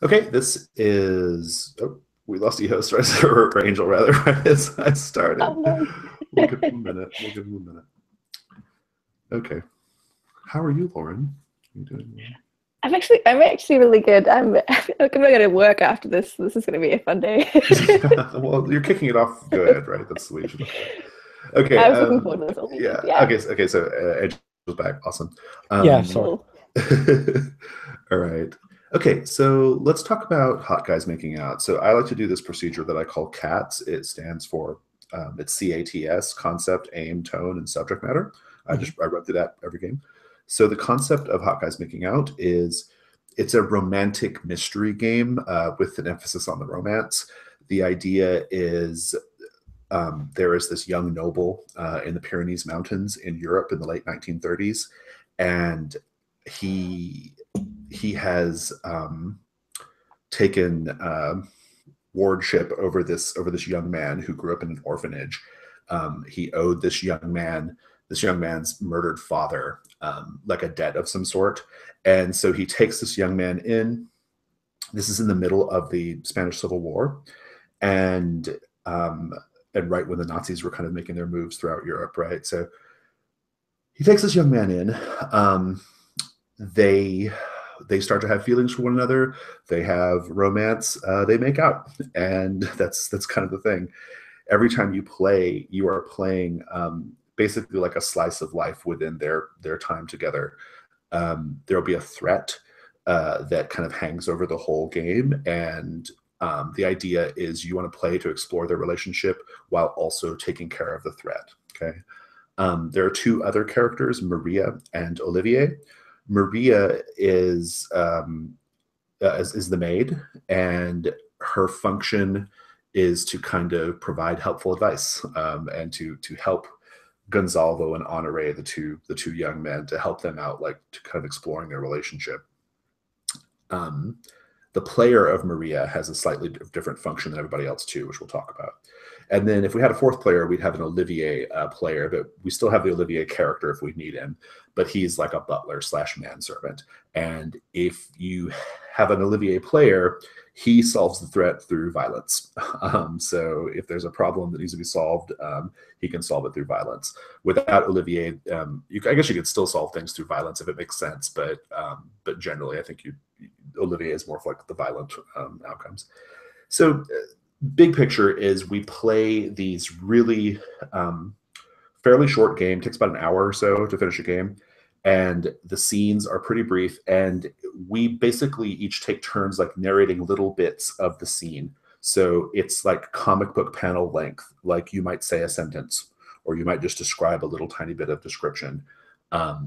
Okay, this is. Oh, we lost the host, right? Or Angel, rather, right as I Oh started. no. We'll give him a minute. We'll give him a minute. Okay. How are you, Lauren? You doing I'm actually really good. I feel like I'm not gonna work after this. This is gonna be a fun day. well? Well, you're kicking it off good, right? That's the way you should look at it. Okay. I was looking forward to this all Yeah. weekend. Yeah. Okay. Okay. So Angel's back. Awesome. Yeah, Um, sorry. Cool. all right. Okay, so let's talk about hot guys making out. So I like to do this procedure that I call CATS. It stands for it's CATS: concept, aim, tone, and subject matter. Mhm. I run through that every game. So the concept of hot guys making out is it's a romantic mystery game with an emphasis on the romance. The idea is there is this young noble in the Pyrenees Mountains in Europe in the late 1930s, and he he has taken wardship over this young man who grew up in an orphanage. He owed this young man's murdered father like a debt of some sort, and so he takes this young man in. This is in the middle of the Spanish Civil War, and um, and right when the Nazis were kind of making their moves throughout Europe, right? So he takes this young man in. They they start to have feelings for one another. They have romance. They make out, and that's kind of the thing. Every time you play, you are playing basically like a slice of life within their time together. There'll be a threat that kind of hangs over the whole game, and the idea is you want to play to explore their relationship while also taking care of the threat. Okay. There are two other characters, Maria and Olivier. Maria is the maid, and her function is to kind of provide helpful advice and to help Gonzalo and Honore, the two young men, to help them out, like to kind of exploring their relationship. Um, the player of Maria has a slightly different function than everybody else too, which we'll talk about. And then if we had a fourth player, we'd have an Olivier player, but we still have the Olivier character if we need him. But he's like a butler slash manservant. And if you have an Olivier player, he solves the threat through violence. So if there's a problem that needs to be solved, he can solve it through violence. Without Olivier, I guess you could still solve things through violence if it makes sense. But generally, I think Olivier is more of like the violent outcomes. So big picture is we play these really fairly short game. It takes about an hour or so to finish a game, and the scenes are pretty brief. And we basically each take turns like narrating little bits of the scene. So it's like comic book panel length. Like you might say a sentence, or you might just describe a little tiny bit of description.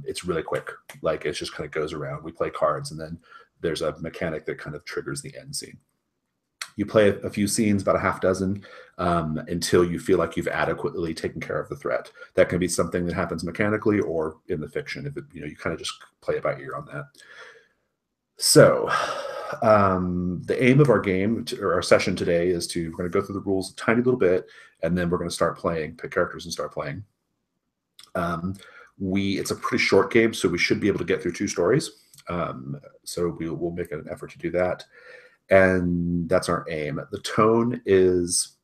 It's really quick. Like it just kind of goes around. We play cards, and then there's a mechanic that kind of triggers the end scene. You play a few scenes, about a half dozen, until you feel like you've adequately taken care of the threat. That can be something that happens mechanically or in the fiction. If it, you kind of just play it by ear on that. So, the aim of our or our session today is we're going to go through the rules a tiny little bit, and then we're going to start playing, pick characters and start playing. It's a pretty short game, so we should be able to get through two stories. So we'll make an effort to do that. And that's our aim. The tone is,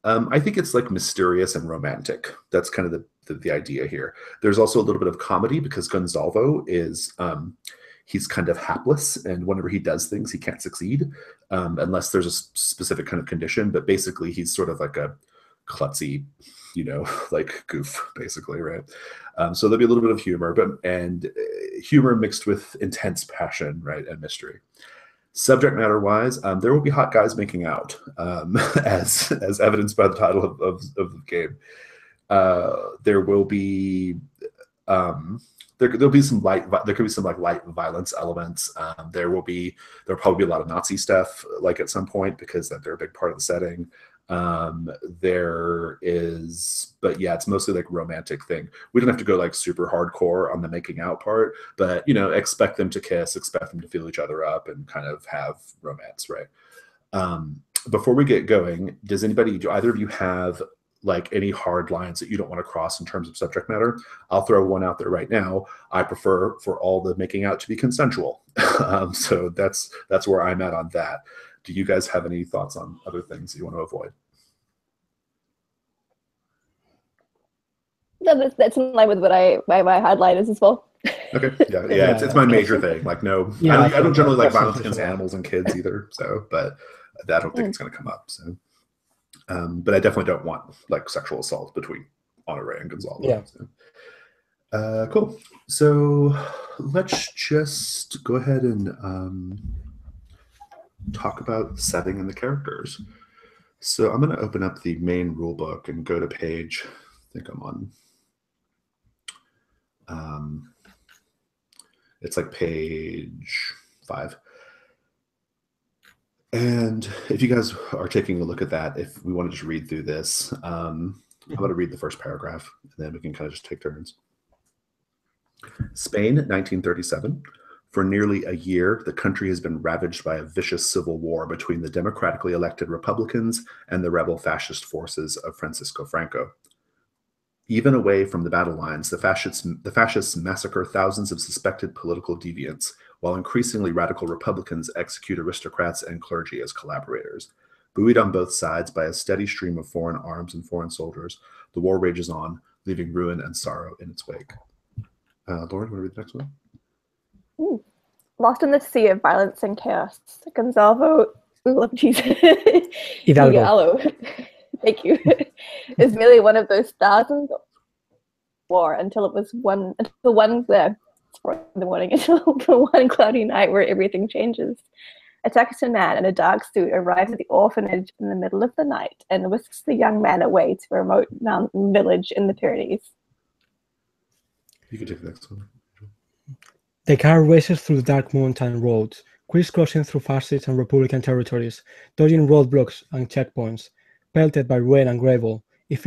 I think it's like mysterious and romantic. That's kind of the idea here. There's also a little bit of comedy because Gonzalo is, he's kind of hapless, and whenever he does things, he can't succeed unless there's a specific kind of condition. But basically, he's sort of like a klutzy, like goof, basically, right? So there'll be a little bit of humor, and humor mixed with intense passion, right, and mystery. Subject matter wise, there will be hot guys making out, as evidenced by the title of the game. There will be there'll be some there could be some like light violence elements. There'll probably be a lot of Nazi stuff like at some point because they're a big part of the setting. But yeah, it's mostly like romantic thing. We don't have to go like super hardcore on the making out part, but expect them to kiss, expect them to feel each other up and kind of have romance, right? Before we get going, do either of you have like any hard lines that you don't want to cross in terms of subject matter. I'll throw one out there right now. I prefer for all the making out to be consensual. So that's where I'm at on that. Do you guys have any thoughts on other things you want to avoid? No, that's in line with what my headline is as well. Okay, yeah, it's my major thing. Like, no, I don't generally like violence against animals and kids either. So, but I don't think it's going to come up. So, but I definitely don't want like sexual assault between Honoré and Gonzalo. Yeah. So, cool. So let's just go ahead and talk about the setting and the characters. So I'm going to open up the main rule book and go to page, I think I'm on, it's like page 5. And if you guys are taking a look at that, if we want to just read through this, I'm going to read the first paragraph, and then we can kind of just take turns. Spain, 1937. For nearly a year, the country has been ravaged by a vicious civil war between the democratically elected Republicans and the rebel fascist forces of Francisco Franco. Even away from the battle lines, the fascists massacre thousands of suspected political deviants, while increasingly radical Republicans execute aristocrats and clergy as collaborators. Buoyed on both sides by a steady stream of foreign arms and foreign soldiers, the war rages on, leaving ruin and sorrow in its wake. Lauren, want to read the next one? Ooh. Lost in the sea of violence and chaos, Gonzalo Hidalgo, thank you, is merely one of those thousands of war until one cloudy night where everything changes. A Texan man in a dark suit arrives at the orphanage in the middle of the night and whisks the young man away to a remote mountain village in the Pyrenees. You can take the next one. The car races through dark mountain roads, crisscrossing through fascist and Republican territories, dodging roadblocks and checkpoints. Pelted by rain and gravel, it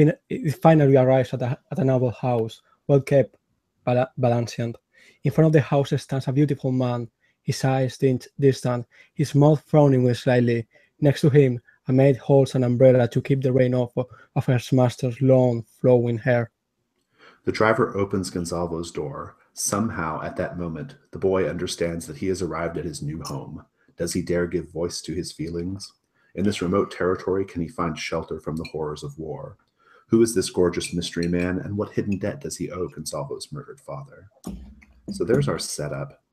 finally arrives at a noble house, well kept, Valenciennes. In front of the house stands a beautiful man, his eyes distant, his mouth frowning slightly. Next to him, a maid holds an umbrella to keep the rain off of her master's long, flowing hair. The driver opens Gonzalo's door. Somehow, at that moment, the boy understands that he has arrived at his new home. Does he dare give voice to his feelings? In this remote territory, can he find shelter from the horrors of war? Who is this gorgeous mystery man, and what hidden debt does he owe Gonzalo's murdered father? So there's our setup.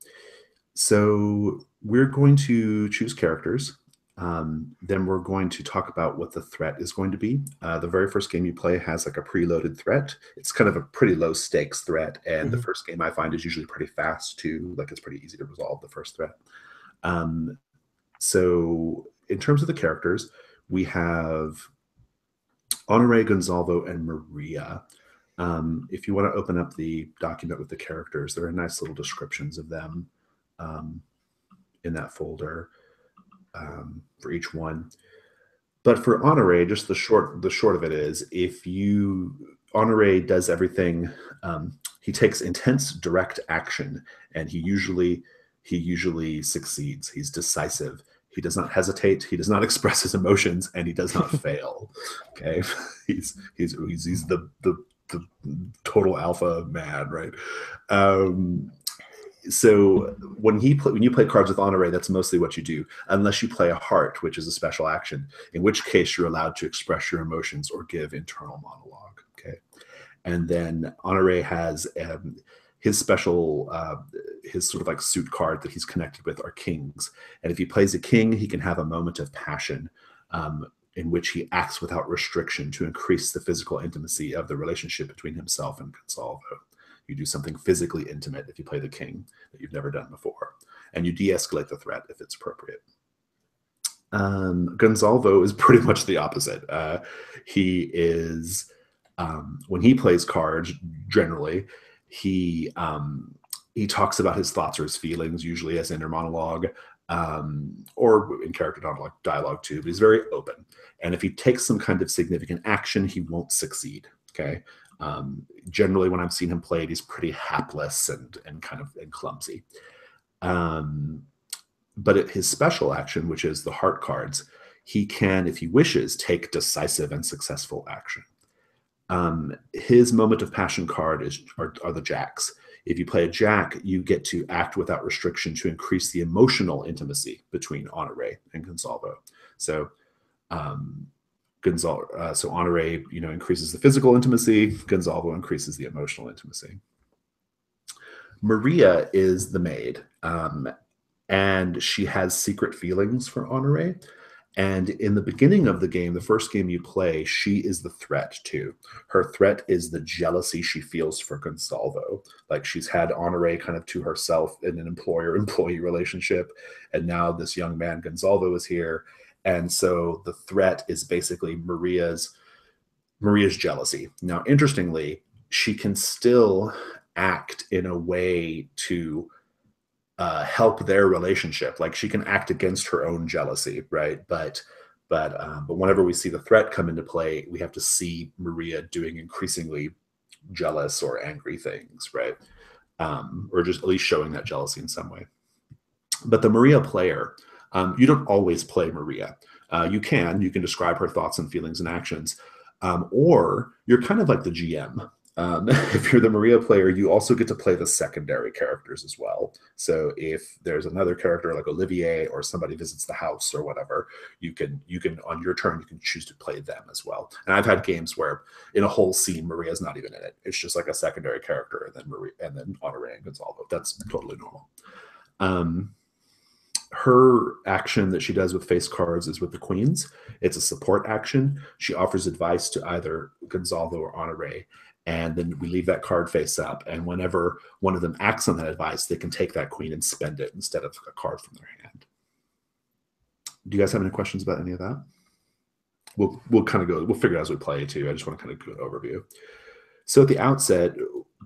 So we're going to choose characters. Then we're going to talk about what the threat is going to be. The very first game you play has like a preloaded threat. It's kind of a pretty low stakes threat. And the first game I find is usually pretty fast too. Like it's pretty easy to resolve the first threat. So in terms of the characters, we have Honoré, Gonzalo, and Maria. If you want to open up the document with the characters, there are nice little descriptions of them in that folder. For each one. But for Honoré, just the short of it is, Honoré does everything, he takes intense direct action, and he usually succeeds. He's decisive. He does not hesitate. He does not express his emotions, and he does not fail. Okay, he's the total alpha man, right? So when you play cards with Honoré, that's mostly what you do, unless you play a heart, which is a special action, in which case you're allowed to express your emotions or give internal monologue. Okay, and then Honoré has his special, his sort of like suit card that he's connected with are kings, and if he plays a king, he can have a moment of passion, in which he acts without restriction to increase the physical intimacy of the relationship between himself and Gonzalo. You do something physically intimate if you play the king that you've never done before. And you de-escalate the threat if it's appropriate. Gonzalo is pretty much the opposite. He is, when he plays cards, generally, he talks about his thoughts or his feelings, usually as inner monologue, or in character dialogue too, but he's very open. And if he takes some kind of significant action, he won't succeed, okay? Generally, when I've seen him played, he's pretty hapless and clumsy. But at his special action, which is the heart cards, he can, if he wishes, take decisive and successful action. His moment of passion card are the jacks. If you play a jack, you get to act without restriction to increase the emotional intimacy between Honoré and Gonzalvo. So so Honoré, increases the physical intimacy. Gonzalvo increases the emotional intimacy. Maria is the maid, and she has secret feelings for Honoré. And in the beginning of the game, the first game you play, she is the threat too. Her threat is the jealousy she feels for Gonzalvo. Like, she's had Honoré kind of to herself in an employer-employee relationship, and now this young man Gonzalvo is here. And so the threat is basically Maria's jealousy. Now, interestingly, she can still act in a way to help their relationship. Like, she can act against her own jealousy, right? But whenever we see the threat come into play, we have to see Maria doing increasingly jealous or angry things, right? Or just at least showing that jealousy in some way. But the Maria player, you don't always play Maria. You can describe her thoughts and feelings and actions, or you're kind of like the GM. If you're the Maria player, you also get to play the secondary characters as well. So if there's another character like Olivier, or somebody visits the house or whatever, you can on your turn, you can choose to play them as well. And I've had games where in a whole scene, Maria's not even in it. It's just like a secondary character, and then Honoré and Gonzalvo. That's totally normal. Her action that she does with face cards is with the queens. It's a support action. She offers advice to either Gonzalvo or Honoré, and then we leave that card face up. And whenever one of them acts on that advice, they can take that queen and spend it instead of a card from their hand. Do you guys have any questions about any of that? We'll kind of we'll figure it out as we play too. I just want to kind of give an overview. So at the outset,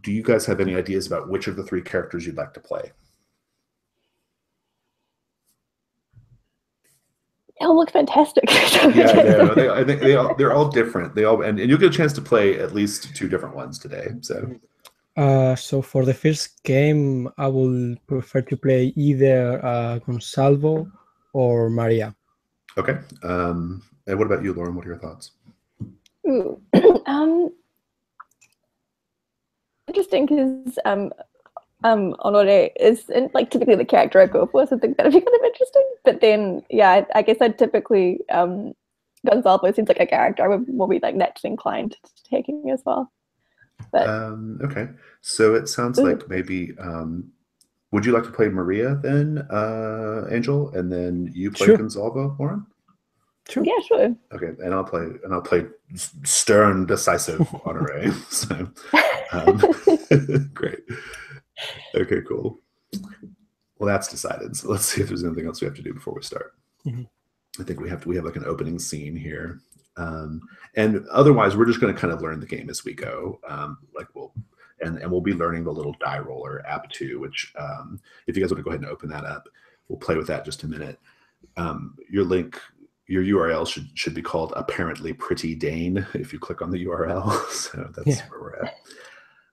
do you guys have any ideas about which of the three characters you'd like to play? They all look fantastic. Yeah, they're all different. And you'll get a chance to play at least two different ones today. So for the first game, I will prefer to play either Gonzalvo or Maria. Okay. And what about you, Lauren? What are your thoughts? Ooh. Interesting, because Honoré is typically the character I go for, so I think that'd be kind of interesting. But then, yeah, I guess I'd typically Gonzalvo seems like a character I will be naturally inclined to taking as well. But okay, so it sounds like maybe would you like to play Maria then, Angel, and then you play Gonzalvo, Lauren? Sure. Yeah, sure. Okay, and I'll play stern, decisive Honoré. So great. Okay, cool. Well, that's decided. So let's see if there's anything else we have to do before we start. Mm-hmm. I think we have like an opening scene here. And otherwise, we're just going to kind of learn the game as we go. We'll be learning the little die roller app too, which if you guys want to go ahead and open that up, we'll play with that in just a minute. Your URL should be called Apparently Pretty Dane if you click on the URL. So that's where we're at.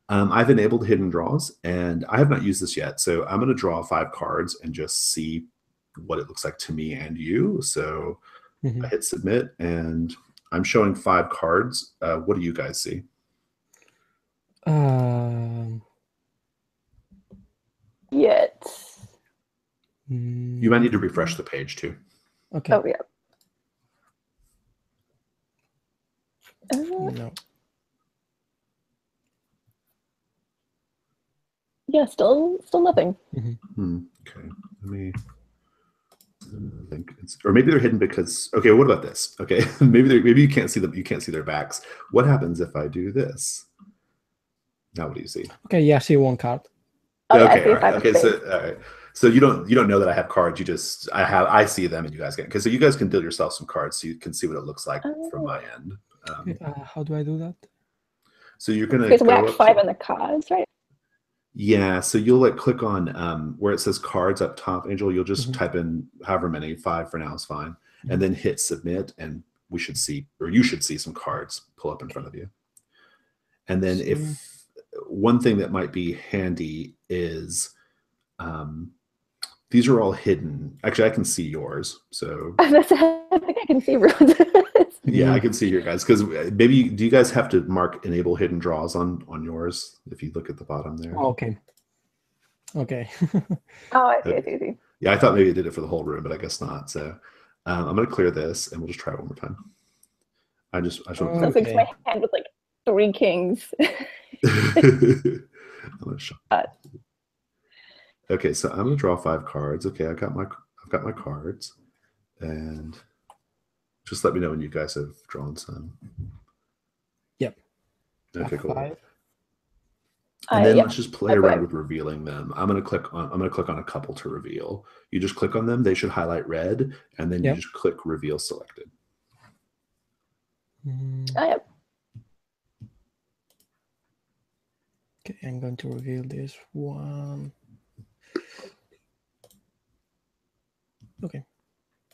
I've enabled hidden draws, and I have not used this yet. So I'm going to draw 5 cards and just see what it looks like to me and you. So I hit submit, and I'm showing 5 cards. What do you guys see? Yet. You might need to refresh the page too. Okay. Oh, yeah. No. Yeah, still nothing. Okay, let me think. Or maybe they're hidden because. Okay, what about this? Okay, maybe you can't see them. You can't see their backs. What happens if I do this? Now, what do you see? Okay, yeah, I see 1 card. Okay, all right. Okay, so all right. So you don't know that I have cards. You just I see them, and you guys so you guys can deal yourself some cards so you can see what it looks like from my end. How do I do that? So you're gonna go up 5 on the cards, right? Yeah, so you'll click on where it says cards up top, Angel. You'll just type in however many, 5 for now is fine, and then hit submit, and you should see some cards pull up in front of you. And then if one thing that might be handy is these are all hidden. Actually, I can see yours. So I think I can see runes. yeah, I can see your guys. Because maybe, do you guys have to mark enable hidden draws on yours? If you look at the bottom there. Oh, okay. Okay. Oh, I see, I see, I see. Yeah, I thought maybe it did it for the whole room, but I guess not. So I'm going to clear this, and we'll just try it one more time. I just want to So it's like my hand with like 3 kings. I'm gonna show. Okay, so I'm gonna draw 5 cards. Okay, I've got my cards, and just let me know when you guys have drawn some. Yep. Okay, cool. 5. And then Yep. let's just play around with revealing them. I'm gonna click on a couple to reveal. You just click on them; they should highlight red, and then you just click reveal selected. Yep. Okay, I'm going to reveal this one. Okay.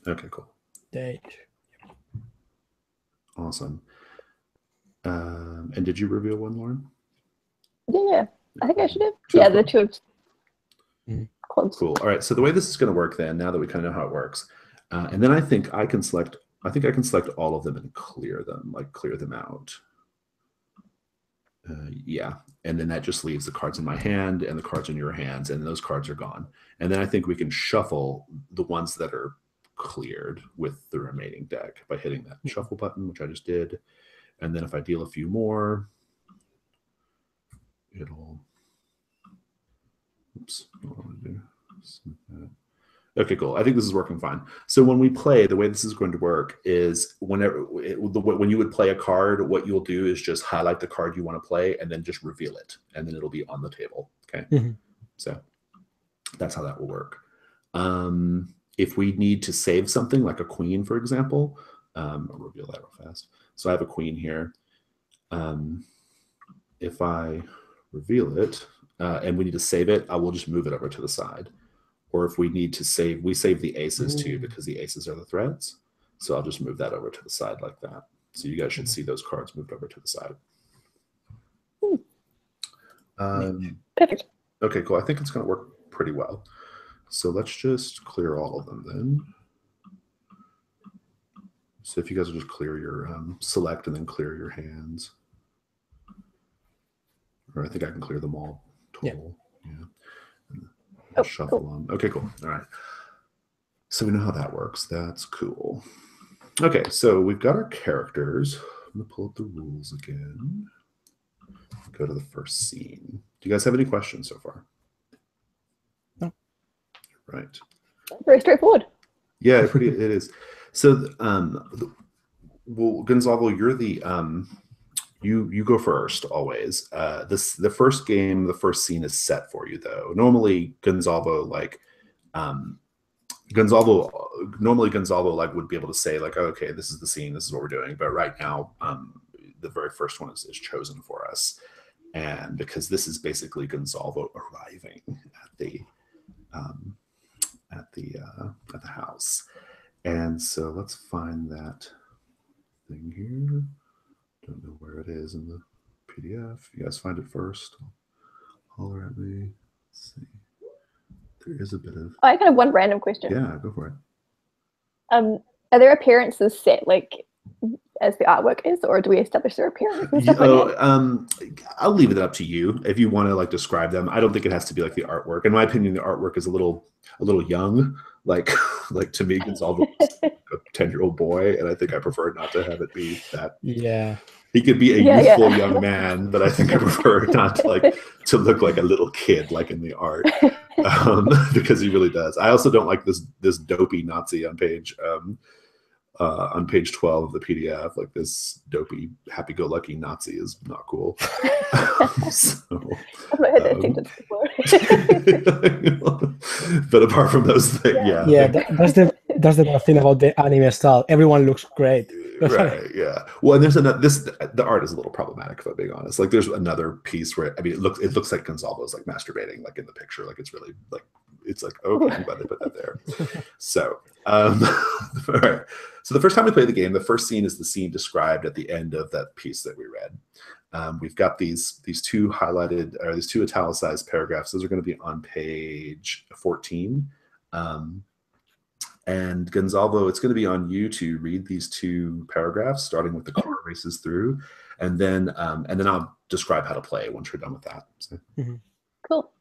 Okay, cool. Date. Awesome. And did you reveal one, Lauren? Yeah, I think I should have. Yeah, the 2 clubs. Cool. All right. So the way this is going to work, then, now that we kind of know how it works, and then I think I can select all of them and clear them, like clear them out. Yeah, and then that just leaves the cards in my hand and the cards in your hands, and those cards are gone. And then I think we can shuffle the ones that are cleared with the remaining deck by hitting that shuffle button, which I just did. And then if I deal a few more, it'll. Oops. What do I want to do? Okay, cool. I think this is working fine. So when we play, the way this is going to work is when you would play a card, what you'll do is just highlight the card you want to play and then just reveal it, and then it'll be on the table. Okay, so that's how that will work. If we need to save something like a queen, for example, I'll reveal that real fast. So I have a queen here. If I reveal it and we need to save it, I will just move it over to the side. Or if we need to save, we save the aces too, because the aces are the threats. So I'll just move that over to the side like that. So you guys should see those cards moved over to the side. Perfect. Okay, cool. I think it's going to work pretty well. So let's just clear all of them then. So if you guys will just clear your select and then clear your hands. Or I think I can clear them all total. Yeah. Shuffle them. Okay, cool. All right. So we know how that works. That's cool. Okay, so we've got our characters. I'm going to pull up the rules again. Go to the first scene. Do you guys have any questions so far? No. Right. Very straightforward. Yeah, it is. So, well, Gonzalo, you're the you go first always. The first game, the first scene is set for you though. Normally Gonzalo would be able to say like, oh, okay, this is the scene, this is what we're doing. But right now, the very first one is chosen for us, and because this is basically Gonzalo arriving at the house. And so let's find that thing here. Don't know where it is in the PDF. You guys find it first. Holler at me. Let's see. There is a bit of. I kind of one random question. Yeah, go for it. Are their appearances set like as the artwork is, or do we establish their appearance and stuff like that? I'll leave it up to you if you want to like describe them. I don't think it has to be like the artwork. In my opinion, the artwork is a little young. Like to me, Gonzalo is a 10-year-old boy, and I think I prefer not to have it be that. Yeah. He could be a youthful young man, but I think I prefer not to look like a little kid, like in the art, because he really does. I also don't like this dopey Nazi on page 12 of the PDF. Like this dopey, happy-go-lucky Nazi is not cool. I've not heard that sentence before. But apart from those things, that's the bad thing about the anime style. Everyone looks great. Right, yeah. Well, and there's the art is a little problematic, if I'm being honest. Like there's another piece where it looks like Gonzalo's like masturbating like in the picture. Like it's really like okay, I'm glad they put that there. So all right. So the first time we play the game, the first scene is the scene described at the end of that piece that we read. We've got these two highlighted or these two italicized paragraphs. Those are going to be on page 14 And Gonzalo, it's going to be on you to read these two paragraphs, starting with the car races through, and then I'll describe how to play once you're done with that. So. Cool.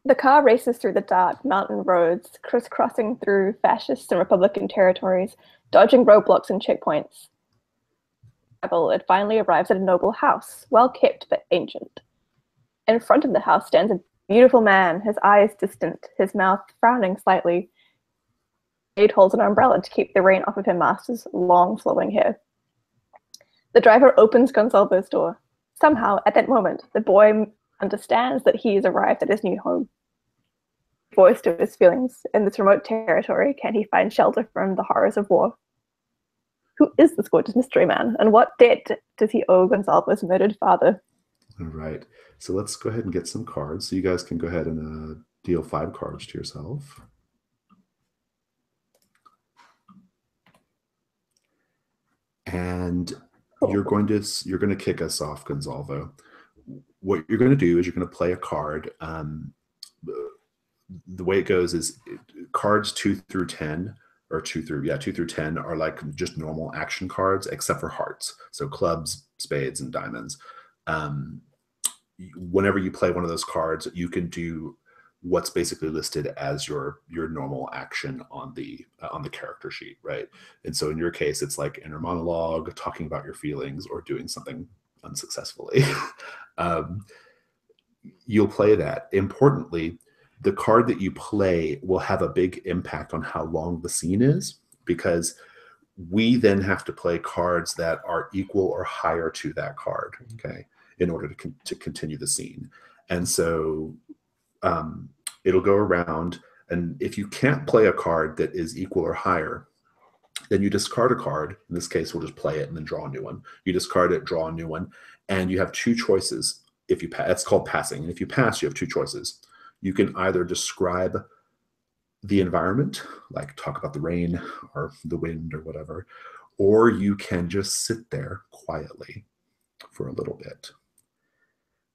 The car races through the dark mountain roads, crisscrossing through fascist and Republican territories, dodging roadblocks and checkpoints. It finally arrives at a noble house, well kept but ancient. In front of the house stands a beautiful man, his eyes distant, his mouth frowning slightly. He holds an umbrella to keep the rain off of her master's long flowing hair. The driver opens Gonzalo's door. Somehow, at that moment, the boy understands that he has arrived at his new home. Voice to his feelings. In this remote territory, can he find shelter from the horrors of war? Who is this gorgeous mystery man, and what debt does he owe Gonzalo's murdered father? All right. So let's go ahead and get some cards. So you guys can go ahead and deal 5 cards to yourself. And you're going to kick us off, Gonzalo. What you're going to do is you're going to play a card. The way it goes is cards 2 through 10, or 2 through 10 are like just normal action cards, except for hearts. So clubs, spades, and diamonds. Whenever you play one of those cards, you can do what's basically listed as your normal action on the character sheet, right? And so in your case, it's like inner monologue, talking about your feelings, or doing something unsuccessfully. You'll play that. Importantly, the card that you play will have a big impact on how long the scene is, because we then have to play cards that are equal or higher to that card, okay, in order to continue the scene. And so it'll go around, and if you can't play a card that is equal or higher, then you discard a card. In this case, we'll just play it and then draw a new one. You discard it, draw a new one, and you have 2 choices. If you pass, it's called passing. And if you pass, you have 2 choices. You can either describe the environment, like talk about the rain or the wind or whatever, or you can just sit there quietly for a little bit.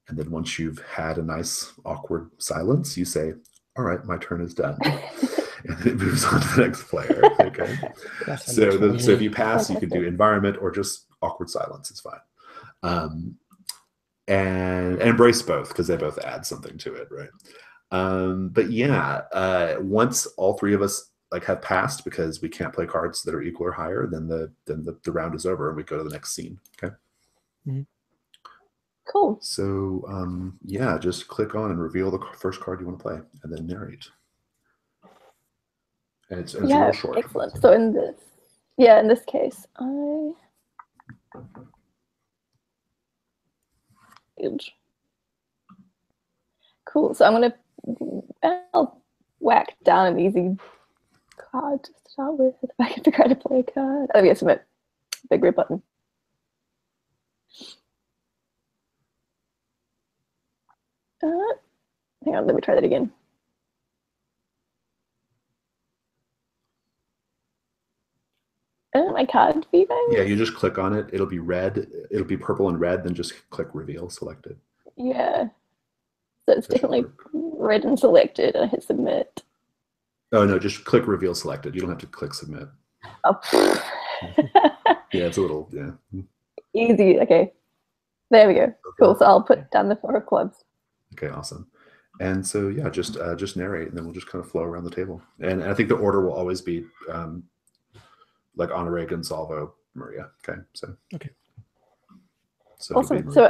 And then once you've had a nice awkward silence, you say, all right, my turn is done. And it moves on to the next player. Okay. So if you pass, you can do environment or just awkward silence. It's fine. And embrace both, because they both add something to it, right? But yeah, once all 3 of us have passed, because we can't play cards that are equal or higher, then the round is over and we go to the next scene. Okay. Mm-hmm. Cool. So yeah, just click on and reveal the first card you want to play, and then narrate. And it's real short. Excellent. So in this case, cool. So I'll whack down an easy card to start with. If I can figure out how to play a card. Oh, yes, submit. Big red button. Hang on, let me try that again. My card feedback? Yeah, you just click on it. It'll be red. It'll be purple and red. Then just click reveal selected. Yeah. So it's definitely red and selected, and I hit submit. Oh, no, just click reveal selected. You don't have to click submit. Oh. Yeah, it's a little, yeah. Easy. Okay. There we go. Okay. Cool. So I'll put down the 4 clubs. Okay, awesome. And so, yeah, just narrate, and then we'll just kind of flow around the table. And I think the order will always be like Honoré, Gonzalo, Maria. Okay, so. Okay. So awesome. So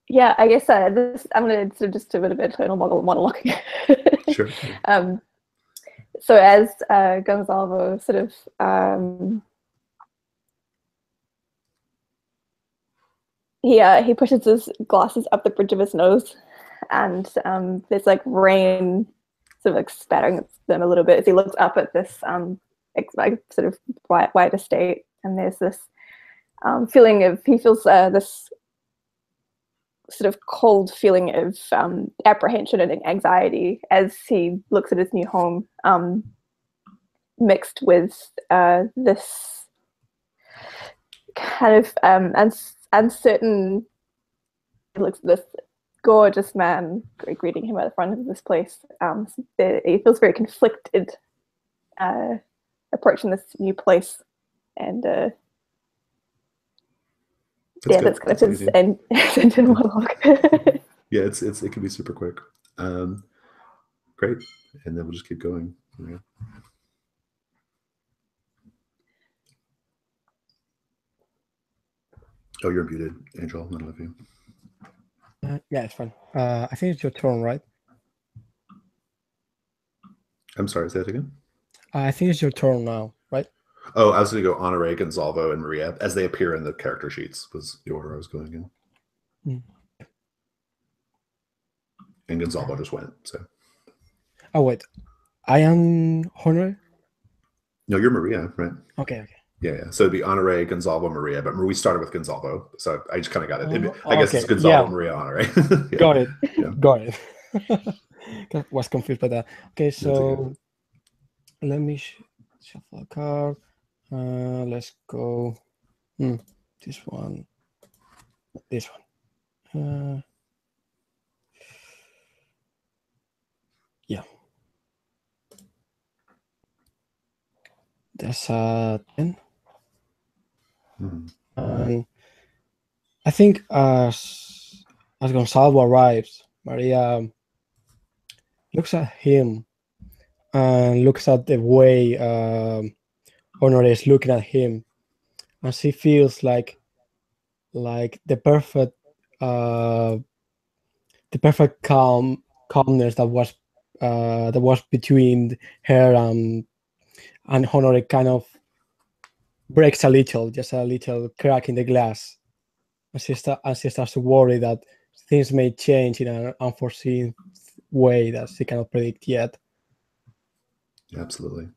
yeah, I guess I'm going to just do a bit of internal monologue. Sure. So as Gonzalo sort of he pushes his glasses up the bridge of his nose, and there's like rain sort of like spattering them a little bit as he looks up at this sort of white estate, and there's this feeling of, he feels this sort of cold feeling of apprehension and anxiety as he looks at his new home, mixed with this kind of uncertain. He looks at this gorgeous man greeting him at the front of this place. He feels very conflicted approaching this new place, and that's kind of his end monologue. Yeah, it can be super quick. Great, and then we'll just keep going. Yeah. Oh, you're muted, Angel. I love you. Yeah, it's fine. I think it's your turn, right? I'm sorry, say that again? I think it's your turn now, right? Oh, I was going to go Honoré, Gonzalvo, and Maria as they appear in the character sheets was the order I was going in. And Gonzalvo just went, so. Oh, wait. I am Honoré? No, you're Maria, right? Okay. Yeah. So it'd be Honoré, Gonzalvo, Maria, but we started with Gonzalvo, so I just kind of got it. I guess it's Gonzalvo, Maria, Honoré. Yeah. Got it. Yeah. Got it. Was confused by that. Okay, so let me shuffle a card. Let's go. This one. This one. Yeah. There's a 10. And I think as Gonzalvo arrives, Maria looks at him and looks at the way Honoré is looking at him, and she feels like the perfect calmness that was between her and Honoré kind of breaks a little, just a little crack in the glass, and she starts to worry that things may change in an unforeseen way that she cannot predict yet. Absolutely.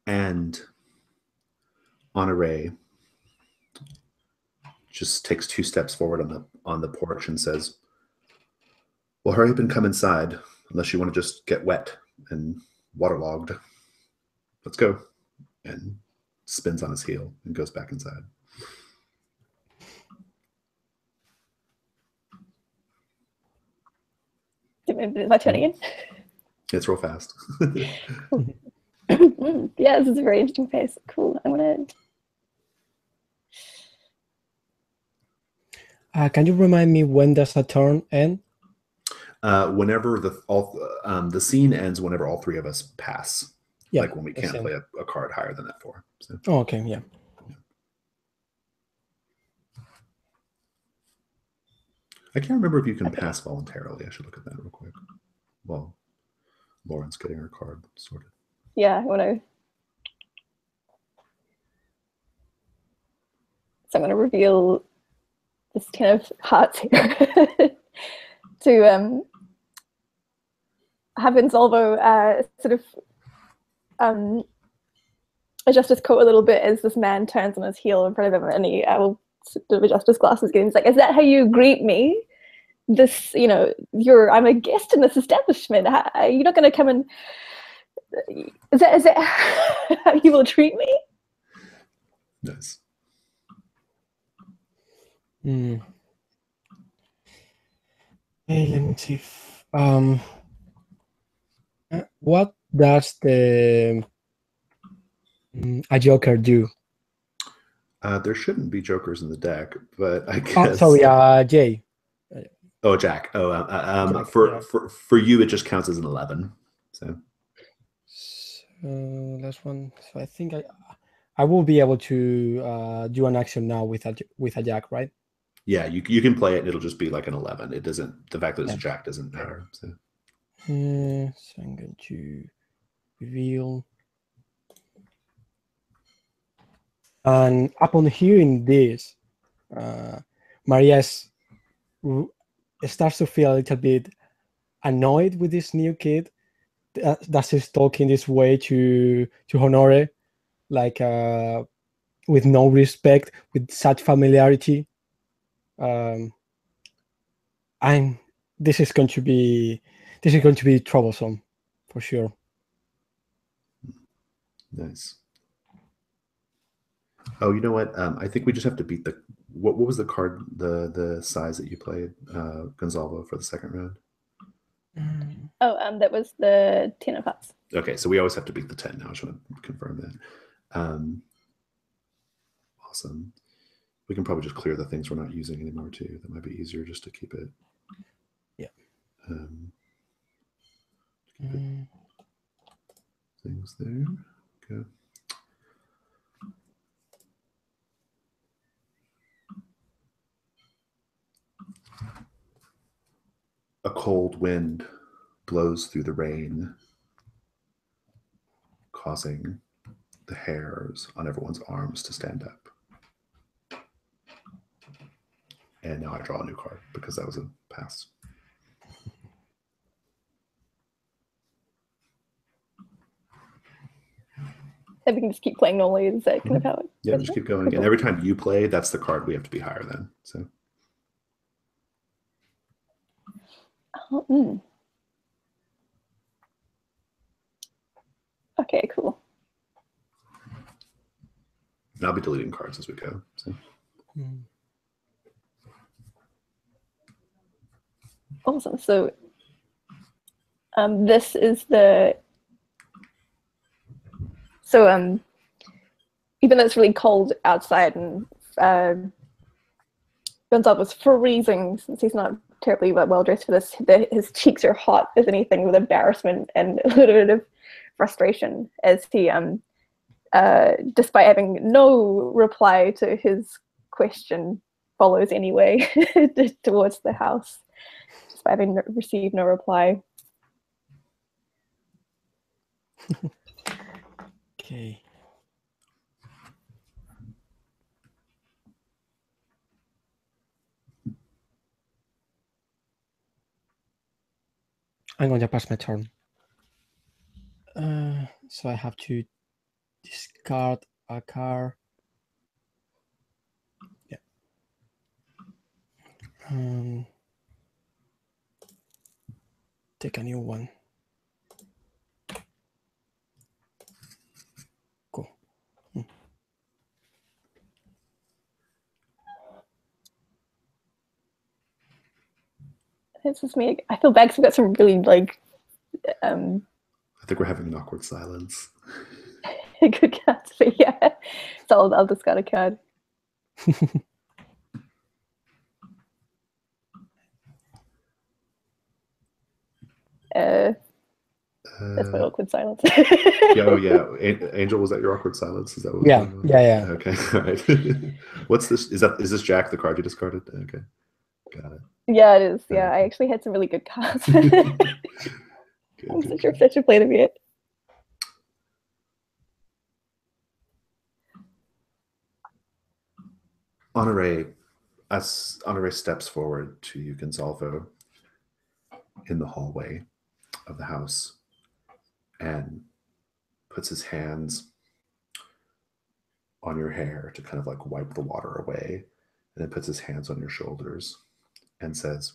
And Honoré just takes 2 steps forward on the porch and says, "Well, hurry up and come inside, unless you want to just get wet and waterlogged. Let's go." And spins on his heel and goes back inside. Is my turn again? It's real fast. Yeah, this is a very interesting face. Cool. I'm gonna. Can you remind me when does a turn end? Whenever the scene ends, whenever all 3 of us pass. Yeah, like when we can't play a card higher than that 4. So. Oh, okay, yeah. I can't remember if you can pass voluntarily. I should look at that real quick. Well, Lauren's getting her card sorted. Yeah, I want to. So I'm going to reveal this kind of heart here to have Gonzalvo sort of adjust his coat a little bit as this man turns on his heel in front of him, and he will sort of adjust his glasses again. He's like, "Is that how you greet me? This, I'm a guest in this establishment. You're not going to come and is that how you will treat me?" Nice. Hey, let me see. What does a Joker do? There shouldn't be Jokers in the deck, but I guess. Oh, sorry, Jay. Oh, Jack. Oh, Jack, for you, it just counts as an 11. So last one. So I think I will be able to do an action now with a Jack, right? Yeah, you can play it, and it'll just be like an 11. It doesn't. The fact that it's a Jack doesn't matter. So. So I'm going to reveal. And upon hearing this, Maria starts to feel a little bit annoyed with this new kid that she's talking this way to Honoré, like with no respect, with such familiarity. This is going to be troublesome for sure. Nice. Oh, you know what? I think we just have to beat the. What was the card? The size that you played, Gonzalo, for the second round? Oh, that was the 10 of hearts. Okay, so we always have to beat the 10 now. I just want to confirm that. Awesome. We can probably just clear the things we're not using anymore too. That might be easier just to keep it. Yeah. Things there. Good. A cold wind blows through the rain, causing the hairs on everyone's arms to stand up. And now I draw a new card because that was a pass. So we can just keep playing normally. Is that kind of how it Yeah, just keep going. And every time you play, that's the card we have to be higher than. So. Okay, cool. And I'll be deleting cards as we go. So. Awesome. So this is the even though it's really cold outside and Gonzalo was freezing since he's not terribly well dressed for this, his cheeks are hot as anything with embarrassment and a little bit of frustration as he despite having no reply to his question, follows anyway towards the house despite having received no reply. Okay. I'm going to pass my turn. So I have to discard a card. Yeah. Take a new one. Cool. This is me. I feel bad because we've got some really I think we're having an awkward silence. good cards, but yeah. So I'll discard a card. That's my awkward silence. Yeah. Angel, was that your awkward silence? Is that what was going on? Yeah. Okay, all right. What's this? Is this Jack, the card you discarded? Okay, got it. Yeah, it is. Yeah, I actually had some really good cards. I'm not sure if I should play them yet. Honoré steps forward to you, Gonzalo, in the hallway of the house and puts his hands on your hair to kind of like wipe the water away, and then puts his hands on your shoulders and says,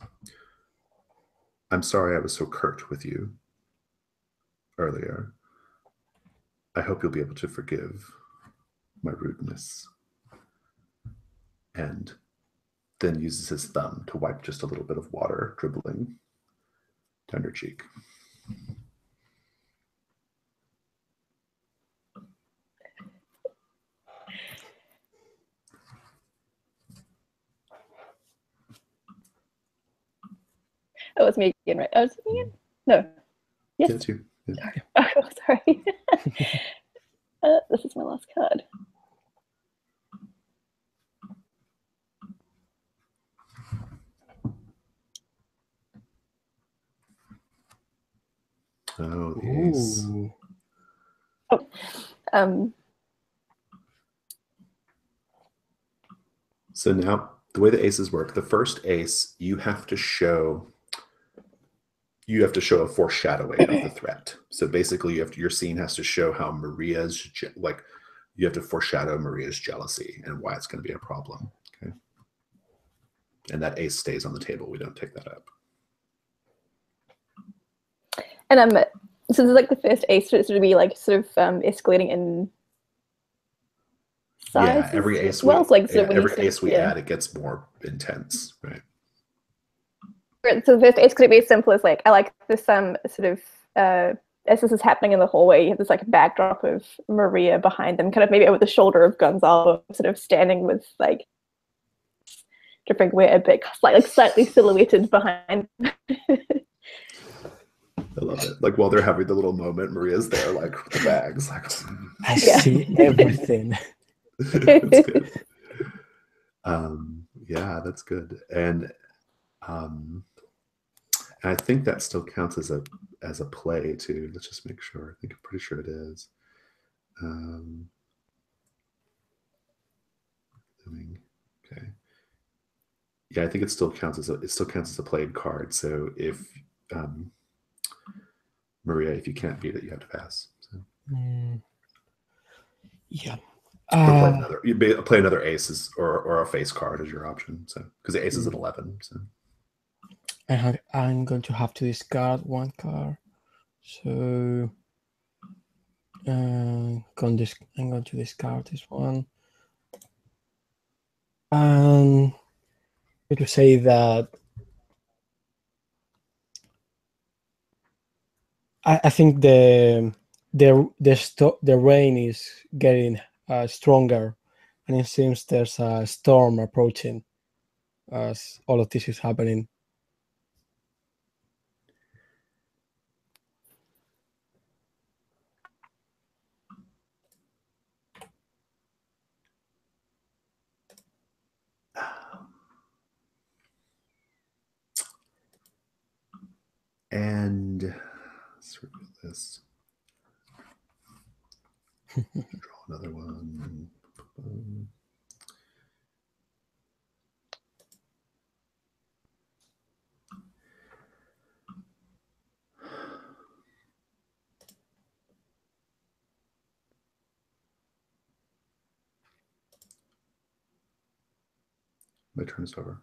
"I'm sorry I was so curt with you earlier. I hope you'll be able to forgive my rudeness." And then uses his thumb to wipe just a little bit of water dribbling down your cheek. Oh, it's me again, right? Oh, it's me again? No. Yes. Yeah, it's you. Yeah. Oh, sorry. This is my last card. Oh, the ace. Oh, So now the way the aces work, the first ace, you have to show a foreshadowing of the threat. So basically your scene has to show how Maria's, like, you have to foreshadow Maria's jealousy and why it's going to be a problem. Okay. And that ace stays on the table. We don't take that up. and so this is like the first ace, so it's going to be like sort of escalating in sides. every ace well, it's like sort of when you every say, ace we yeah. add, it gets more intense, right? So the first ace could be as simple as like, I like this sort of as this is happening in the hallway, you have this like backdrop of Maria behind them, kind of maybe over the shoulder of Gonzalo, sort of standing with like dripping wet a bit, slightly silhouetted behind. I love it. Like while they're having the little moment, Maria's there, like with the bags, like I see everything. that's good. Yeah, that's good. And I think that still counts as a play too. Let's just make sure. I'm pretty sure it is. Okay. Yeah, I think it still counts as a played card. So if Maria, if you can't beat it, you have to pass. So. Yeah. Or play another aces or a face card as your option. So because the ace is an 11. So I'm going to have to discard one card. So I'm going to discard this one. And to say that I think the rain is getting stronger, and it seems there's a storm approaching as all of this is happening. And let's review this. Draw another one. My turn is over.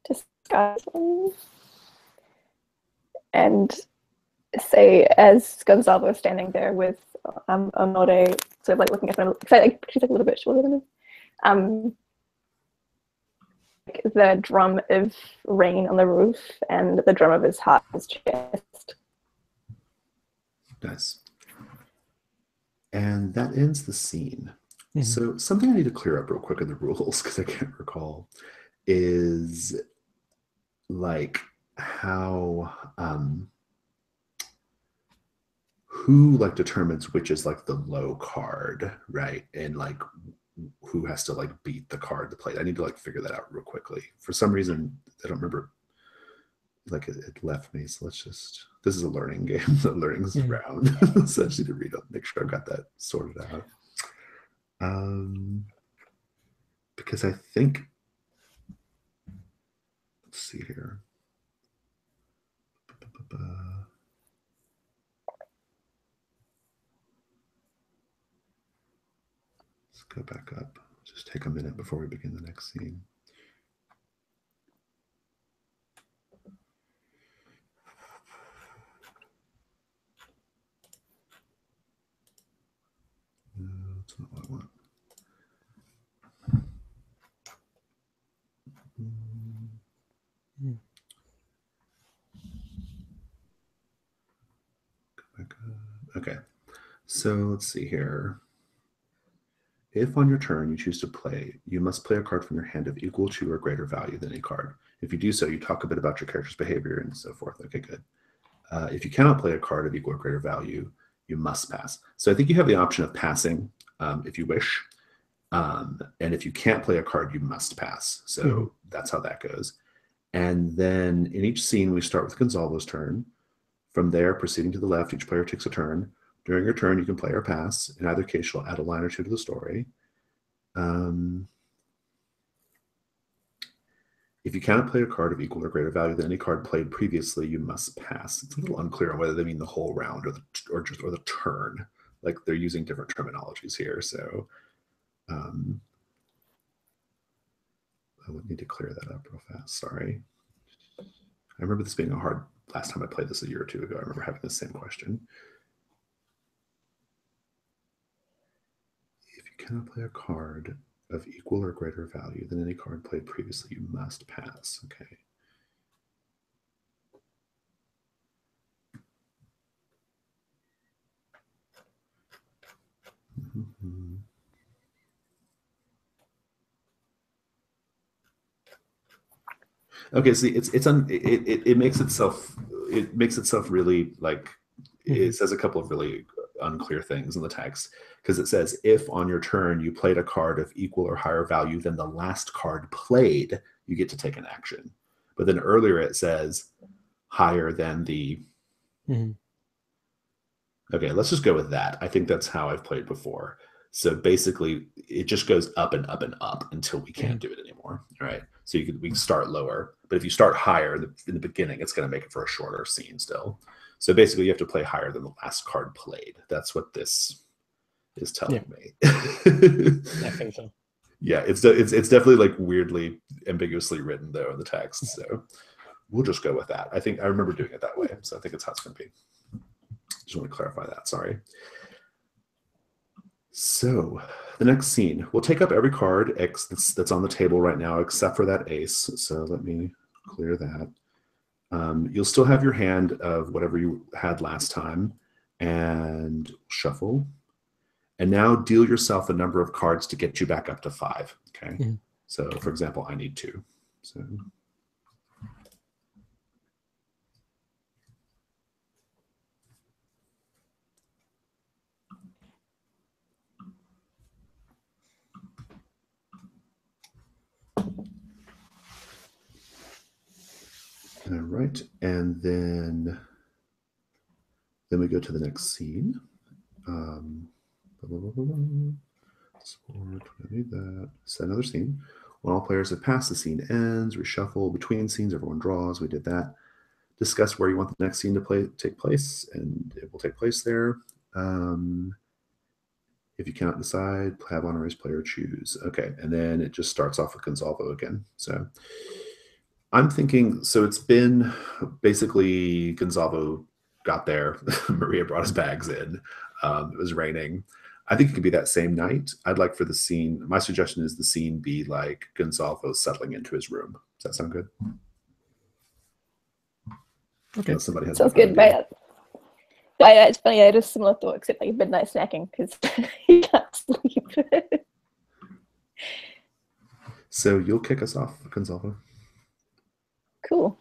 Discuss and say as Gonzalo is standing there with Amore, sort of like looking at him, she's like a little bit shorter than him. The drum of rain on the roof and the drum of his heart, his chest. Nice. And that ends the scene. Mm-hmm. So something I need to clear up real quick in the rules, because I can't recall, is like how who like determines which is like the low card, right? And like who has to like beat the card to play. I need to like figure that out real quickly. For some reason, I don't remember. Like it left me. So let's just. This is a learning game, a learning round. So I just need to read up, make sure I've got that sorted out. Because I think. Let's see here. Let's go back up. Just take a minute before we begin the next scene. No, that's not what I want. Okay, so let's see here. If on your turn you choose to play, you must play a card from your hand of equal to or greater value than a card. If you do so, you talk a bit about your character's behavior and so forth. Okay, good. If you cannot play a card of equal or greater value, you must pass. So I think you have the option of passing if you wish. And if you can't play a card, you must pass. So that's how that goes. And then in each scene, we start with Gonzalo's turn. From there, proceeding to the left, each player takes a turn. During your turn, you can play or pass. In either case, you'll add a line or two to the story. If you cannot play a card of equal or greater value than any card played previously, you must pass. It's a little unclear on whether they mean the whole round or the turn. Like they're using different terminologies here. So I would need to clear that up real fast. Sorry. I remember this being a hard last time I played this a year or two ago. I remember having the same question. If you cannot play a card of equal or greater value than any card played previously, you must pass. Okay. Mm-hmm. Okay, see, it makes itself really like it says a couple of really unclear things in the text, because it says if on your turn you played a card of equal or higher value than the last card played, you get to take an action. But then earlier it says higher than the. Okay, let's just go with that. I think that's how I've played before. So basically, it just goes up and up and up until we can't do it anymore. Right. So we can start lower, but if you start higher in the beginning, it's going to make it for a shorter scene still. So basically, you have to play higher than the last card played. That's what this is telling me. I think so. Yeah, it's definitely like weirdly ambiguously written though in the text. So we'll just go with that. I think I remember doing it that way, so I think it's how it's going to be. Just want to clarify that. Sorry. So the next scene, we'll take up every card X that's on the table right now, except for that ace. So let me clear that. You'll still have your hand of whatever you had last time, and shuffle. And now deal yourself a number of cards to get you back up to 5. Okay. So for example, I need 2. So. All right, and then we go to the next scene. Set another scene. When all players have passed, the scene ends. Reshuffle between scenes. Everyone draws. We did that. Discuss where you want the next scene to take place, and it will take place there. If you cannot decide, have honorees player choose. Okay, and then it just starts off with Gonzalvo again. So I'm thinking, so it's been basically Gonzalvo got there. Maria brought his bags in. It was raining. I think it could be that same night. I'd like for the scene, my suggestion is the scene be like Gonzalvo settling into his room. Does that sound good? Okay. Unless somebody has sounds good. Right. It's funny, I had a similar thought, except like midnight snacking, because he can't sleep. So you'll kick us off, Gonzalvo. Cool.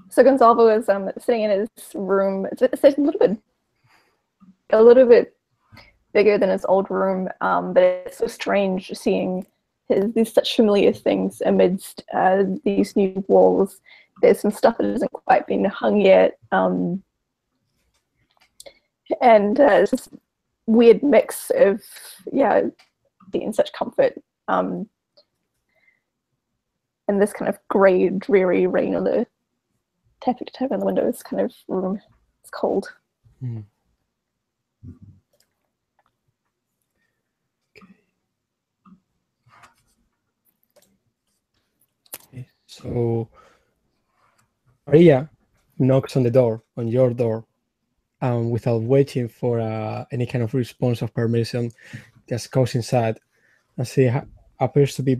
So Gonzalvo is sitting in his room. It's a little bit bigger than his old room, but it's so strange seeing these such familiar things amidst these new walls. There's some stuff that hasn't quite been hung yet, and it's this weird mix of being in such comfort and this kind of grey, dreary rain on the tapping on the windows kind of room. It's cold. Okay. So Maria knocks on your door, without waiting for any kind of response of permission, just goes inside, and she appears to be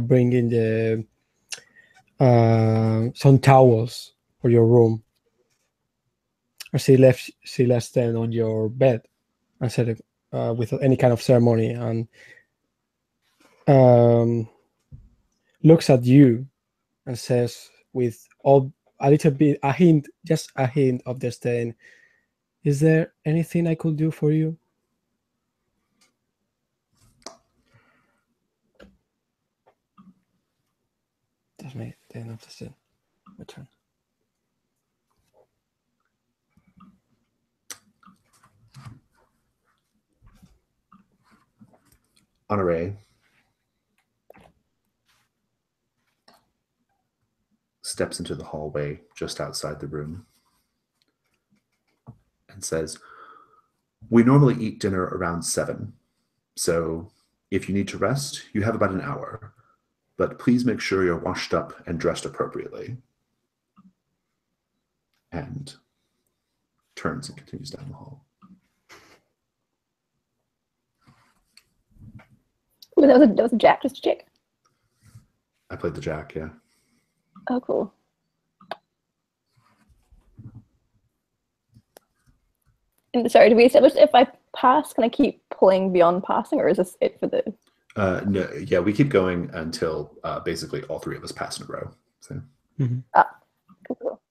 bringing the some towels for your room. And she left them on your bed and said without any kind of ceremony, and looks at you and says with just a hint of disdain, "Is there anything I could do for you?" That's me. The end of the scene. My turn. Honore steps into the hallway just outside the room and says, We normally eat dinner around 7. So if you need to rest, you have about an hour. But please make sure you're washed up and dressed appropriately. And turns and continues down the hall. Ooh, that was a jack, just a check. I played the jack, yeah. Oh, cool. And sorry, did we establish if I pass, can I keep playing beyond passing, or is this it for the? No, yeah, we keep going until basically all 3 of us pass in a row. So. Mm-hmm. Ah, cool.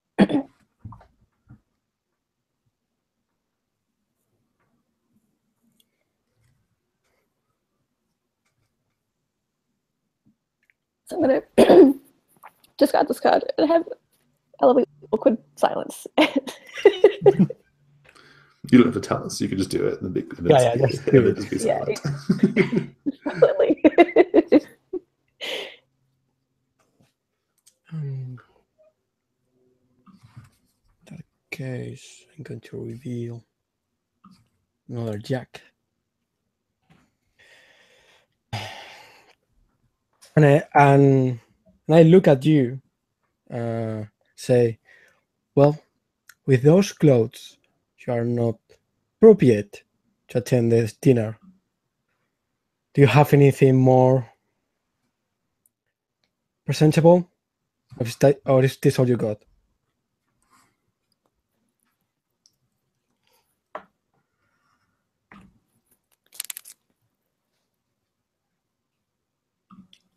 So I'm gonna discard, and have a lovely awkward silence. You don't have to tell us. You can just do it and then just be silent. Silently. In that case, I'm going to reveal another jack. And I look at you, say, well, with those clothes, you are not appropriate to attend this dinner. Do you have anything more presentable? Or is this all you got?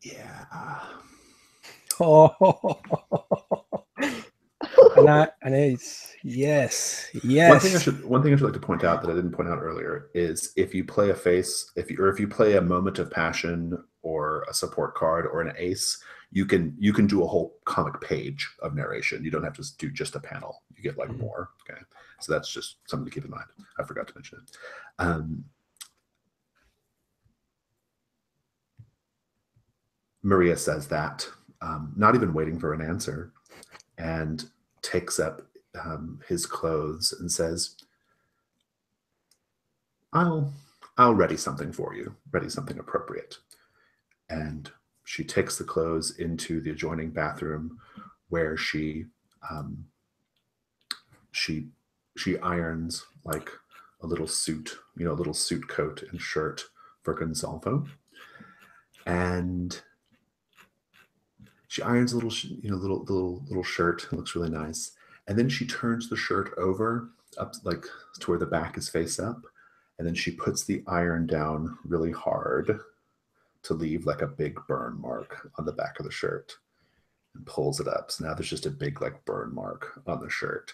Yeah. Oh, an ace. Yes. One thing I should like to point out that I didn't point out earlier is if you play a face, if you play a moment of passion or a support card or an ace, you can do a whole comic page of narration. You don't have to do just a panel. You get like more. Okay, so that's just something to keep in mind. I forgot to mention it. Maria says that, not even waiting for an answer, and takes up his clothes and says, I'll ready something for you, ready something appropriate. And she takes the clothes into the adjoining bathroom where she irons like a little suit, a little suit coat and shirt for Gonzalvo. And she irons a little, little shirt. It looks really nice. And then she turns the shirt over up like to where the back is face up. And then she puts the iron down really hard to leave like a big burn mark on the back of the shirt and pulls it up. So now there's just a big like burn mark on the shirt.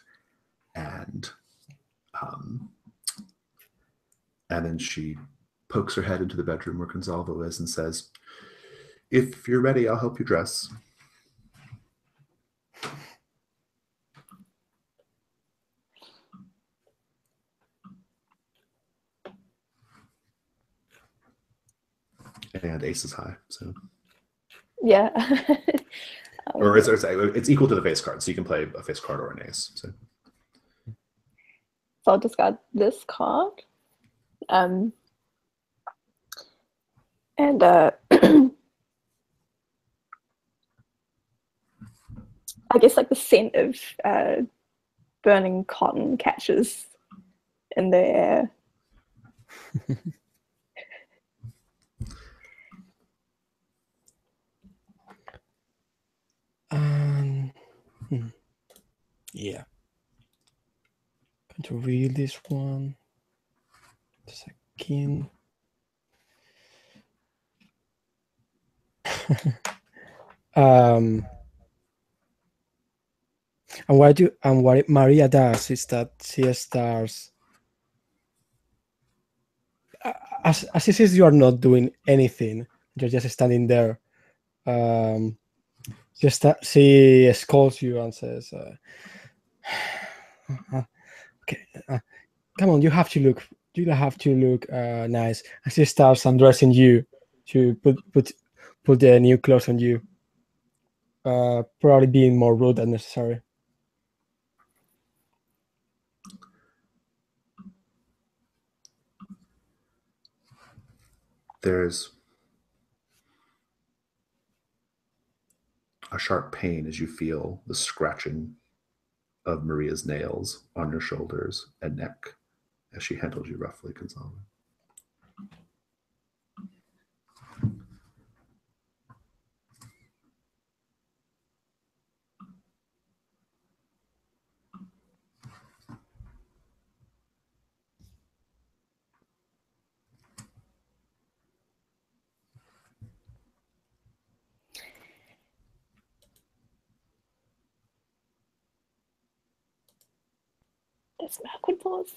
And then she pokes her head into the bedroom where Gonzalvo is and says, if you're ready, I'll help you dress. And ace is high, so Yeah. or it's equal to the face card, so you can play a face card or an ace. So I'll discard this card. And I guess like the scent of burning cotton catches in the air. Yeah. Going to read this one. Second. And what Maria does is that she starts as she says you are not doing anything, you're just standing there. She scolds you and says, "Okay, come on, you have to look nice." And she starts undressing you to put the new clothes on you. Probably being more rude than necessary. There's a sharp pain as you feel the scratching of Maria's nails on your shoulders and neck as she handled you roughly, Gonzalo. This awkward pause.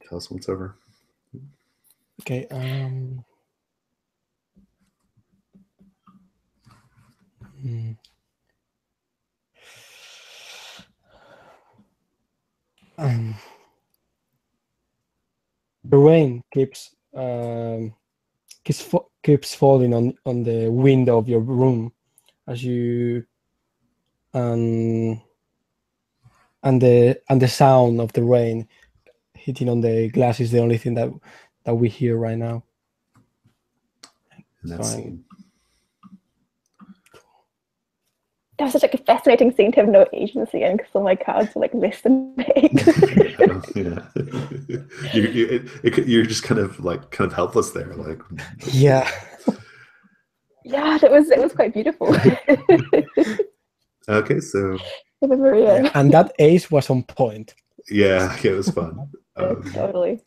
Tell us when it's over. Okay. The rain keeps falling on the window of your room as you and the sound of the rain hitting on the glass is the only thing that we hear right now. And that's scene. That was such like a fascinating scene to have no agency in, because all my cards were like less than big. Yeah. You're just kind of helpless there, like. Yeah. Yeah, it was quite beautiful. Okay, so. Maria. Yeah, and that ace was on point. Yeah, it was fun. Totally.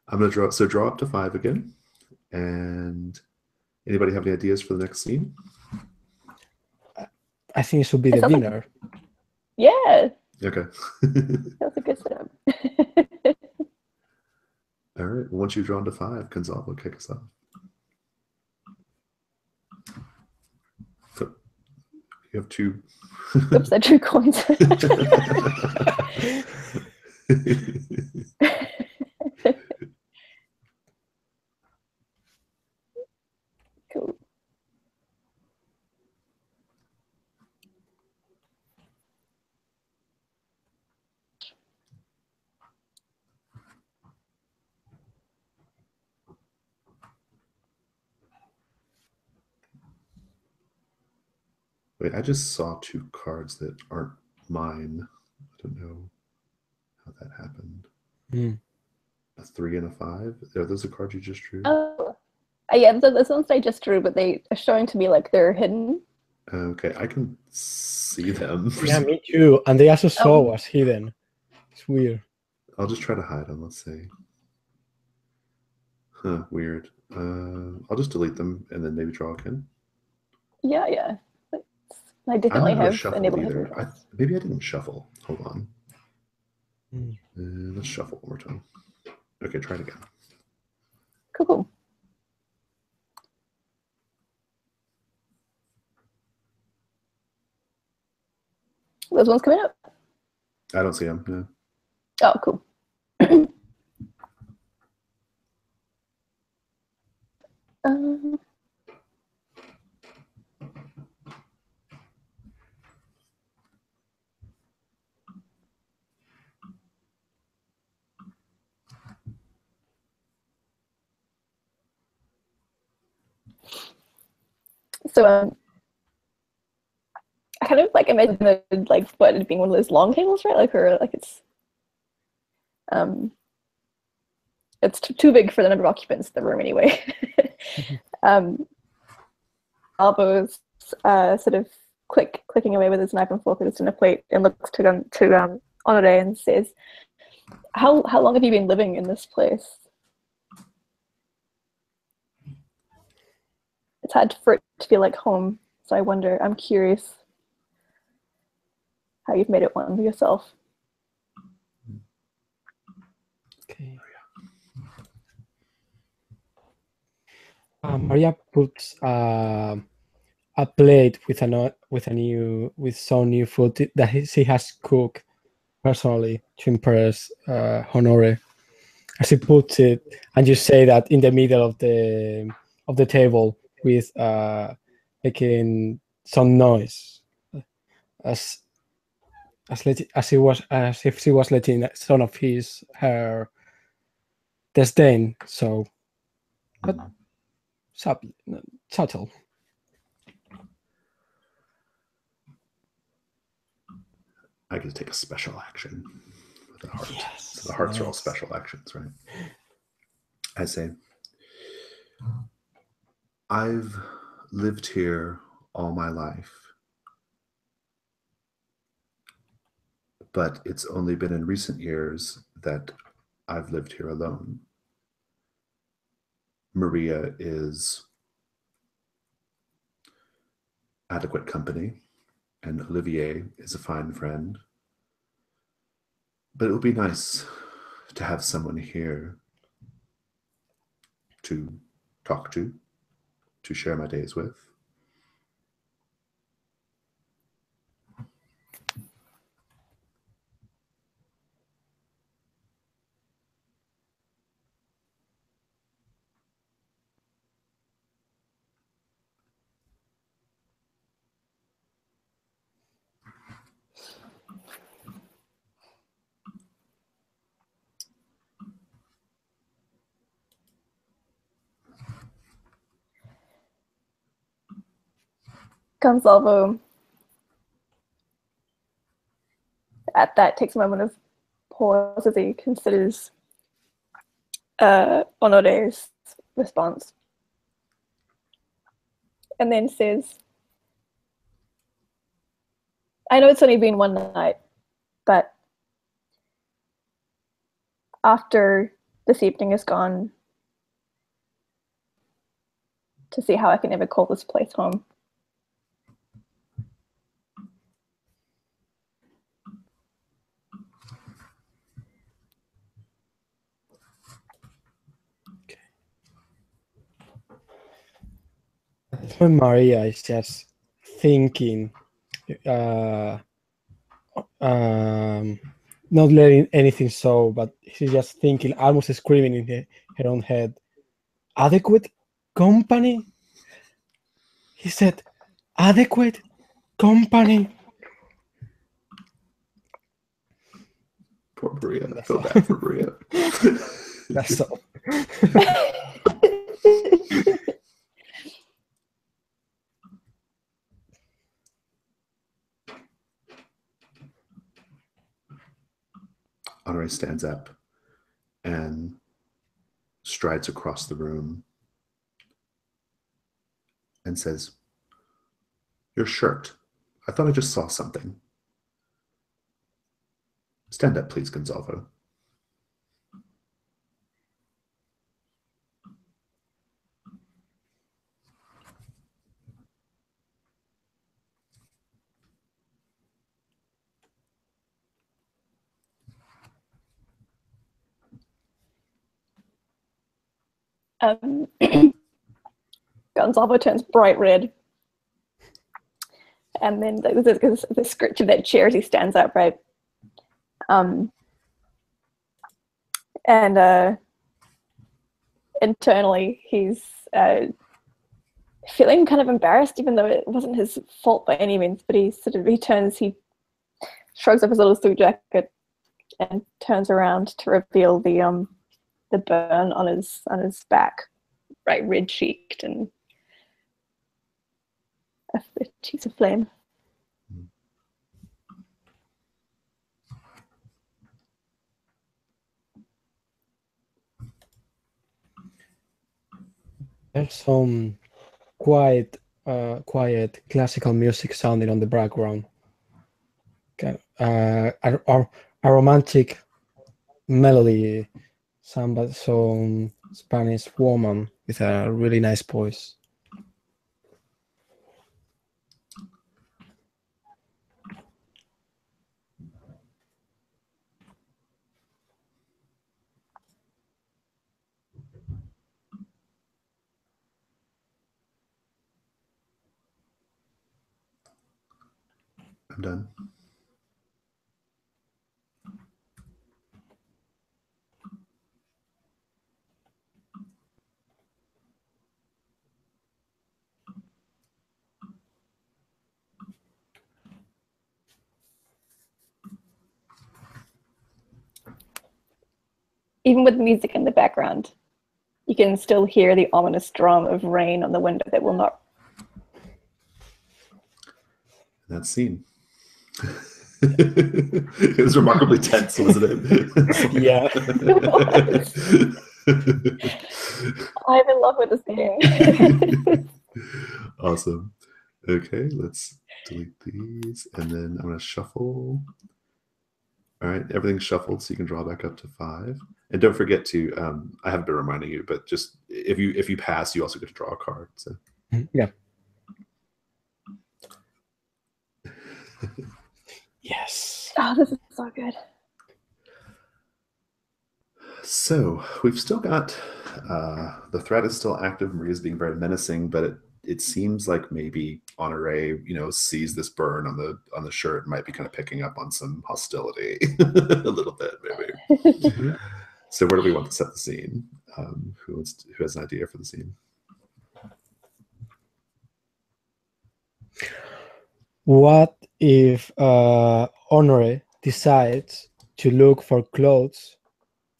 I'm gonna draw up to 5 again. And anybody have any ideas for the next scene? I think it should be the dinner. Yeah. Okay. That's a good setup. All right. Once you've drawn to 5, Gonzalo, kick us off. So you have 2. Oops, I drew coins. Cool. Wait, I just saw 2 cards that aren't mine. I don't know how that happened. A 3 and a 5? Are those the cards you just drew? Oh, yeah, those ones I just drew, but they are showing to me like they're hidden. Okay, I can see them. Yeah, me too. And they also saw us hidden. It's weird. I'll just try to hide them. Let's see. Huh, weird. I'll just delete them and then maybe draw again. Yeah. I definitely have enabled either. Maybe I didn't shuffle. Hold on. Let's shuffle one more time. Okay, try it again. Cool. Those ones coming up? I don't see them. No. Oh, cool. So I kind of like imagine it like what being one of those long tables, right? Like, or like it's too big for the number of occupants in the room anyway. Albo's sort of clicking away with his knife and fork just in a plate, and looks to Honore and says, "How long have you been living in this place?" It's hard for it to feel like home, so I'm curious how you've made it one for yourself. Okay. Maria puts a plate with some new food that she has cooked personally to impress Honore. As she puts it, and you say that in the middle of the table with making some noise, as as if she was letting some of her disdain. So, but subtle. I get to take a special action with the heart. Yes, so the hearts are all nice. special actions, right? I say, I've lived here all my life, but it's only been in recent years that I've lived here alone. Maria is adequate company, and Olivier is a fine friend. But it would be nice to have someone here to talk to share my days with. Gonzalo at that takes a moment of pause as he considers Honore's response, and then says, I know it's only been one night, but after this evening is gone, to see how I can ever call this place home. When Maria is just thinking, not letting anything show, but she's just thinking, almost screaming in her own head. Adequate company? He said, adequate company. Poor Maria. I feel bad for Maria. That's all. Honore stands up and strides across the room and says, your shirt. I thought I just saw something. Stand up, please, Gonzalo. Gonzalo turns bright red. And then the scritch of that chair as he stands up, right? And internally, he's feeling kind of embarrassed, even though it wasn't his fault by any means. But he shrugs up his little suit jacket and turns around to reveal the burn on his back, right, red cheeked and a cheeks of flame. There's some quiet classical music sounding on the background. A romantic melody sung by some Spanish woman with a really nice voice. I'm done. even with music in the background, you can still hear the ominous drum of rain on the window that will not. That scene. It was remarkably tense, wasn't it? Yeah. I'm in love with this game. Awesome. Okay, let's delete these, and then I'm going to shuffle. All right, everything's shuffled, so you can draw back up to 5. And don't forget to, I haven't been reminding you, but just if you pass, you also get to draw a card. So Yeah. Yes. Oh, this is so good. So we've still got the threat is still active. Maria's being very menacing, but it seems like maybe Honore, sees this burn on the shirt and might be kind of picking up on some hostility a little bit, maybe. So where do we want to set the scene? Who has an idea for the scene? What if Honore decides to look for clothes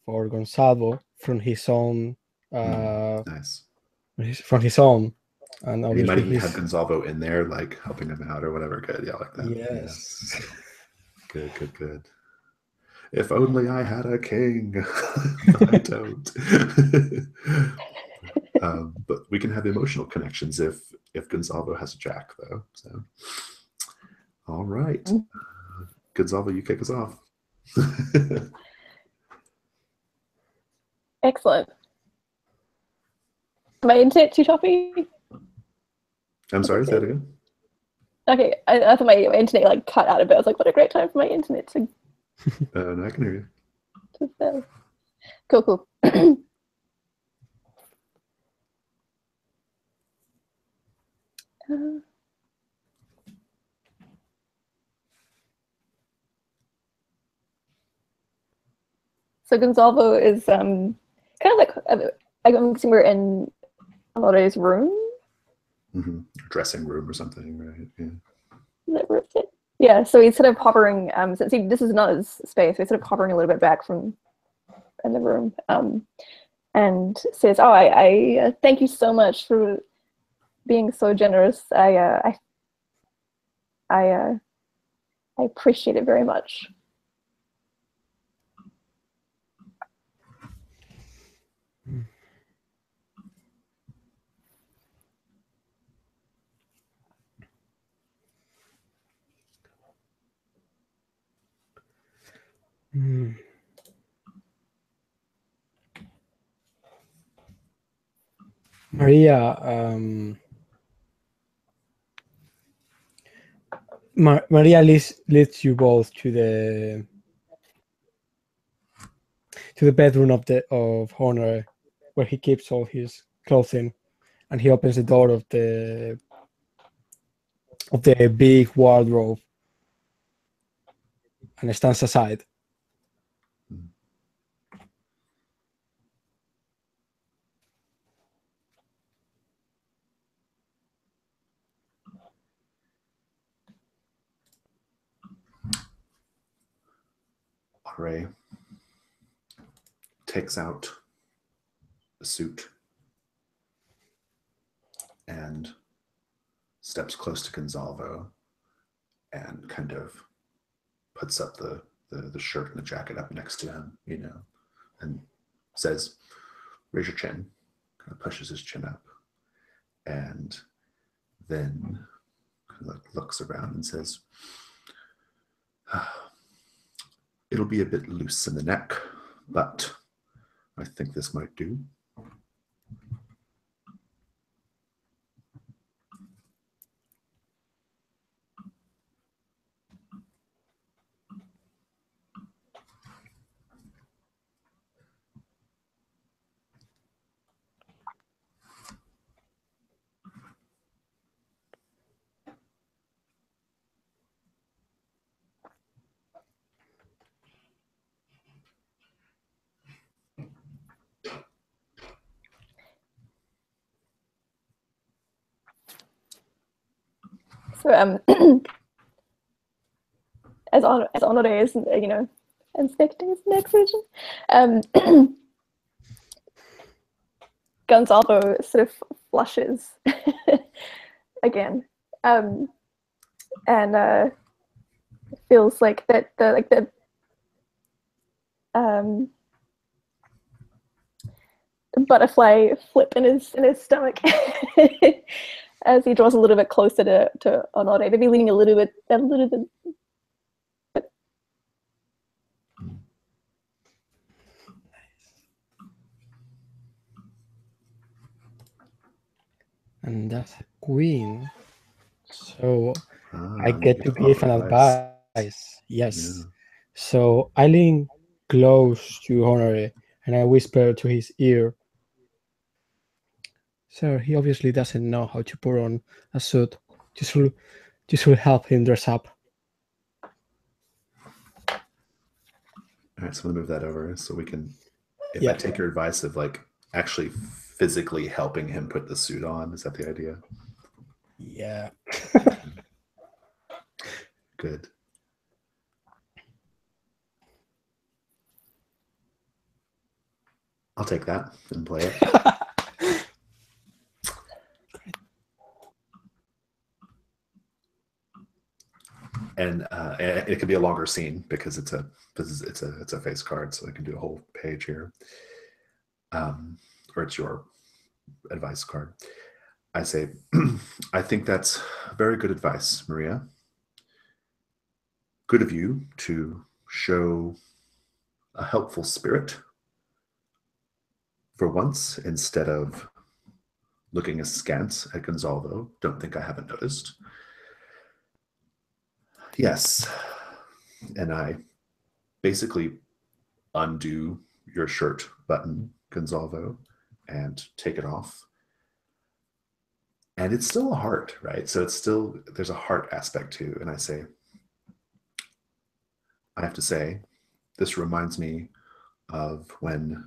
for Gonzalo from his own? Nice. From his own, and He might obviously even have Gonzalo in there, like helping him out or whatever. Good, yeah, like that. Yes. Good. If only I had a king, but I don't. But we can have emotional connections if Gonzalo has a jack, though. So, all right, Gonzalo, you kick us off. Excellent. My internet too choppy? I'm sorry, say that again. Okay, I thought my internet like cut out a bit. I was like, what a great time for my internet to No, I can hear you. fail. Cool. So Gonzalo is kind of like, I'm guessing we're in Honore's room. Dressing room or something, right? Yeah. Is that where it's at? Yeah, so he's sort of hovering, since this is not his space, he's sort of hovering a little bit back from in the room, and says, "Oh, I thank you so much for being so generous. I appreciate it very much." Maria, Maria leads you both to the bedroom of Honor, where he keeps all his clothing, and he opens the door of the big wardrobe and stands aside. Ray takes out a suit and steps close to Gonzalo and kind of puts up the shirt and the jacket up next to him, and says, "Raise your chin," kind of pushes his chin up, and then kind of like looks around and says, "It'll be a bit loose in the neck, but I think this might do." So as Honore is, inspecting his neck region. Gonzalo sort of flushes again, and feels like the butterfly flip in his stomach as he draws a little bit closer to Honore, maybe leaning a little bit. And that's a queen. So I get to give an advice. Yes. Yeah. So I lean close to Honore and I whisper to his ear, "Sir, he obviously doesn't know how to put on a suit. You should help him dress up." All right, so I'm gonna move that over so we can. If Yeah. I take your advice of like actually physically helping him put the suit on, is that the idea? Yeah. Good. I'll take that and play it. And it could be a longer scene because it's a face card, so I can do a whole page here. Or it's your advice card. I say, I think that's very good advice, Maria. Good of you to show a helpful spirit for once instead of looking askance at Gonzalo. Don't think I haven't noticed. Yes. And I basically undo your shirt button, Gonzalo, and take it off. And it's still a heart, right? So it's still, there's a heart aspect too. And I say, I have to say, this reminds me of when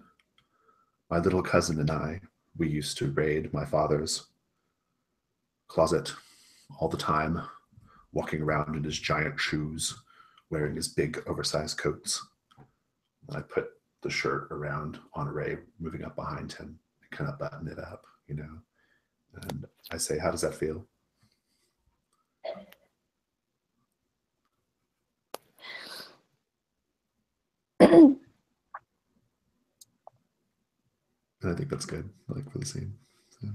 my little cousin and I, we used to raid my father's closet all the time, walking around in his giant shoes, wearing his big oversized coats. And I put the shirt around Honore, moving up behind him, and kind of button it up, you know. And I say, how does that feel? And I think that's good, like for the scene. So.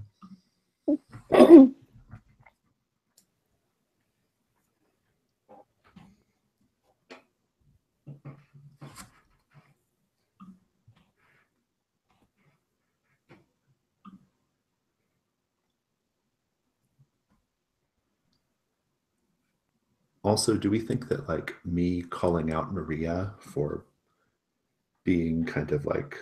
Also, do we think that like me calling out Maria for being kind of like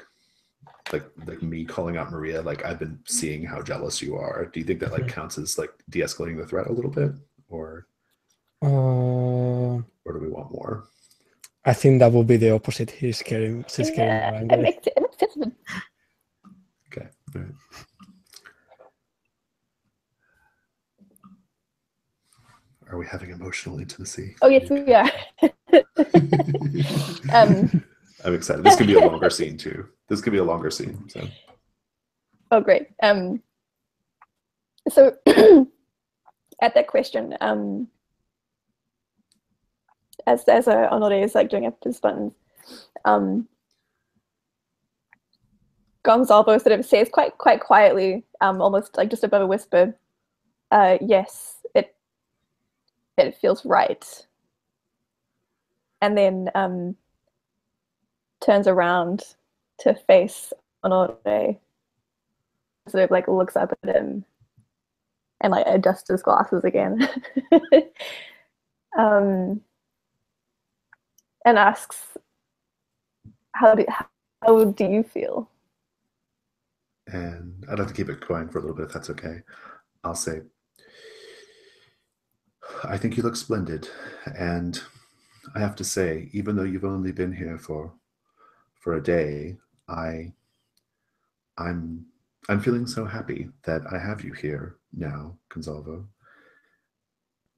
me calling out Maria, like I've been seeing how jealous you are. Do you think that like counts as like de-escalating the threat a little bit, or do we want more? I think that would be the opposite. She's getting more angry. It makes sense. Okay. All right. Are we having emotional intimacy? Oh yes, we are. I'm excited. This could be a longer scene too. This could be a longer scene. So. Oh great. So at that question, as Honore is like doing up his buttons, Gonzalo sort of says quite quietly, almost like just above a whisper, yes, it feels right. And then turns around to face Honore, sort of like looks up at him and like adjusts his glasses again. And asks, how do you feel? And I'd have to keep it going for a little bit if that's okay. I'll say, I think you look splendid. And I have to say, even though you've only been here for a day, I'm feeling so happy that I have you here now, Gonzalo.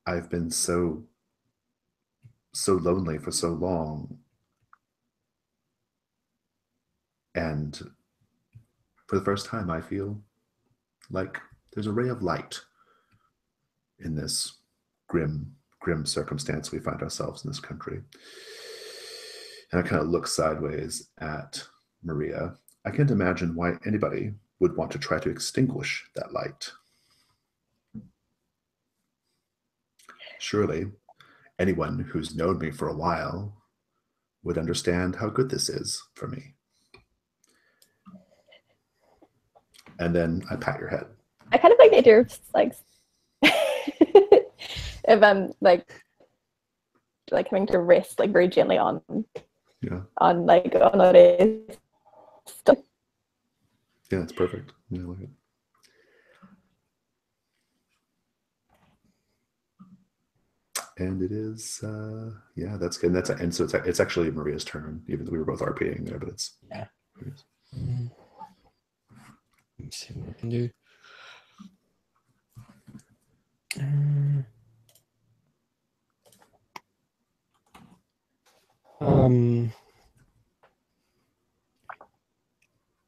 I've been so lonely for so long, And for the first time, I feel like there's a ray of light in this grim circumstance we find ourselves in this country. And I kind of look sideways at Maria. I can't imagine why anybody would want to try to extinguish that light. Surely anyone who's known me for a while would understand how good this is for me. And then I pat your head. I kind of like the idea of like if I'm like having to rest like very gently on it. Yeah, it's perfect. Yeah, I like it. And it is, yeah, that's good. And so it's actually Maria's turn, even though we were both RPing there, but it's Maria's. Let me see what I can do.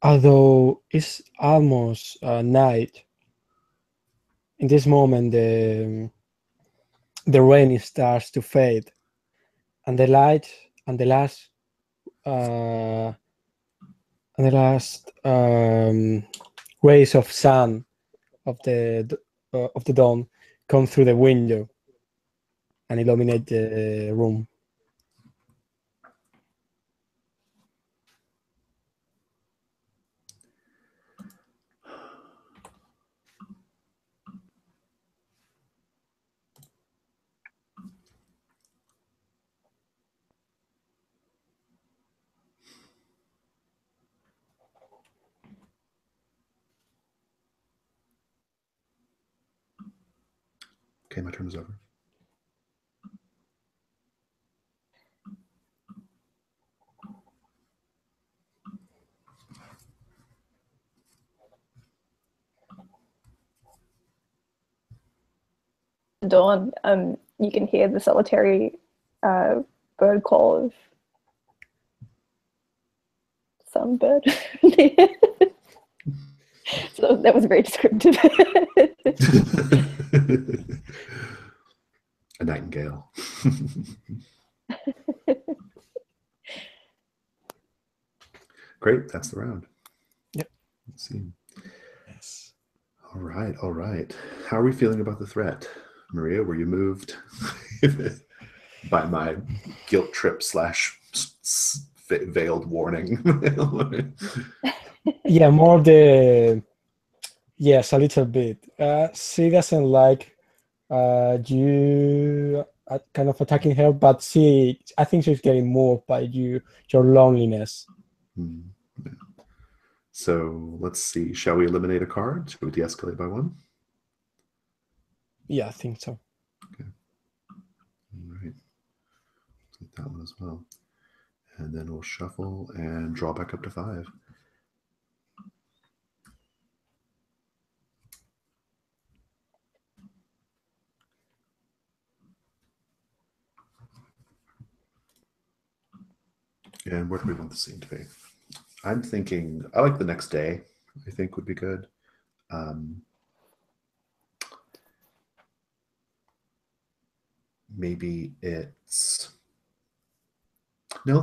Although it's almost night, in this moment the rain starts to fade, and the light and the last rays of sun of the dawn come through the window and illuminate the room. Okay, my turn is over. Dawn, you can hear the solitary bird call of some bird. So that was very descriptive. A nightingale. Great, that's the round. Yep. Let's see. Yes. All right. How are we feeling about the threat? Maria, were you moved by my guilt trip / veiled warning? Yeah, yes, a little bit. She doesn't like you kind of attacking her, but I think she's getting moved by your loneliness. Yeah. So let's see. Shall we eliminate a card? Shall we de-escalate by one? Yeah, I think so. Okay. All right. Take that one as well. And then we'll shuffle and draw back up to 5. And where do we want the scene to be? I'm thinking, I like the next day, I think would be good. Maybe let's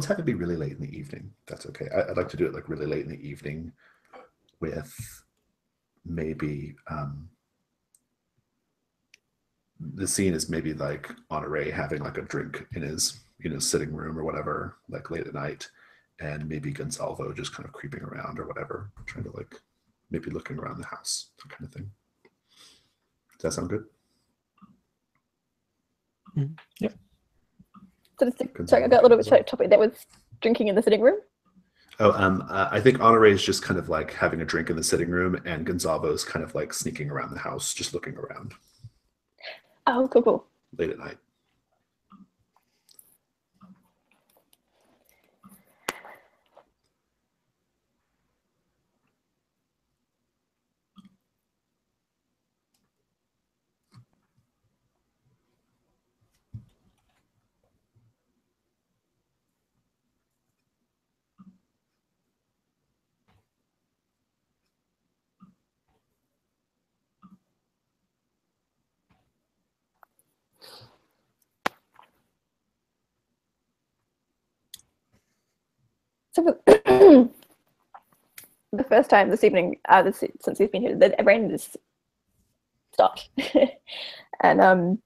have it be really late in the evening. That's okay. I'd like to do it like really late in the evening with maybe the scene is maybe like Honoré having like a drink in his sitting room or whatever, like late at night, and maybe Gonsalvo just kind of creeping around or whatever, trying to like maybe looking around the house, that kind of thing. Does that sound good? Yeah. So sorry, I got a little bit topic. That was drinking in the sitting room. Oh, I think Honoré is just kind of like having a drink in the sitting room, and Gonsalvo is kind of like sneaking around the house, just looking around. Oh, cool. Late at night. So the first time this evening, since he's been here, the rain has stopped, and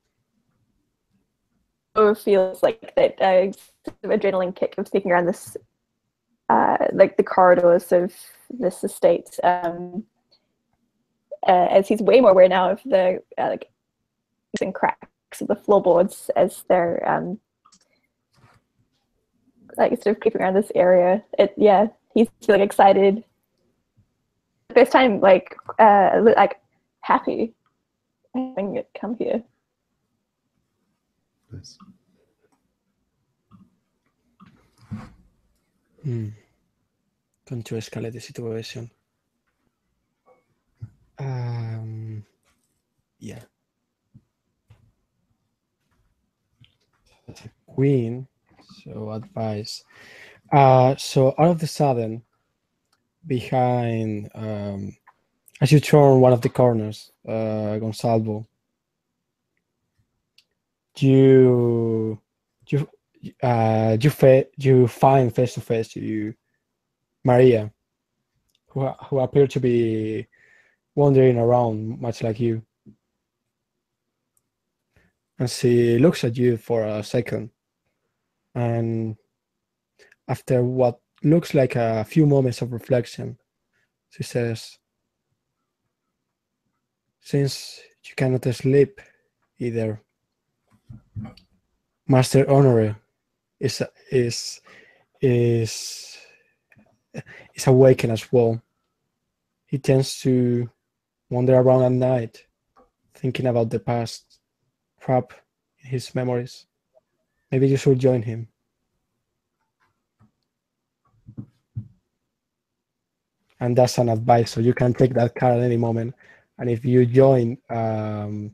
it feels like that sort of adrenaline kick of sneaking around this, like the corridors of this estate, as he's way more aware now of the like and cracks of the floorboards as they're like sort of creeping around this area. He's feeling excited. The first time, like happy having it come here. Nice. Going to escalate the situation. Yeah. The queen. So advice. So all of the sudden, behind, as you turn one of the corners, Gonsalvo, you find face to face Maria, who appear to be wandering around much like you, and she looks at you for a second, and after what looks like a few moments of reflection, she says, "Since you cannot sleep either, Master Honore is awakened as well. He tends to wander around at night, thinking about the past, trapped in his memories. Maybe you should join him." And that's an advice, so you can take that card at any moment. And if you join Honore,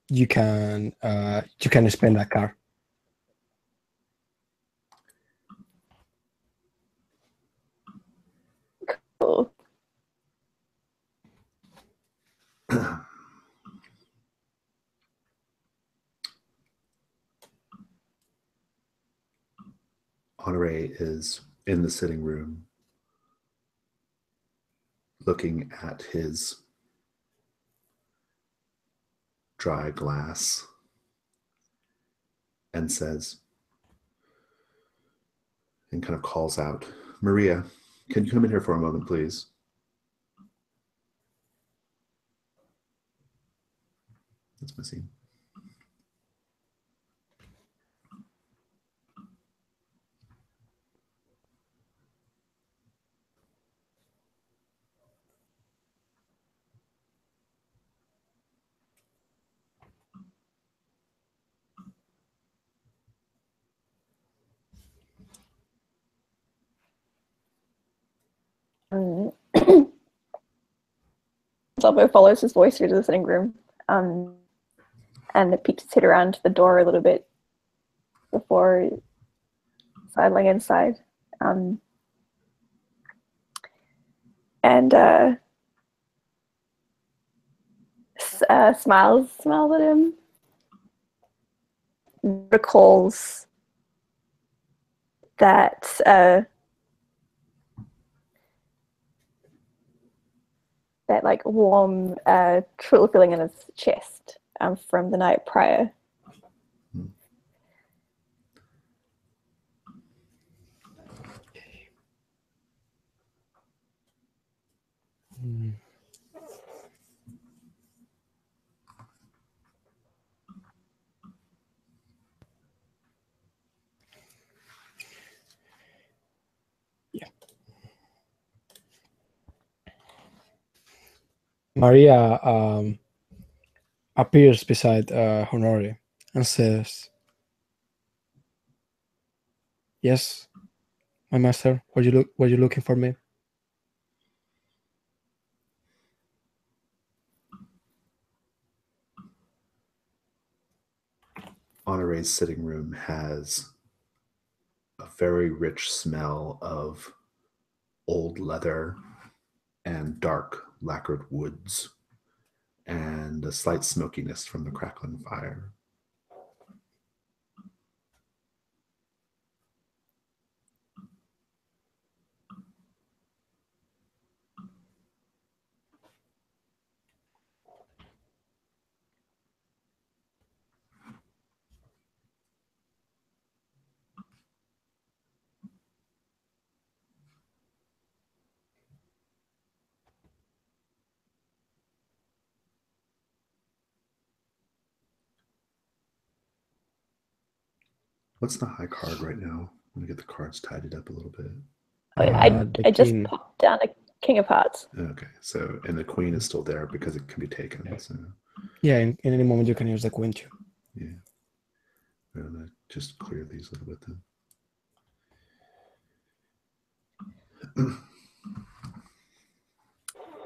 you can spend that card. Cool. Honore is in the sitting room, looking at his dry glass, and says, and kind of calls out, "Maria, can you come in here for a moment, please?" That's my scene. Salvo follows his voice through to the sitting room, and peeks his head around the door a little bit before sidling inside, and smiles at him, recalls that that like warm trill feeling in his chest from the night prior. Yeah. Maria appears beside Honore and says, "Yes, my master, were you looking for me?" Honore's sitting room has a very rich smell of old leather and dark lacquered woods, and a slight smokiness from the crackling fire. What's the high card right now? I'm gonna get the cards tidied up a little bit. I just king. popped down a King of Hearts. Okay, so and the queen is still there because it can be taken. So Yeah, in any moment you can use the queen too. yeah, I'm gonna just clear these a little bit then.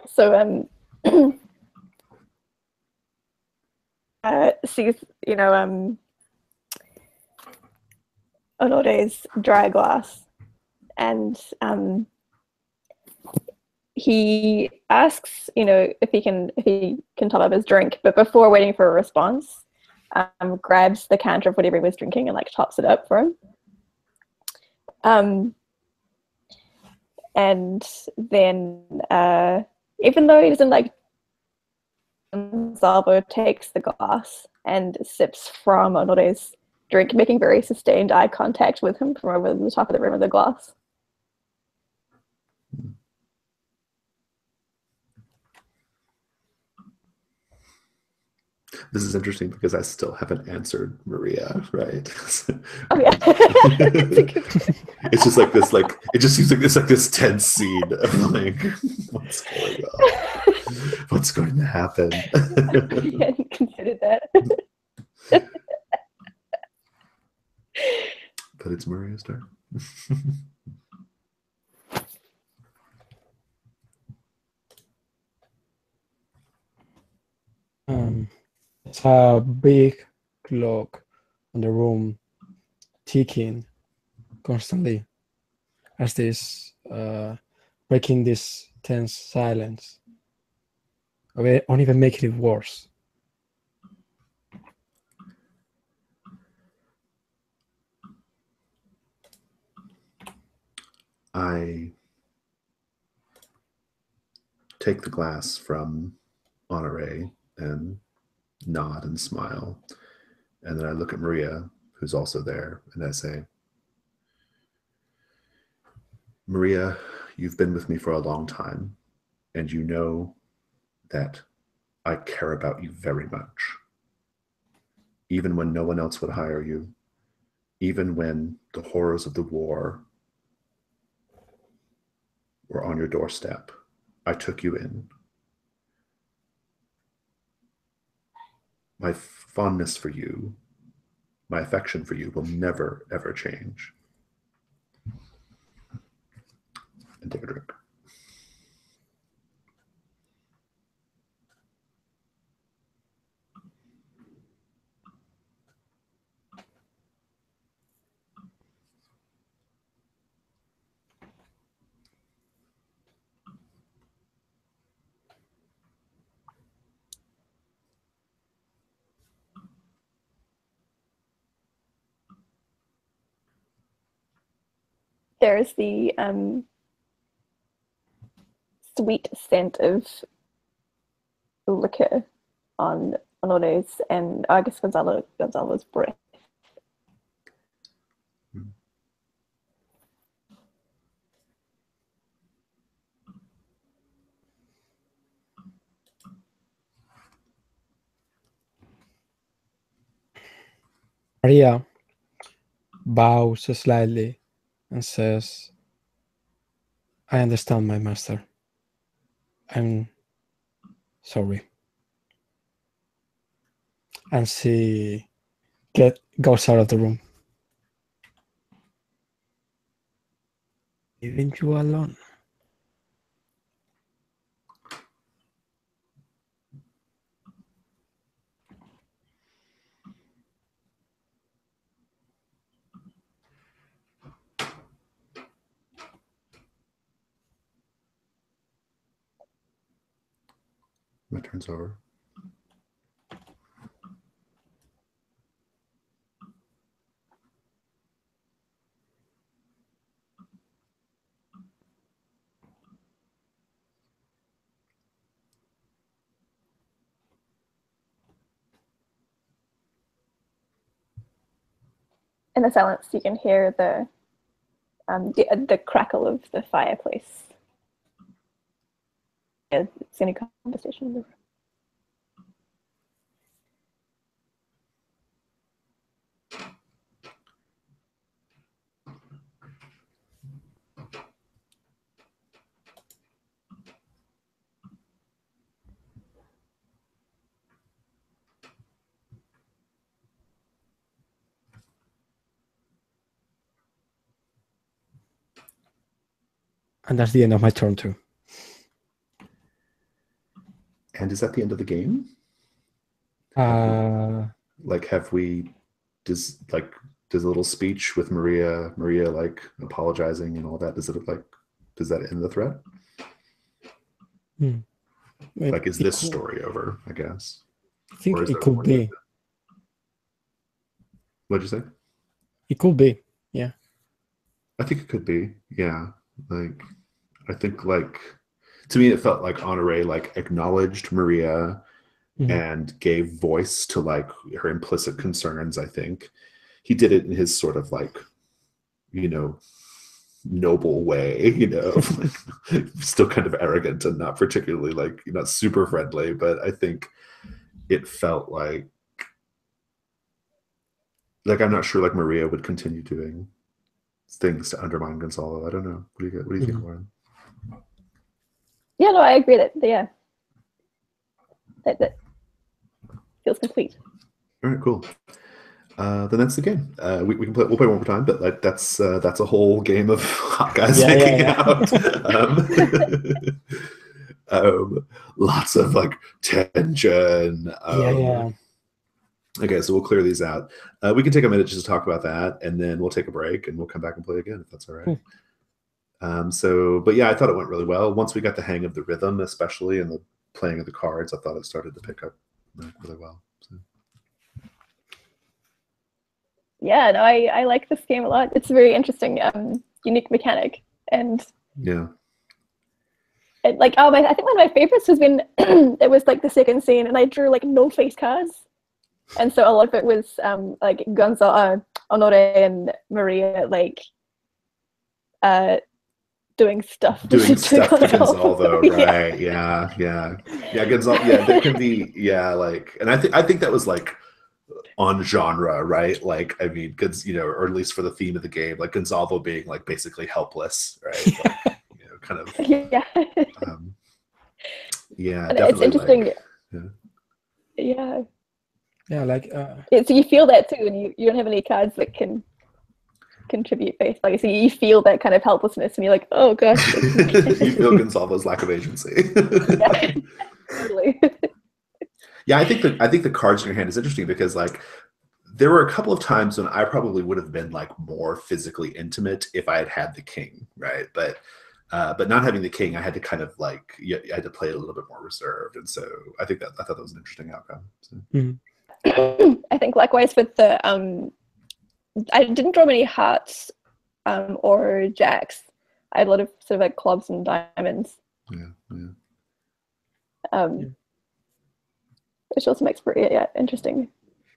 So sees Honore's dry glass, and he asks, if he can top up his drink, but before waiting for a response, grabs the counter of whatever he was drinking and like tops it up for him. And then even though he doesn't like, Gonzalo takes the glass and sips from Honore's drink, making very sustained eye contact with him from over the top of the rim of the glass. This is interesting because I still haven't answered Maria, right? Oh yeah. It's just like this, like it just seems like this tense scene of like what's going on, what's going to happen. I hadn't considered that. But it's Maria's turn. It's a big clock on the room ticking constantly as this breaking this tense silence, or even making it worse. I take the glass from Honore and nod and smile. And then I look at Maria, who's also there, and I say, Maria, you've been with me for a long time, and you know that I care about you very much. Even when no one else would hire you, even when the horrors of the war were on your doorstep, I took you in. My fondness for you, my affection for you will never, ever change. And take a drink. There's the sweet scent of liquor on Honore's and I guess Gonzalo's breath. Maria bows slightly and says, I understand, my master. I'm sorry. And she goes out of the room. Leaving you alone. My turn's over. In the silence, you can hear the crackle of the fireplace. It's any conversation in the room. And that's the end of my turn too. And is that the end of the game? Have we does a little speech with Maria like apologizing and all that? Does that end the thread? Like, is this story over, I guess? I think it could be. What'd you say? It could be, yeah. I think it could be, yeah. Like, I think, like, to me, it felt like Honoré, like, acknowledged Maria and gave voice to, like, her implicit concerns, I think. He did it in his sort of, like, you know, noble way, you know, like, still kind of arrogant and not particularly, like, not super friendly, but I think it felt like I'm not sure, like, Maria would continue doing things to undermine Gonzalo. I don't know. What do you think, Lauren? Yeah, no, I agree that that feels complete. All right, cool. Then that's the game. We'll play one more time, but that's a whole game of hot guys making out. Lots of, like, tension. Okay, so we'll clear these out. We can take a minute just to talk about that, and then we'll take a break, and we'll come back and play again if that's all right. But yeah, I thought it went really well. Once we got the hang of the rhythm, especially, and the playing of the cards, I thought it started to pick up really well. So. Yeah, no, I like this game a lot. It's a very interesting, unique mechanic, and yeah. I think one of my favorites was when it was like the second scene, and I drew like no face cards. And so a lot of it was like Gonzalo, Honoré, and Maria like doing stuff to Gonzalo, right? Yeah. Gonzalo, yeah, there can be, like, and I think that was like on genre, right? Like, I mean, or at least for the theme of the game, like Gonzalo being like basically helpless, right? Like, kind of. Yeah. Definitely. It's interesting. Like, yeah. Yeah, like so you feel that too, and you don't have any cards that can contribute basically. So you feel that kind of helplessness, and you're like, oh gosh. You feel Gonzalo's lack of agency. Yeah, totally. Yeah, I think the cards in your hand is interesting because, like, there were a couple of times when I probably would have been like more physically intimate if I had the king, right? But not having the king, I had to kind of like I had to play a little bit more reserved, and so I thought that was an interesting outcome. So. I think likewise with the I didn't draw many hearts or jacks. I had a lot of sort of like clubs and diamonds. Which also makes for interesting.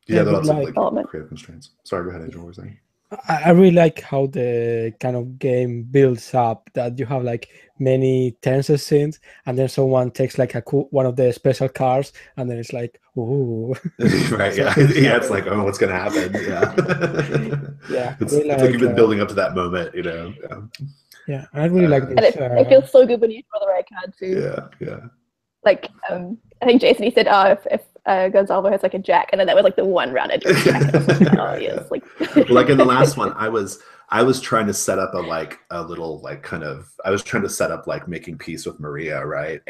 Yeah, that also like creative constraints. Sorry, go ahead, Angel. What were you saying? I really like how the kind of game builds up, that you have like many tense scenes, and then someone takes like one of the special cards, and then it's like, ooh. Right, yeah. It's like, oh, what's going to happen? Yeah. It's like you've been building up to that moment, you know? Yeah, I really like this. And it feels so good when you draw the right card too. Yeah. Like, I think Jason, he said, if Gonzalo has like a jack, and then that was like the one round I drew a jack. Yes, like. Like in the last one, I was trying to set up I was trying to set up like making peace with Maria, right?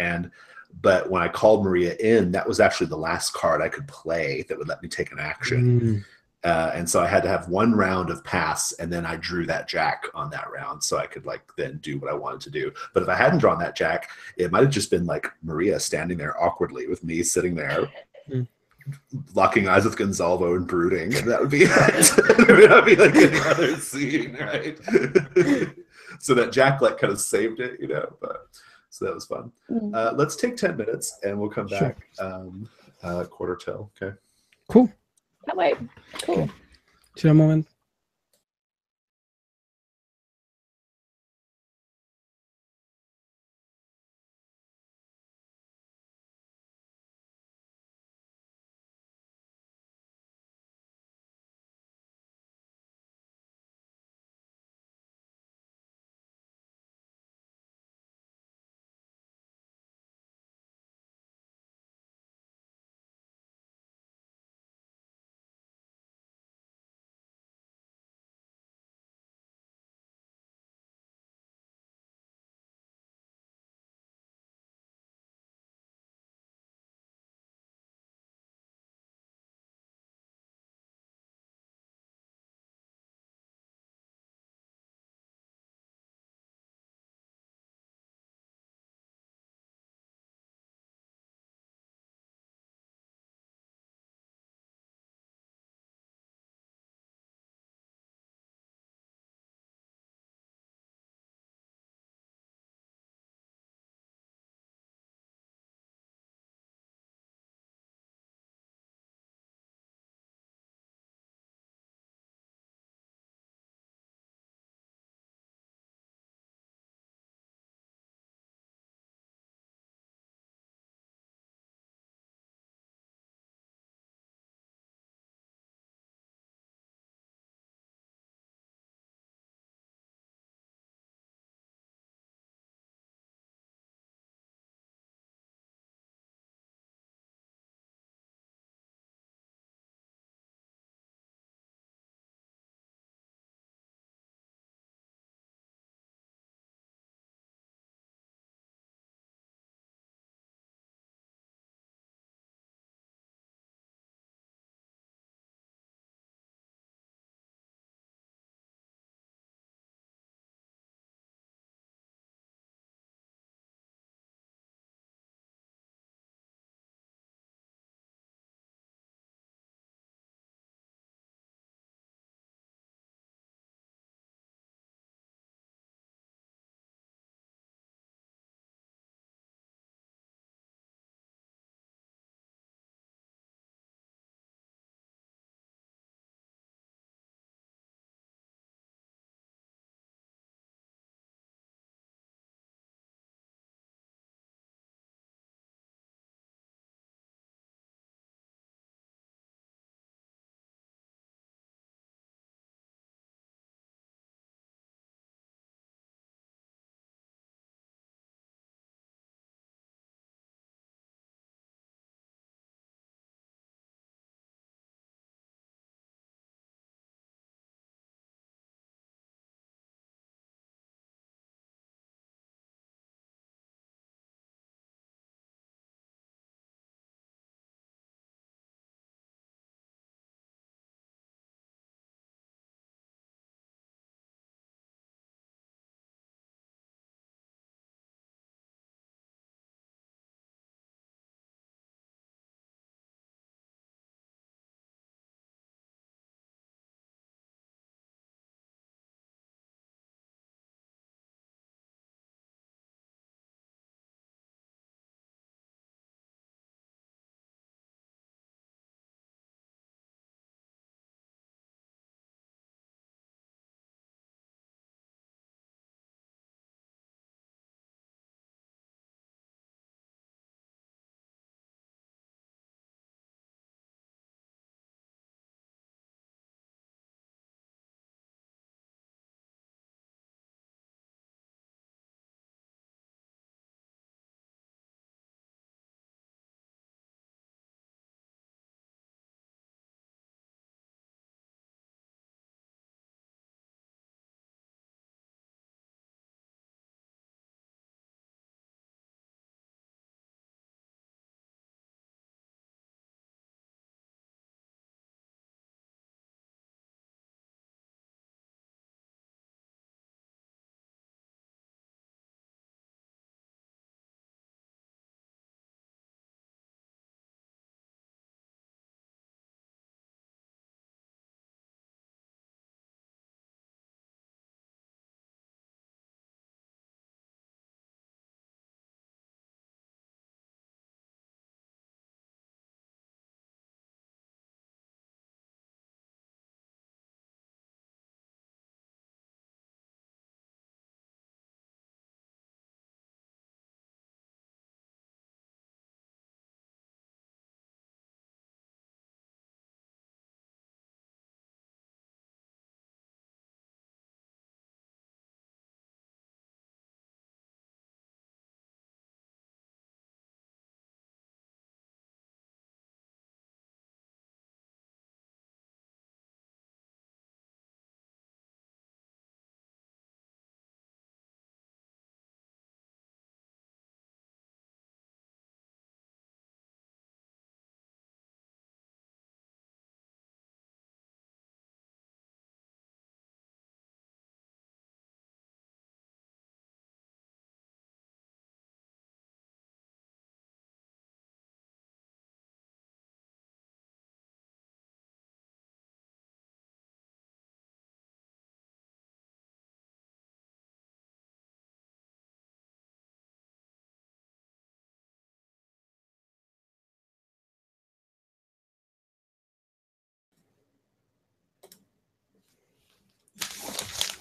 But when I called Maria in, that was actually the last card I could play that would let me take an action. And so I had to have one round of pass, and then I drew that jack on that round, so I could like then do what I wanted to do. But if I hadn't drawn that jack, it might have just been like Maria standing there awkwardly with me sitting there, locking eyes with Gonzalo and brooding, and that would be it. It would not be like any other scene, right? So that jack like kind of saved it, you know. But so that was fun. Let's take 10 minutes, and we'll come back quarter till. Okay. Cool. That way. Cool. See you in a moment.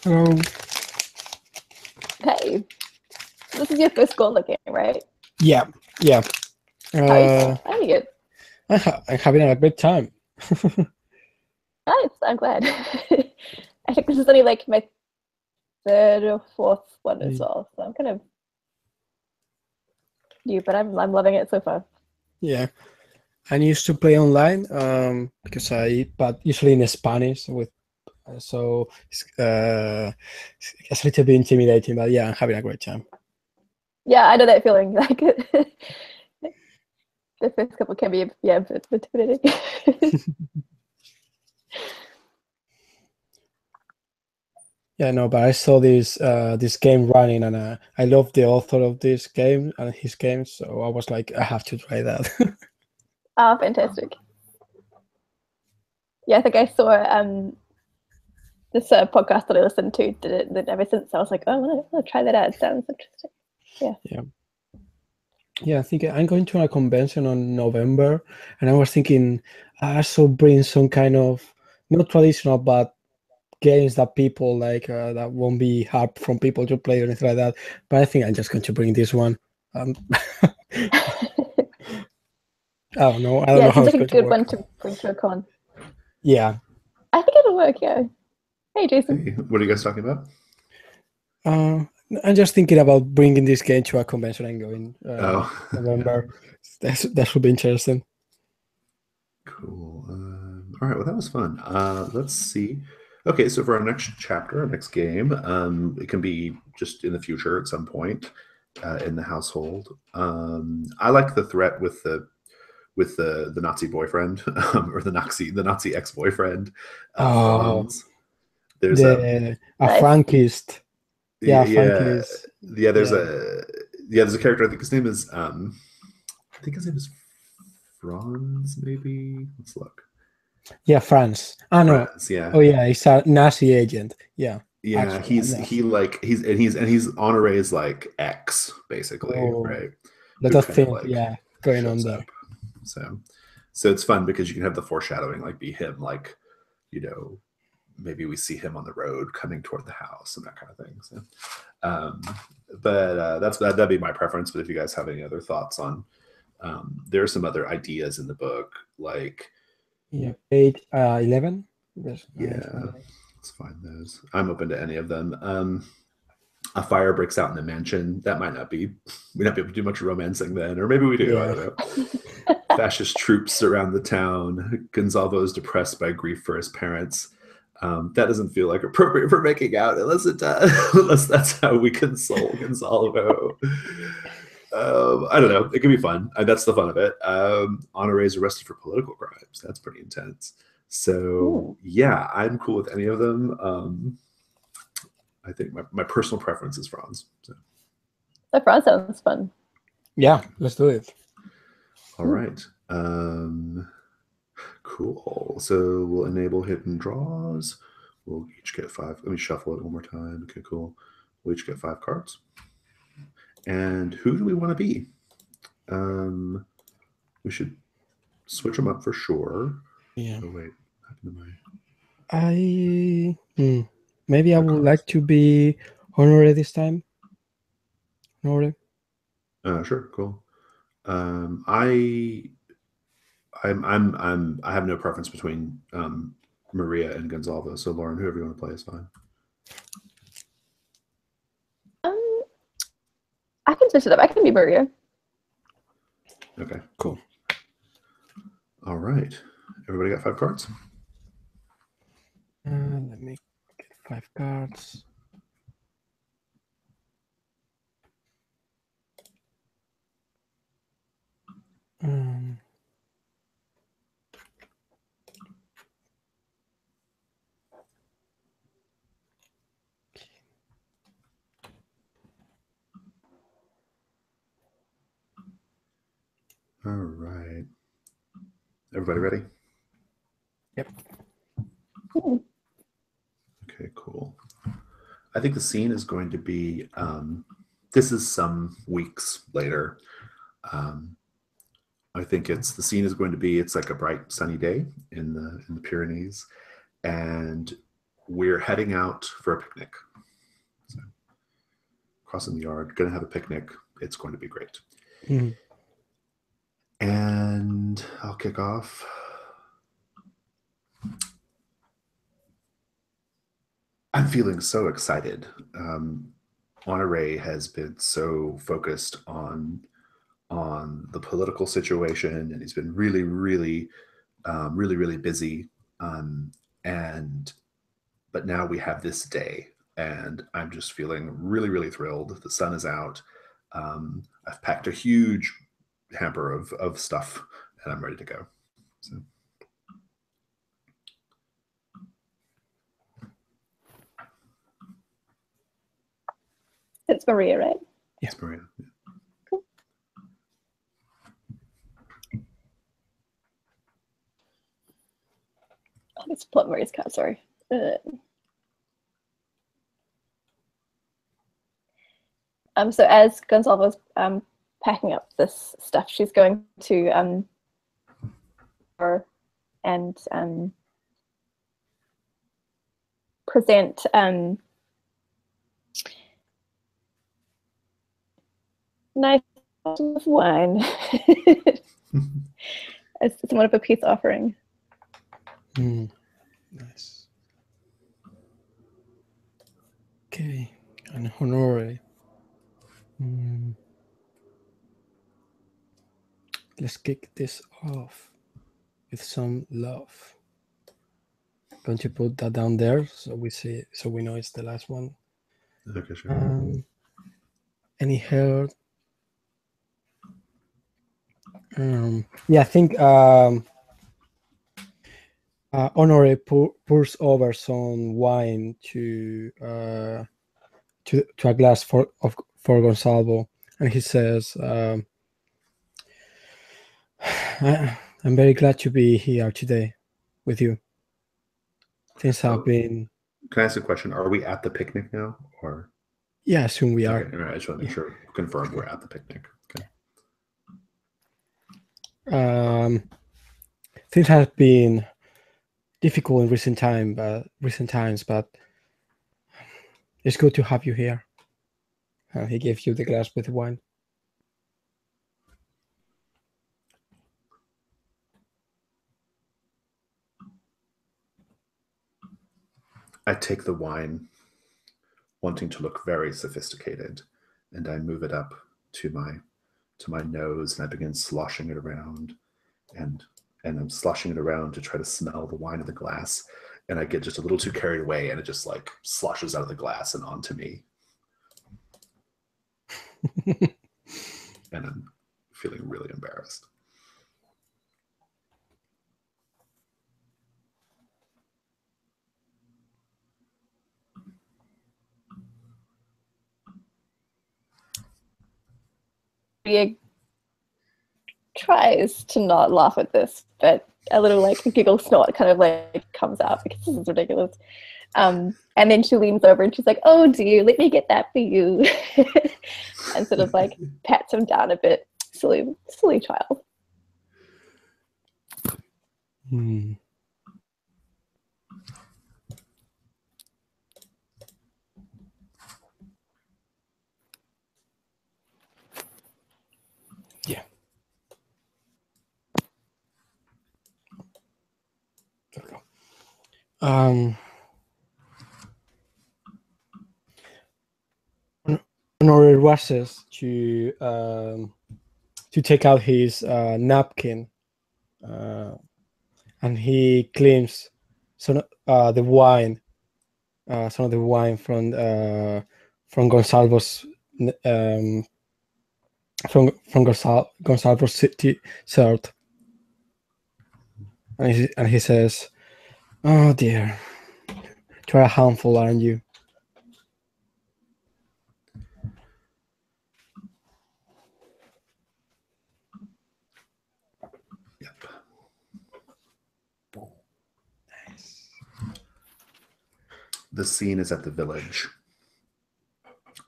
Hello. Hey, this is your first Gauntlet game, right? Yeah. How are you finding it? I'm having a great time. Nice, I'm glad. I think this is only like my third or fourth one as well, so I'm kind of new, but I'm loving it so far. Yeah. I used to play online because but usually in Spanish so it's a little bit intimidating, but yeah, I'm having a great time. Yeah, I know that feeling. Like the first couple can be a bit intimidating. Yeah, no, but I saw this game running, and I love the author of this game and his games, so I was like, I have to try that. Oh, fantastic. Yeah, I think I saw this podcast that I listened to did it, and ever since I was like, oh, I want to try that out. It sounds interesting. Yeah, I think I'm going to a convention on November, and I was thinking I also bring some kind of not traditional, but games that people like that won't be hard from people to play or anything like that. But I think I'm just going to bring this one. I don't know. I don't Yeah, know it how seems it's like a going to good work. one to bring to a con. Yeah. I think it'll work, yeah. Hey, Jason. Hey, what are you guys talking about? I'm just thinking about bringing this game to a convention and going November. Yeah. That should be interesting. Cool. All right. Well, that was fun. Let's see. Okay, so for our next chapter, our next game, it can be just in the future at some point in the household. I like the threat with the Nazi boyfriend or the Nazi ex-boyfriend, Oh, Franz. There's a Nice. Frankist. Yeah, yeah, Frankist. yeah. There's a character. I think his name is Franz. Maybe let's look. Yeah, France. Oh no. Franz, yeah. Oh yeah, he's a Nazi agent. Yeah. Yeah, Actually, he's Honore's like ex basically, oh, right? lot Who of kind of things, like yeah, going on shows there. up. So it's fun because you can have the foreshadowing, like be him, like maybe we see him on the road coming toward the house and that kind of thing. So, but that'd be my preference. But if you guys have any other thoughts on, there are some other ideas in the book, like page 11. Yes, let's find those. I'm open to any of them. A fire breaks out in the mansion. That might not be. We not be able to do much romancing then, or maybe we do. Yeah. I don't know. Fascist troops surround the town. Gonzalo is depressed by grief for his parents. That doesn't feel like appropriate for making out, unless it does. Unless that's how we console Gonzalo. I don't know. It can be fun. That's the fun of it. Honore is arrested for political crimes. That's pretty intense. So yeah, I'm cool with any of them. I think my personal preference is Franz. So. The Franz sounds fun. Yeah, let's do it. All right. Cool. So we'll enable hidden draws. We'll each get 5. Let me shuffle it one more time. Okay, cool. We'll each get 5 cards. And who do we want to be? We should switch them up for sure. Yeah. Oh wait, what happened to my? Maybe I would like to be Honore this time. Honore. Sure, cool. I have no preference between Maria and Gonzalo. So Lauren, whoever you want to play is fine. I can switch it up. I can be Maria. Okay, cool. All right. Everybody got 5 cards? Let me get 5 cards. All right. Everybody ready? Yep. Okay, cool. I think the scene is going to be, this is some weeks later. I think the scene is going to be, it's like a bright sunny day in the Pyrenees, and we're heading out for a picnic. So, crossing the yard, gonna have a picnic. It's going to be great. Mhm. And I'll kick off. I'm feeling so excited. Honore has been so focused on the political situation, and he's been really, really, really busy. But now we have this day, and I'm just feeling really, really thrilled. The sun is out. I've packed a huge hamper of stuff, and I'm ready to go. So. It's Maria, right? Yes, Maria. Yeah. Cool. Oh, let's pull up Maria's card, sorry. So as Gonzalvo's packing up this stuff, she's going to present nice bottle of wine as somewhat of a peace offering. Nice. Okay, and Honore. Let's kick this off with some love. Going to put that down there so we see, so we know it's the last one. Okay, sure. Any heard? Yeah, I think Honore pours over some wine to a glass for Gonzalvo, and he says, "I'm very glad to be here today with you. Things have been." Can I ask a question? Are we at the picnic now, or? Yeah, soon we are. Okay, all right. I just want to make sure, confirm we're at the picnic. Okay. Things have been difficult in recent times, but it's good to have you here. He gave you the glass with the wine. I take the wine, wanting to look very sophisticated, and I move it up to my nose, and I begin sloshing it around, and I'm sloshing it around to try to smell the wine in the glass, and I get just a little too carried away, and it just like sloshes out of the glass and onto me. And I'm feeling really embarrassed. Maria tries to not laugh at this, but a little like giggle snort kind of like comes out because this is ridiculous. And then she leans over and she's like, "Oh dear, let me get that for you," and sort of like pats him down a bit. Silly child. Yeah. There we go. Honore rushes to take out his napkin, and he cleans some the wine, some of the wine from Gonzalvo's from Gonzalvo's shirt, and he says, "Oh dear, you're a handful, aren't you?" Yep. Nice. The scene is at the village.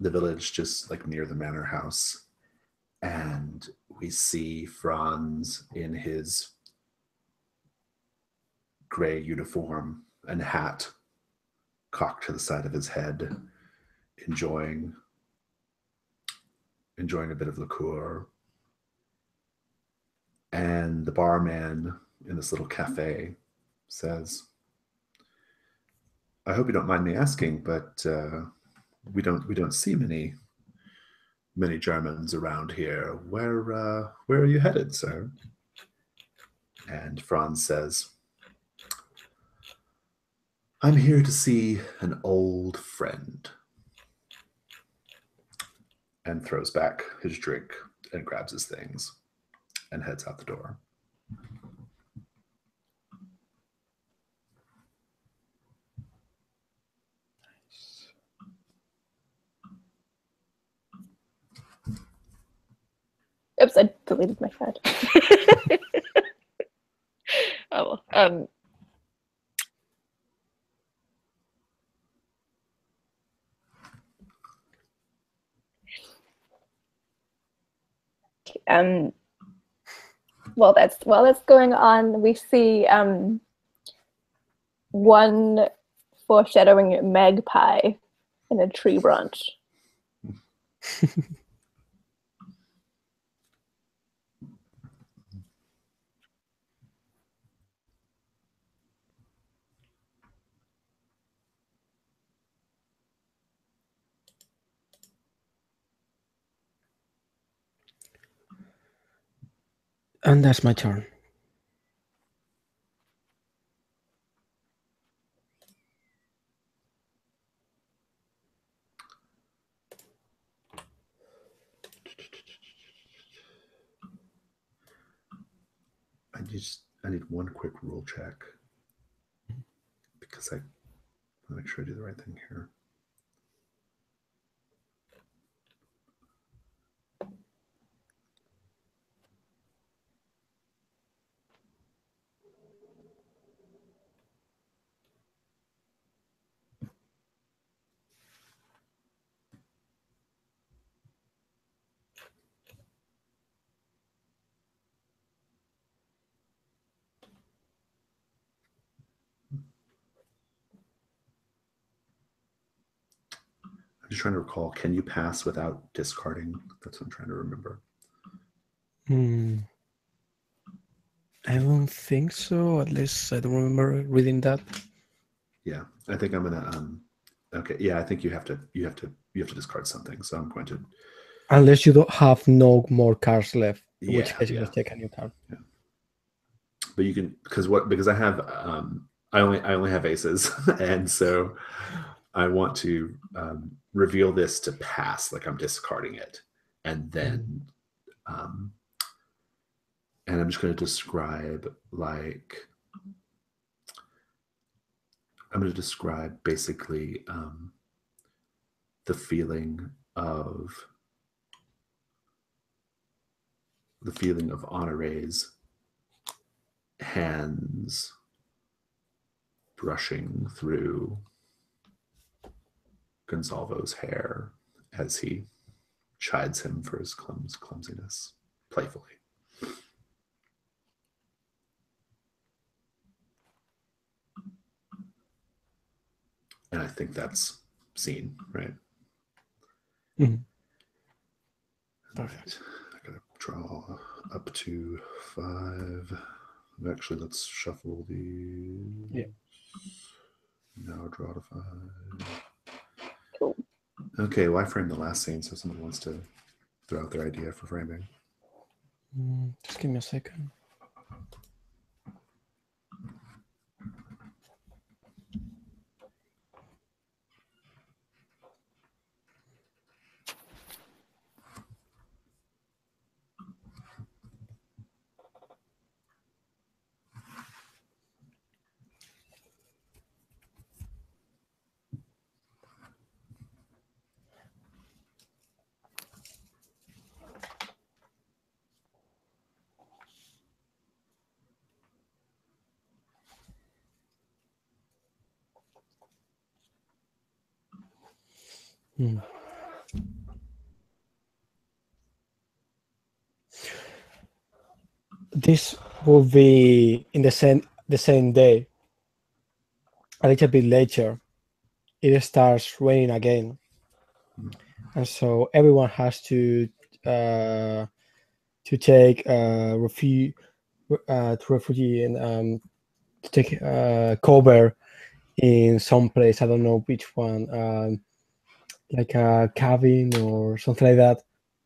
The village just like near the manor house. And we see Franz in his gray uniform and hat, cocked to the side of his head, enjoying a bit of liqueur. And the barman in this little cafe says, "I hope you don't mind me asking, but we don't see many Germans around here. Where are you headed, sir?" And Franz says, "I'm here to see an old friend." And throws back his drink and grabs his things and heads out the door. Oops, I deleted my card. Oh, while that's going on, we see one foreshadowing magpie in a tree branch. And that's my turn. I need one quick rule check because I want to make sure I do the right thing here. I'm just trying to recall, can you pass without discarding? That's what I'm trying to remember. I don't think so. At least I don't remember reading that. Yeah, I think I'm gonna. Okay, yeah, I think you have to discard something. So I'm going to. Unless you don't have no more cards left, in which case you Yeah. just take a new card. Yeah. But you can because I have I only have aces, and so I want to reveal this to pass, like I'm discarding it, and then and I'm just going to describe basically the feeling of Honore's hands brushing through Gonzalvo's hair as he chides him for his clumsiness, playfully. And I think that's seen, right? Mm-hmm. Perfect. I gotta draw up to 5. Actually, let's shuffle the. Yeah. Now draw to 5. Cool. Okay, well, I framed the last scene, so someone wants to throw out their idea for framing. Just give me a second. This will be in the same day, a little bit later. it starts raining again, and so everyone has to take refugee and to take cover in some place. I don't know which one, like a cabin or something like that,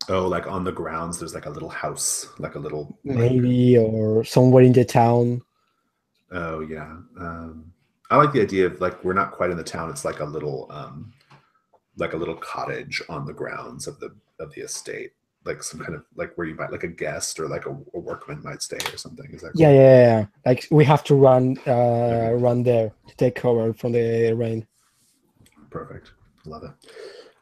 Oh, like on the grounds, there's like a little house, like a little. maybe, or somewhere in the town. Oh yeah, I like the idea of like we're not quite in the town. It's like a little cottage on the grounds of the estate, like some kind of like where you might like a guest or like a workman might stay or something. Is that cool? Yeah. Like we have to run Okay. run there to take cover from the rain. Perfect. Love it.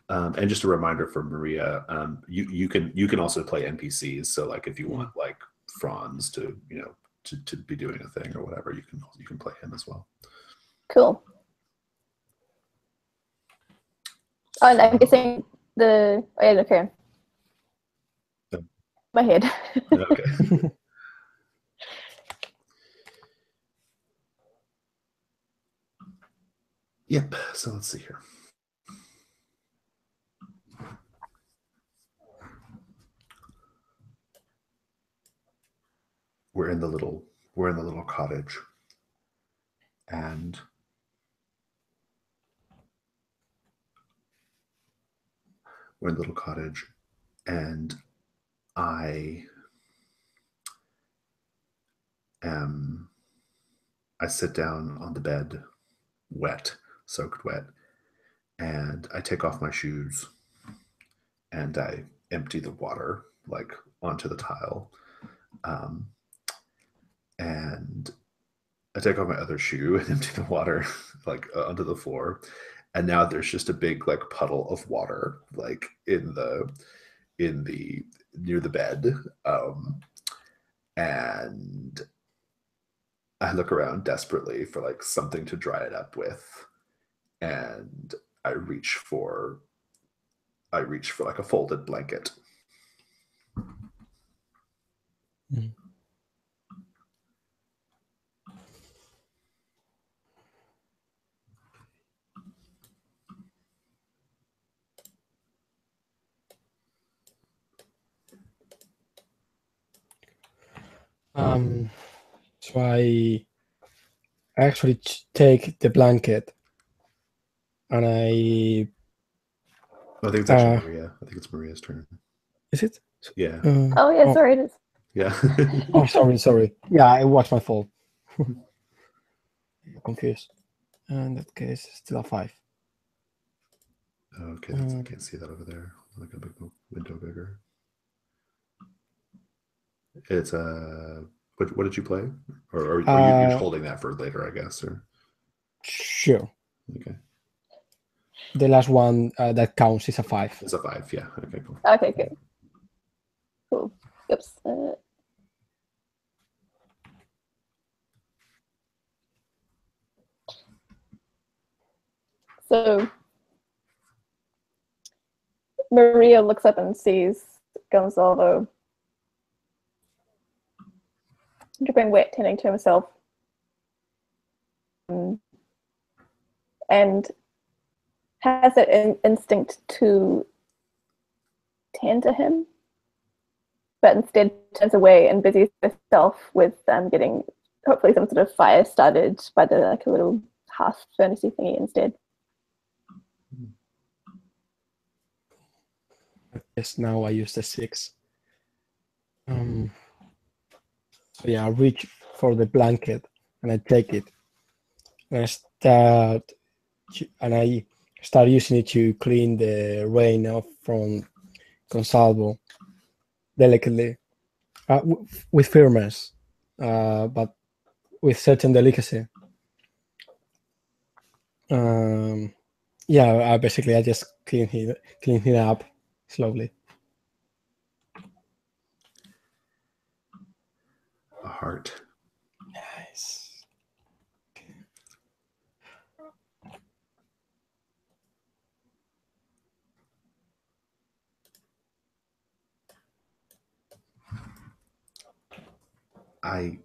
And just a reminder for Maria, you can also play NPCs. So like if you want like Franz to to be doing a thing or whatever, you can play him as well. Cool. Oh, and I'm guessing the okay. My head. Okay. Yep. So let's see here. We're in the little cottage, and we're in the little cottage, and I sit down on the bed, soaked wet, and I take off my shoes and I empty the water like onto the tile. And I take off my other shoe and empty the water like onto the floor. And now there's just a big like puddle of water like in the near the bed. And I look around desperately for like something to dry it up with. And I reach for like a folded blanket. So I actually take the blanket and I think it's actually Maria. I think it's Maria's turn. Is it? Yeah. Oh yeah, sorry, it is. Yeah. Oh, sorry. Yeah, it was my fault. Confused. In that case, still a 5. Okay, I can't see that over there. Like a big window bigger. It's what did you play? Or you're just holding that for later, I guess, or Sure. okay. The last one that counts is a 5. It's a 5, yeah. Okay, cool. Okay, good. Cool. Oops. So Maria looks up and sees Gonzalo dripping wet, tending to himself, and has that instinct to tend to him, but instead turns away and busies herself with getting hopefully some sort of fire started by the like a little hearth furnacey thingy instead. Yes, now I use the 6. So yeah, I reach for the blanket and I take it. And I start using it to clean the rain off from Gonsalvo delicately, with firmness, but with certain delicacy. Yeah, basically I just clean it up slowly. A heart. Nice. I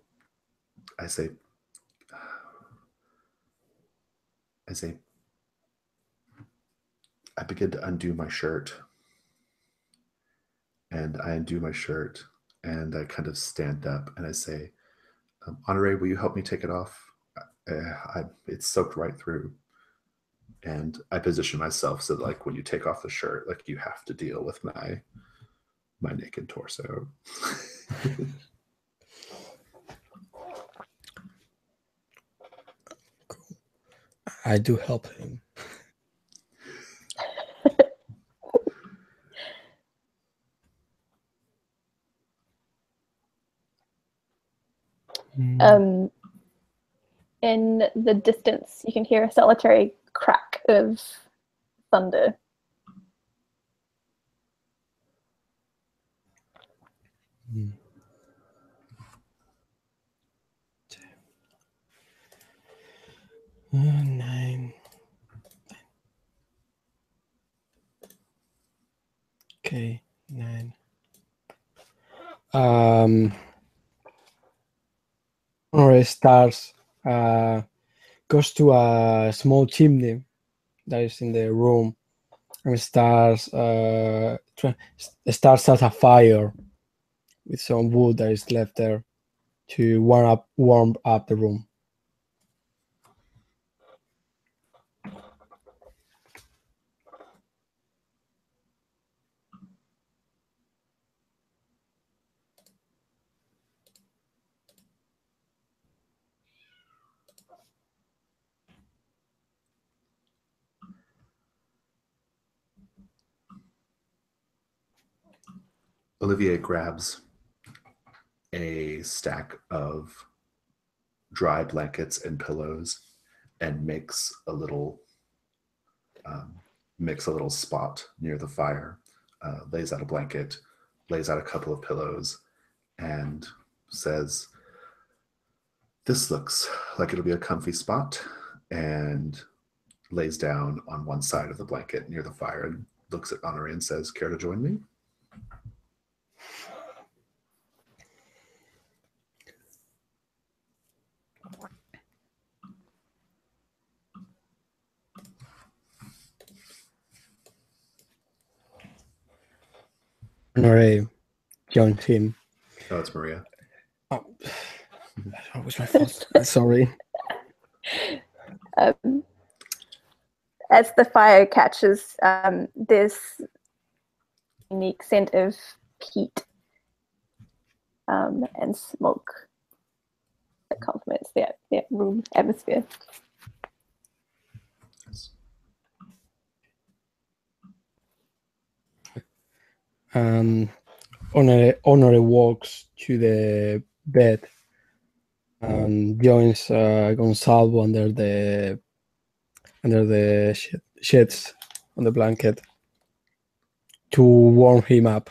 say I begin to undo my shirt. And I undo my shirt and I kind of stand up and I say, Honore, will you help me take it off? It's soaked right through. And I position myself so that, like, when you take off the shirt, like, you have to deal with my naked torso. I do help him. In the distance, you can hear a solitary crack of thunder. Mm. Nine. Okay, 9. Or stars goes to a small chimney that is in the room and starts a fire with some wood that is left there to warm up the room. Olivier grabs a stack of dry blankets and pillows and makes a little spot near the fire, lays out a blanket, lays out a couple of pillows, and says, "This looks like it'll be a comfy spot," and lays down on one side of the blanket near the fire and looks at Honore and says, "Care to join me?" Honore joins him. Oh, it's Maria. Oh, that was my fault. Sorry. As the fire catches, this unique scent of peat and smoke that complements the room atmosphere. Honore walks to the bed and joins Gonzalo under the sheets on the blanket to warm him up.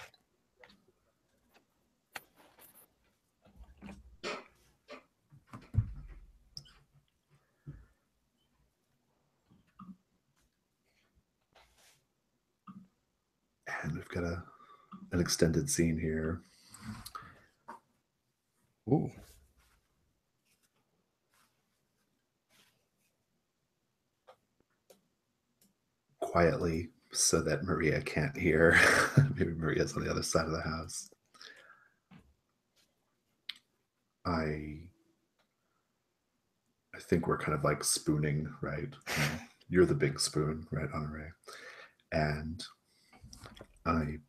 And we've got an extended scene here. Ooh. Quietly, so that Maria can't hear. Maybe Maria's on the other side of the house. I think we're kind of like spooning, right? You're the big spoon, right, Honore? And I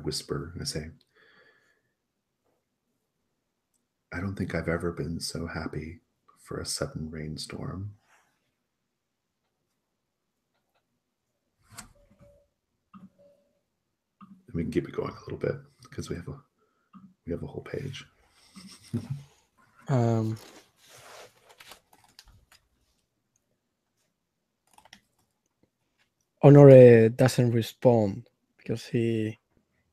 whisper and I say, "I don't think I've ever been so happy for a sudden rainstorm." And we can keep it going a little bit because we have a whole page. Honore doesn't respond because he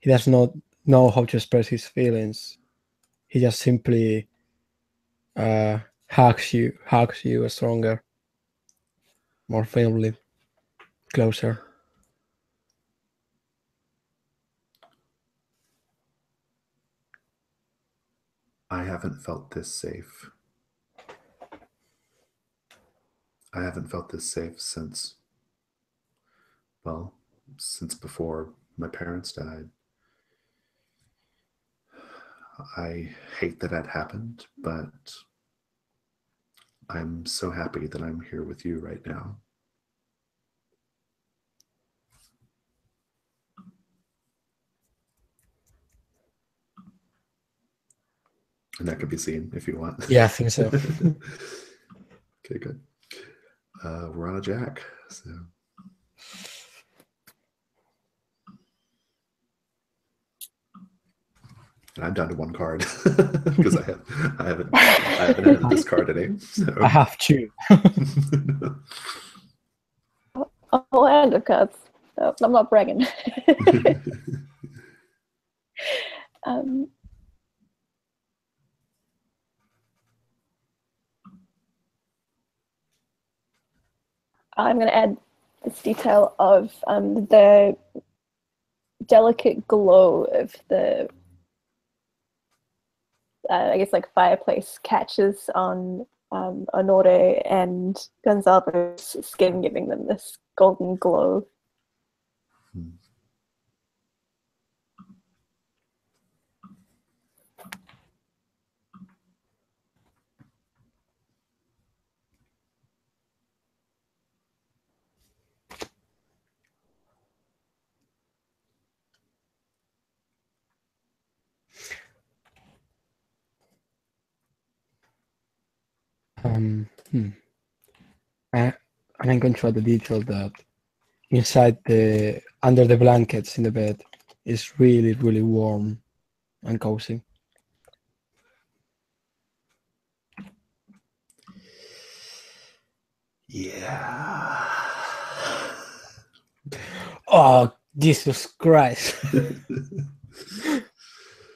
does not know how to express his feelings. He just simply hugs you stronger, more firmly, closer. I haven't felt this safe. I haven't felt this safe since well, since before my parents died. I hate that that happened, but I'm so happy that I'm here with you right now. And that could be seen if you want. Yeah, I think so. Okay, good. We're on a jack, so. And I'm down to one card because I haven't had to discard any. So. I have two. Oh, and of cards. So I'm not bragging. um, I'm going to add this detail of the delicate glow of the, I guess, like fireplace catches on Honore and Gonzalo's skin, giving them this golden glow. And I'm going to add the detail that inside under the blankets in the bed is really, really warm and cozy. Yeah. Oh, Jesus Christ.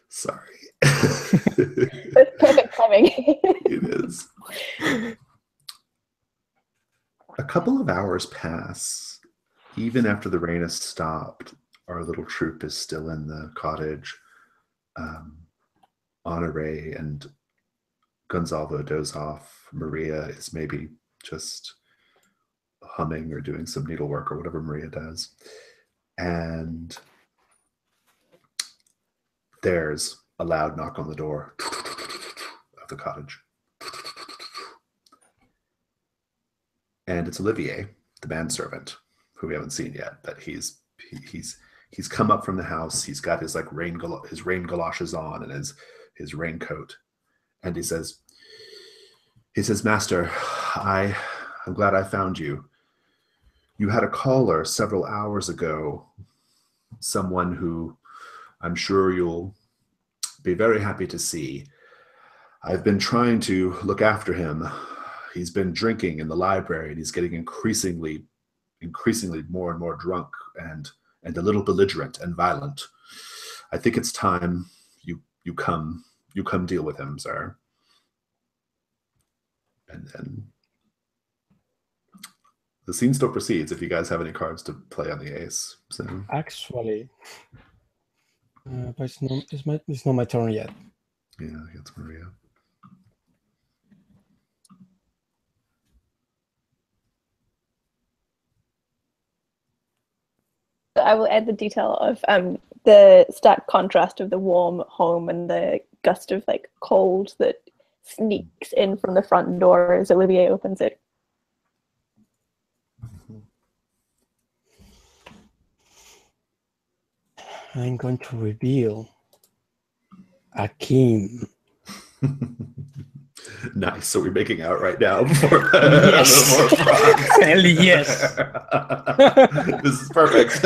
Sorry. It's perfect timing. It is. A couple of hours pass. Even after the rain has stopped, our little troop is still in the cottage. Honore and Gonzalo doze off. Maria is maybe just humming or doing some needlework or whatever Maria does. And there's a loud knock on the door of the cottage. And it's Olivier, the manservant, who we haven't seen yet, but he's come up from the house. He's got his like rain galoshes on and his raincoat. And he says, Master, I'm glad I found you. You had a caller several hours ago, someone who I'm sure you'll be very happy to see. I've been trying to look after him. He's been drinking in the library and he's getting increasingly more and more drunk and a little belligerent and violent. I think it's time you come deal with him, sir. And then the scene still proceeds if you guys have any cards to play on the ace. So Actually, but it's not my turn yet. yeah, it's Maria. I will add the detail of the stark contrast of the warm home and the gust of like cold that sneaks in from the front door as Olivier opens it. I'm going to reveal Akeem. Nice. So we're making out right now before Yes. Hell yes. This is perfect.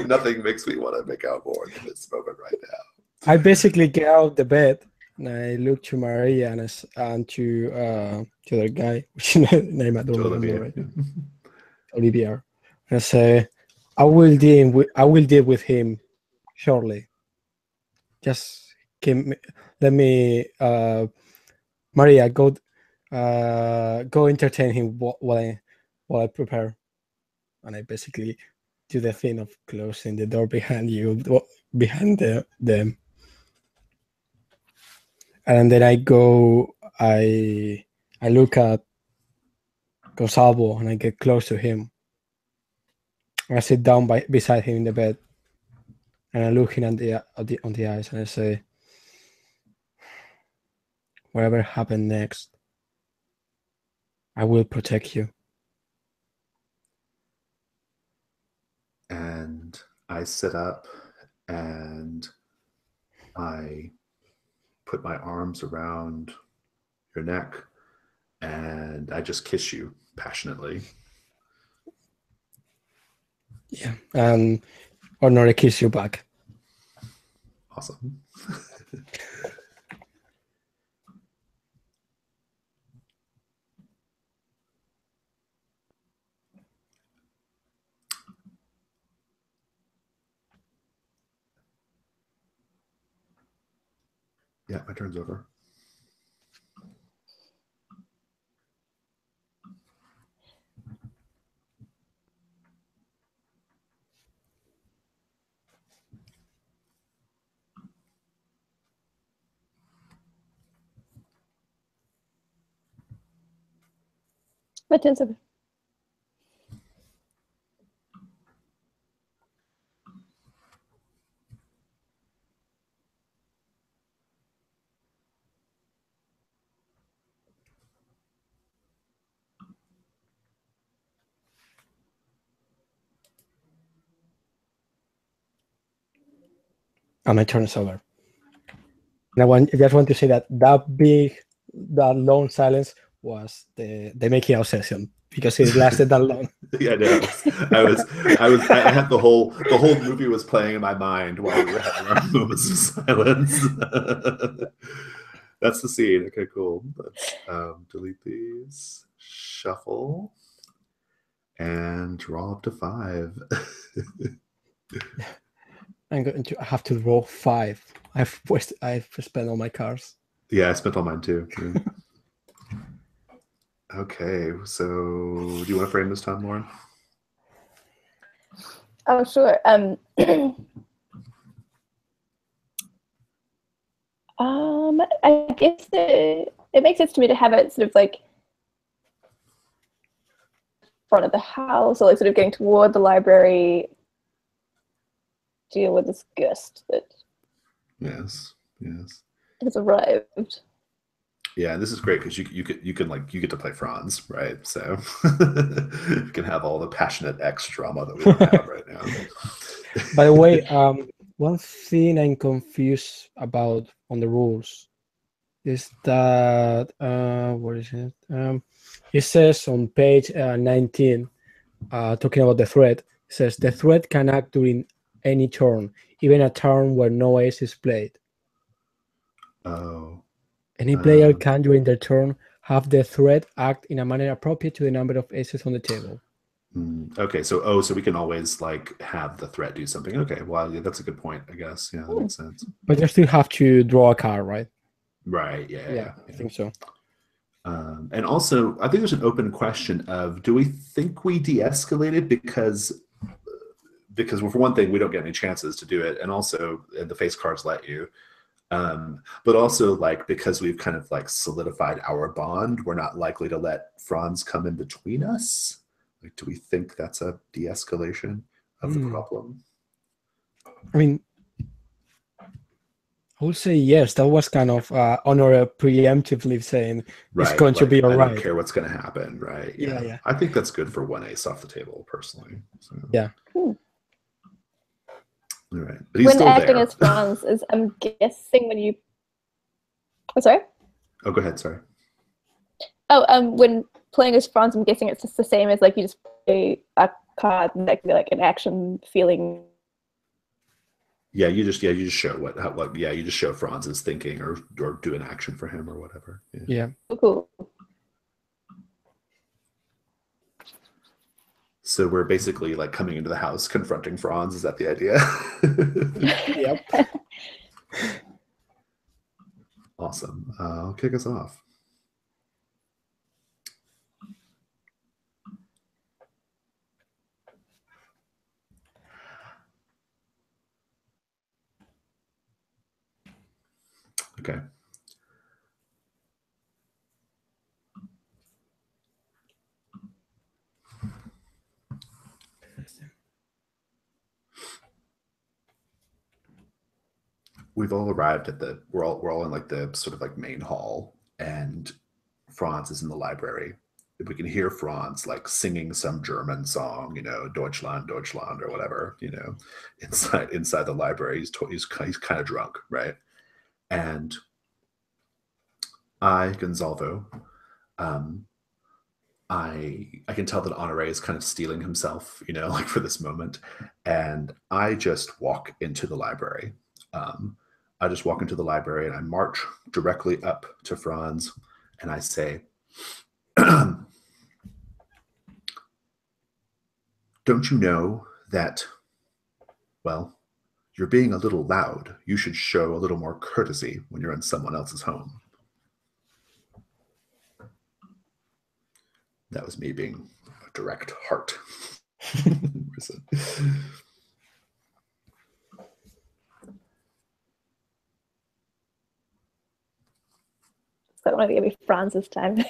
Nothing makes me want to make out more than this moment right now. I basically get out of the bed and I look to Maria and to the guy, which name I don't remember. Right? Olivier. And I say, I will deal with him shortly. Just let me, Maria, go entertain him while I prepare. And I basically do the thing of closing the door behind them. And then I look at Gonzalo and I get close to him. I sit down beside him in the bed, and I look him on the eyes, and I say, "Whatever happened next, I will protect you." And I sit up and I put my arms around your neck and I just kiss you passionately. Yeah, and Honor kiss you back. Awesome. Yeah, my turn's over. My turn's over. And my turn is over. And I just want to say that long silence was the making out session, because it lasted that long. Yeah, no, I had the whole movie was playing in my mind while we were having our moments of silence. That's the scene. Okay, cool. Let's delete these, shuffle, and draw up to 5. I'm going to have to roll 5. I've spent all my cards. Yeah, I spent all mine too. Yeah. Okay, so do you want to frame this time, Lauren? Oh, sure. I guess it makes sense to me to have it sort of like front of the house, or like sort of going toward the library, deal with this guest that Yes. has arrived. Yeah, this is great because you get to play Franz, right? So you can have all the passionate X drama that we don't have right now. By the way, one thing I'm confused about on the rules is that what is it? It says on page 19, talking about the threat. It says the threat can act during any turn, even a turn where no ace is played. Oh. Any player can, during their turn, have the threat act in a manner appropriate to the number of aces on the table. Okay, so we can always like have the threat do something. Okay, well, yeah, that's a good point, I guess. Yeah, that makes sense. But you still have to draw a card, right? Right. Yeah. I think so. And also, I think there's an open question of: do we think we de-escalated because well, for one thing, we don't get any chances to do it, and also the face cards let you. But also, like, because we've kind of like solidified our bond, we're not likely to let Franz come in between us. Like, do we think that's a de-escalation of the problem? I mean, I would say yes. That was kind of Honor preemptively saying it's going to be all right. I don't care what's going to happen, right? Yeah. I think that's good for 1 ace off the table, personally. So. Yeah. Cool. All right, but he's when acting as Franz is, I'm guessing when you. Oh, sorry. Oh, go ahead. Sorry. Oh, when playing as Franz, I'm guessing it's just the same as like you just play a card that like an action feeling. Yeah, you just show you just show Franz's thinking or do an action for him or whatever. Yeah. Cool. So we're basically like coming into the house, confronting Franz. Is that the idea? Yep. Awesome. I'll kick us off. Okay. we've all arrived at the we're all in like the sort of like main hall, and Franz is in the library. We can hear Franz like singing some German song, Deutschland, Deutschland, or whatever, inside the library. He's kind of drunk, right? And Gonzalvo, I can tell that Honore is kind of steeling himself, like for this moment, and I just walk into the library. I just walk into the library and I march directly up to Franz and I say, "Don't you know that, well, you're being a little loud. You should show a little more courtesy when you're in someone else's home." That was me being a direct heart. So I want to be Franz's time.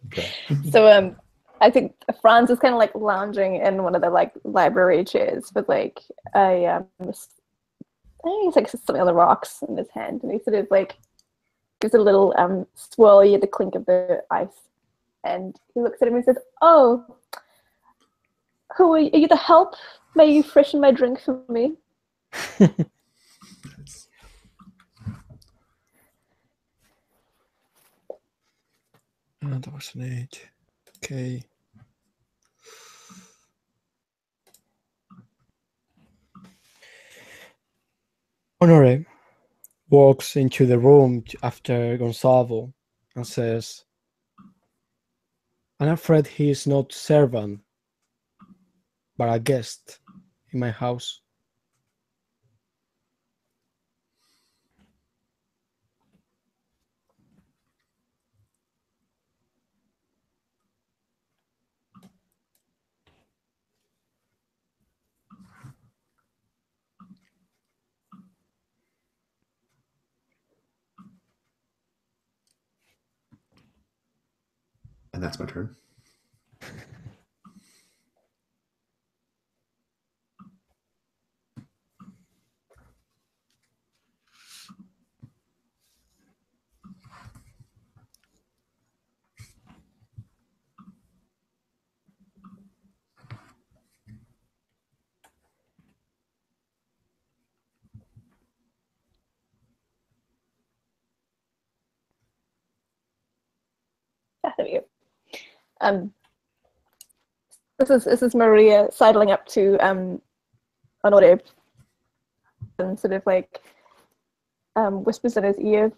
Okay. So I think Franz is kind of like lounging in one of the like library chairs with like I think he's like something on the rocks in his hand, and he sort of like gives a little swirly at the clink of the ice, and he looks at him and says, "Oh, who are you? The help? May you freshen my drink for me?" That was an 8. Okay. Honore walks into the room after Gonzalo and says, "I'm afraid he is not servant, but a guest in my house." And that's my turn. This is Maria sidling up to Honore and sort of like whispers in his ear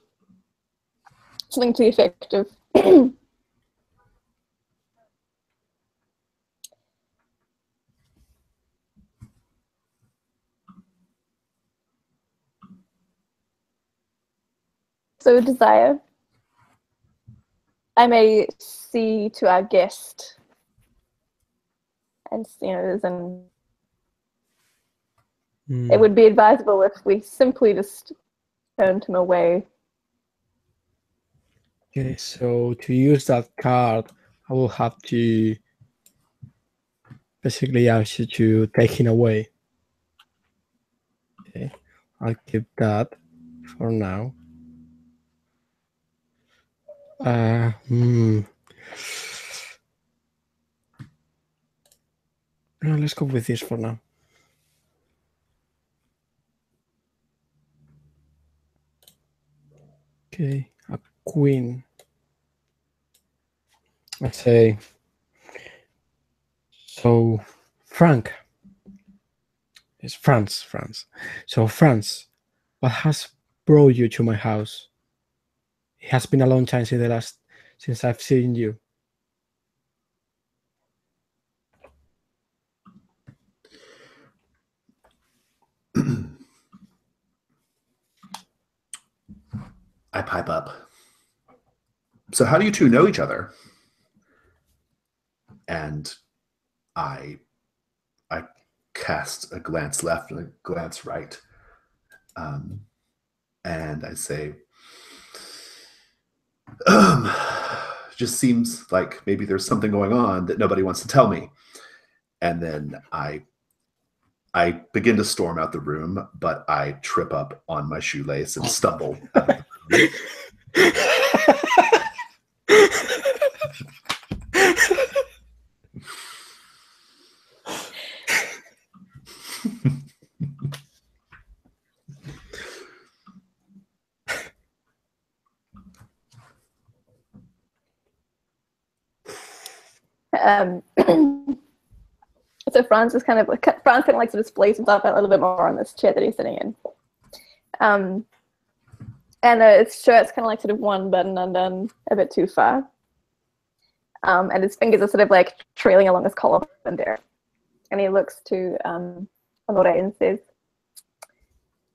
something to the effect of "So, Desire, I may see to our guest, and it would be advisable if we simply just turned him away." Okay, so to use that card, I will have to basically ask you to take him away. Okay, I'll keep that for now. No, let's go with this for now. Okay, a queen. I say, so Frank. It's Franz. So Franz, what has brought you to my house? It has been a long time since I've seen you. I pipe up. "So how do you two know each other?" And I cast a glance left and a glance right. And I say, "Just seems like maybe there's something going on that nobody wants to tell me." And then I I begin to storm out the room, but I trip up on my shoelace and stumble out of the room. So Franz kind of likes to display himself a little bit more on this chair that he's sitting in. And his shirt's kind of like sort of one button undone a bit too far. And his fingers are sort of like trailing along his collar there. And he looks to Honore and says,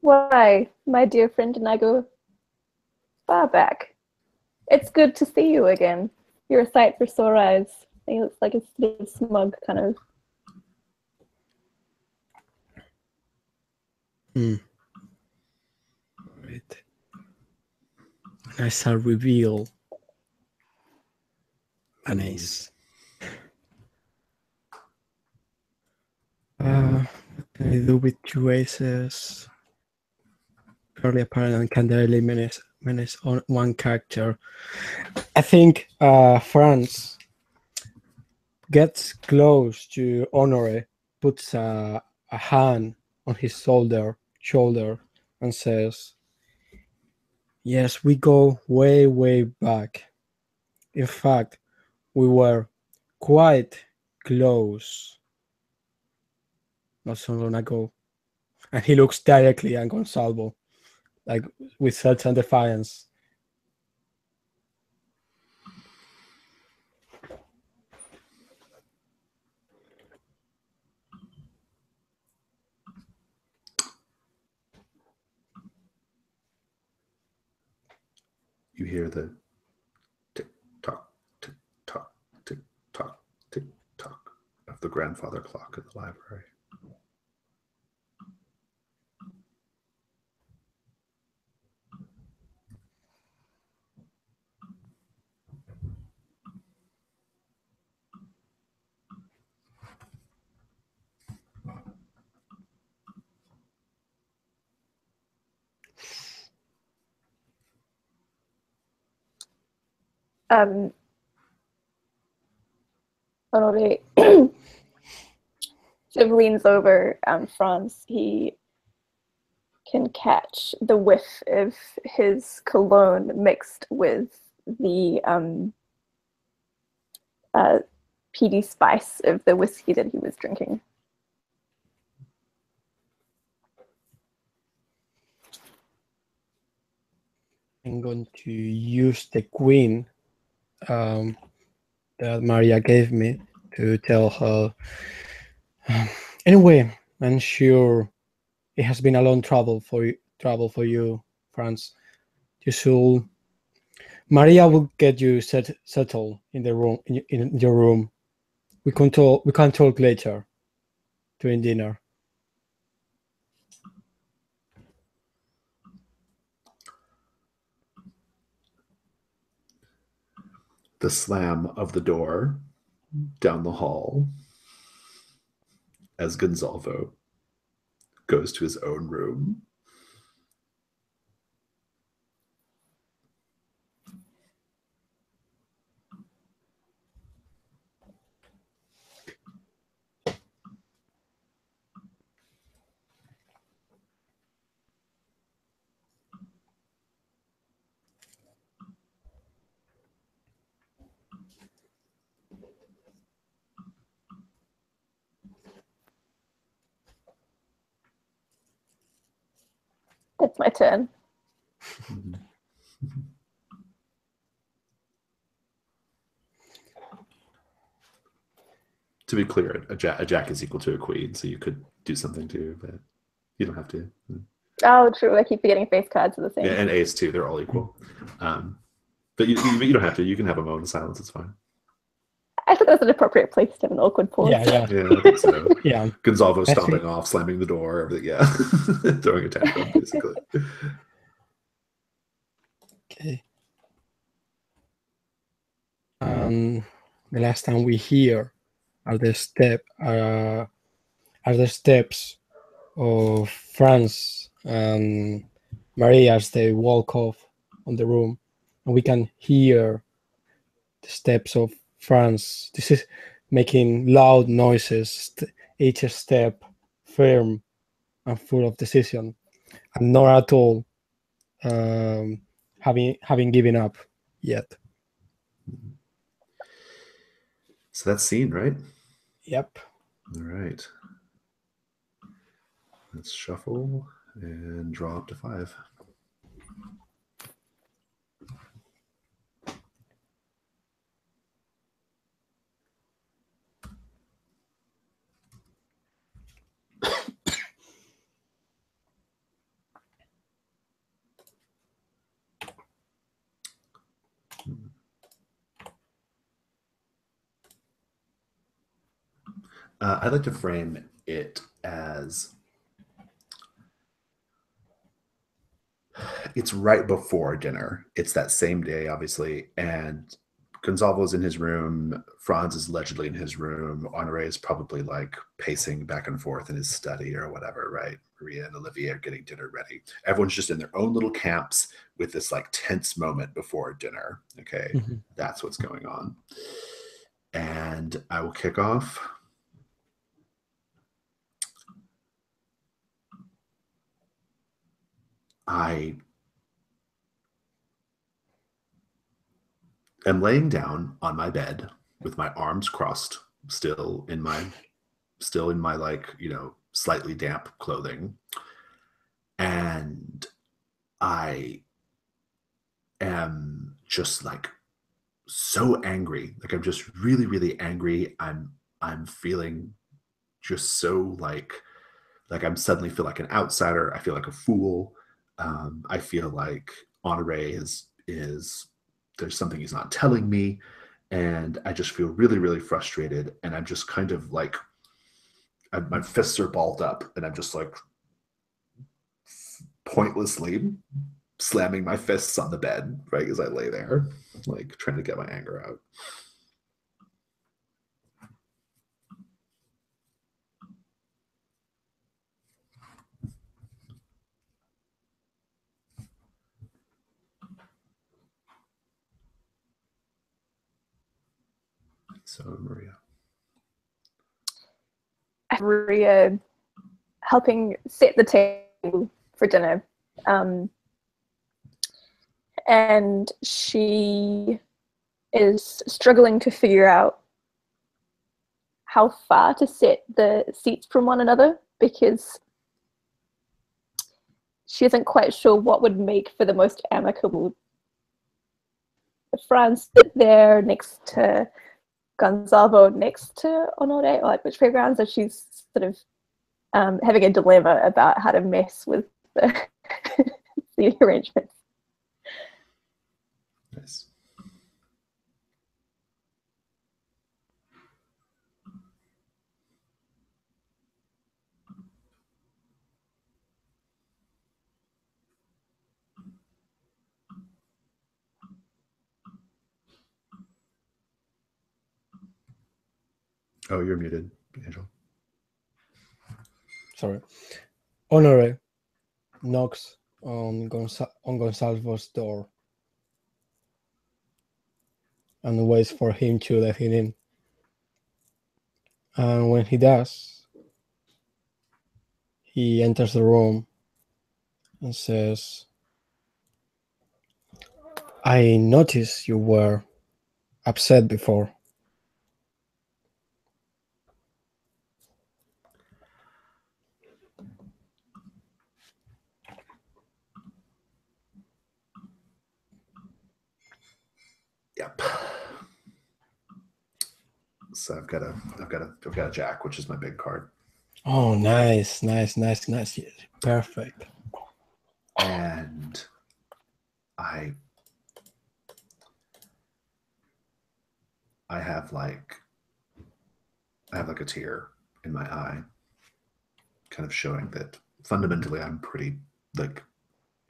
"Why, my dear friend and I go far back. It's good to see you again. You're a sight for sore eyes." He looks like a sort of smug kind of. Right. And I shall reveal an ace. What can I do with 2 aces? Fairly apparent and can directly menace on one character. I think Franz gets close to Honore, puts a hand on his shoulder, and says, "Yes, we go way, way back. In fact, we were quite close not so long ago." And he looks directly at Gonsalvo, like with such defiance. You hear the tick-tock, tick-tock, tick-tock, tick-tock of the grandfather clock in the library. Honore sort of leans over Franz. He can catch the whiff of his cologne mixed with the peaty spice of the whiskey that he was drinking. I'm going to use the queen that Maria gave me to tell her. Anyway, I'm sure it has been a long travel for you, Franz. You should. Maria will get you settled in the room in your room. We can talk later during dinner. The slam of the door down the hall as Gonsalvo goes to his own room. It's my turn. To be clear, a jack is equal to a queen, so you could do something too, but you don't have to. Oh, true. I keep forgetting face cards are the same. Yeah, and ace too. They're all equal. But you don't have to. You can have a moment of silence. It's fine. I thought that was an appropriate place to have an awkward pause. Yeah. Yeah, I think so. Yeah. Gonsalvo stomping off, slamming the door, everything. Yeah, throwing a tantrum, basically. Okay. The last time we hear are the steps of Franz and Marie as they walk off on the room, and we can hear the steps of Franz. This is making loud noises, each step firm and full of decision, and not at all having given up yet. So that's scene, right? Yep. All right. Let's shuffle and draw up to 5. I'd like to frame it as it's right before dinner. It's that same day, obviously, and Gonzalvo's in his room. Franz is allegedly in his room. Honoré is probably like pacing back and forth in his study or whatever, right? Maria and Olivier are getting dinner ready. Everyone's just in their own little camps with this like tense moment before dinner. Okay, That's what's going on. And I will kick off. I am laying down on my bed with my arms crossed, still in my like, slightly damp clothing. And I am just like so angry. Like I'm just really, really angry. I'm feeling just so like I'm suddenly feel like an outsider. I feel like a fool. I feel like Honoré is there's something he's not telling me, and I just feel really, really frustrated. And I'm just kind of like my fists are balled up, and I'm just like pointlessly slamming my fists on the bed right as I lay there, like trying to get my anger out. So Maria. Maria helping set the table for dinner. And she is struggling to figure out how far to set the seats from one another, because she isn't quite sure what would make for the most amicable. Franz sit there next to Gonzalvo, next to Honoré, or like which playground. So she's sort of having a dilemma about how to mess with the, the arrangements. Nice. Oh, you're muted, Angel. Sorry. Honoré knocks on Gonzalvo's door and waits for him to let him in. And when he does, he enters the room and says, I noticed you were upset before. Yep. So I've got a jack, which is my big card. Oh, nice. Perfect. And I have like a tear in my eye, kind of showing that fundamentally I'm pretty like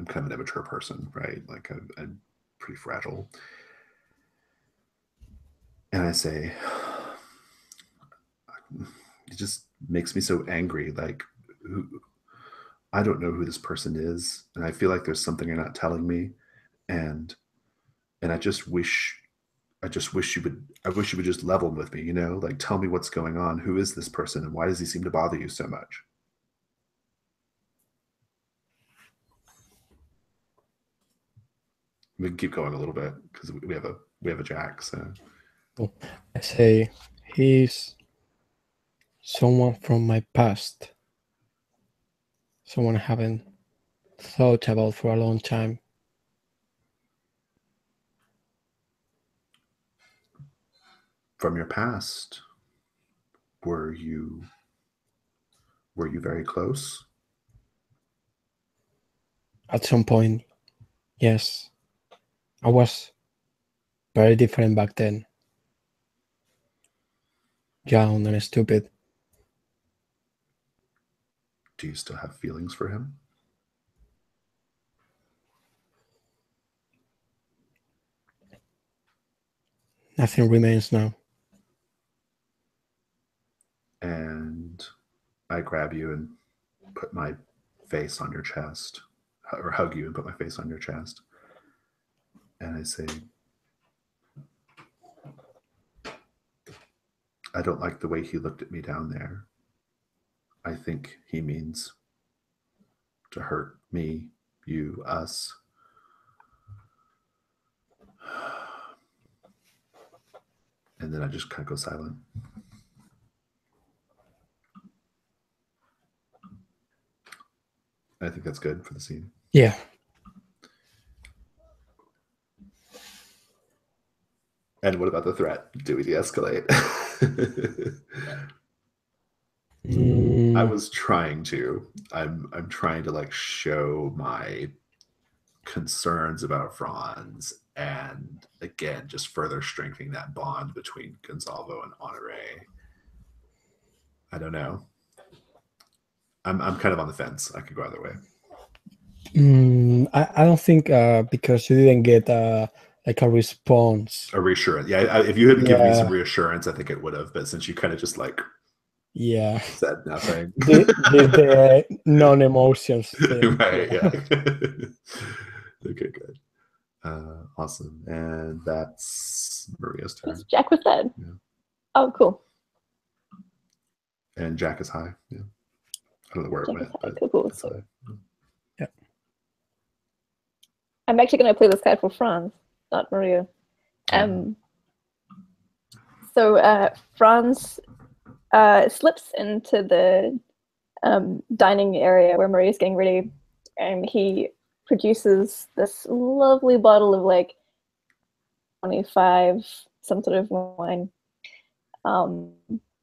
I'm kind of an immature person, right? Like I'm pretty fragile. And I say, it just makes me so angry. Like, I don't know who this person is, and I feel like there's something you're not telling me, and I just wish you would. I wish you would just level with me. Like tell me what's going on. Who is this person, and why does he seem to bother you so much? We can keep going a little bit because we have a Jack. So I say he's someone from my past, someone I haven't thought about for a long time. From your past, were you very close? At some point, yes. I was very different back then. Young and stupid. Do you still have feelings for him? Nothing remains now. And I grab you and put my face on your chest, or hug you and put my face on your chest. And I say, I don't like the way he looked at me down there. I think he means to hurt me, you, us. And then I just kind of go silent. I think that's good for the scene. Yeah. And what about the threat? Do we de-escalate? I was trying to. I'm trying to like show my concerns about Franz, and again, just further strengthening that bond between Gonzalo and Honore. I don't know. I'm kind of on the fence. I could go either way. I don't think because you didn't get like a response. A reassurance. Yeah, if you had given me some reassurance, I think it would have. But since you kind of just like said nothing. the non-emotions thing. Right, yeah. Okay, good. Awesome. And that's Maria's turn. Jack was dead. Yeah. Oh, cool. And Jack is high. Yeah. I don't know where it went. But cool. it's high. Yeah. I'm actually going to play this card for Franz, not Maria. So Franz slips into the dining area where Maria's getting ready, and he produces this lovely bottle of like 25 some sort of wine.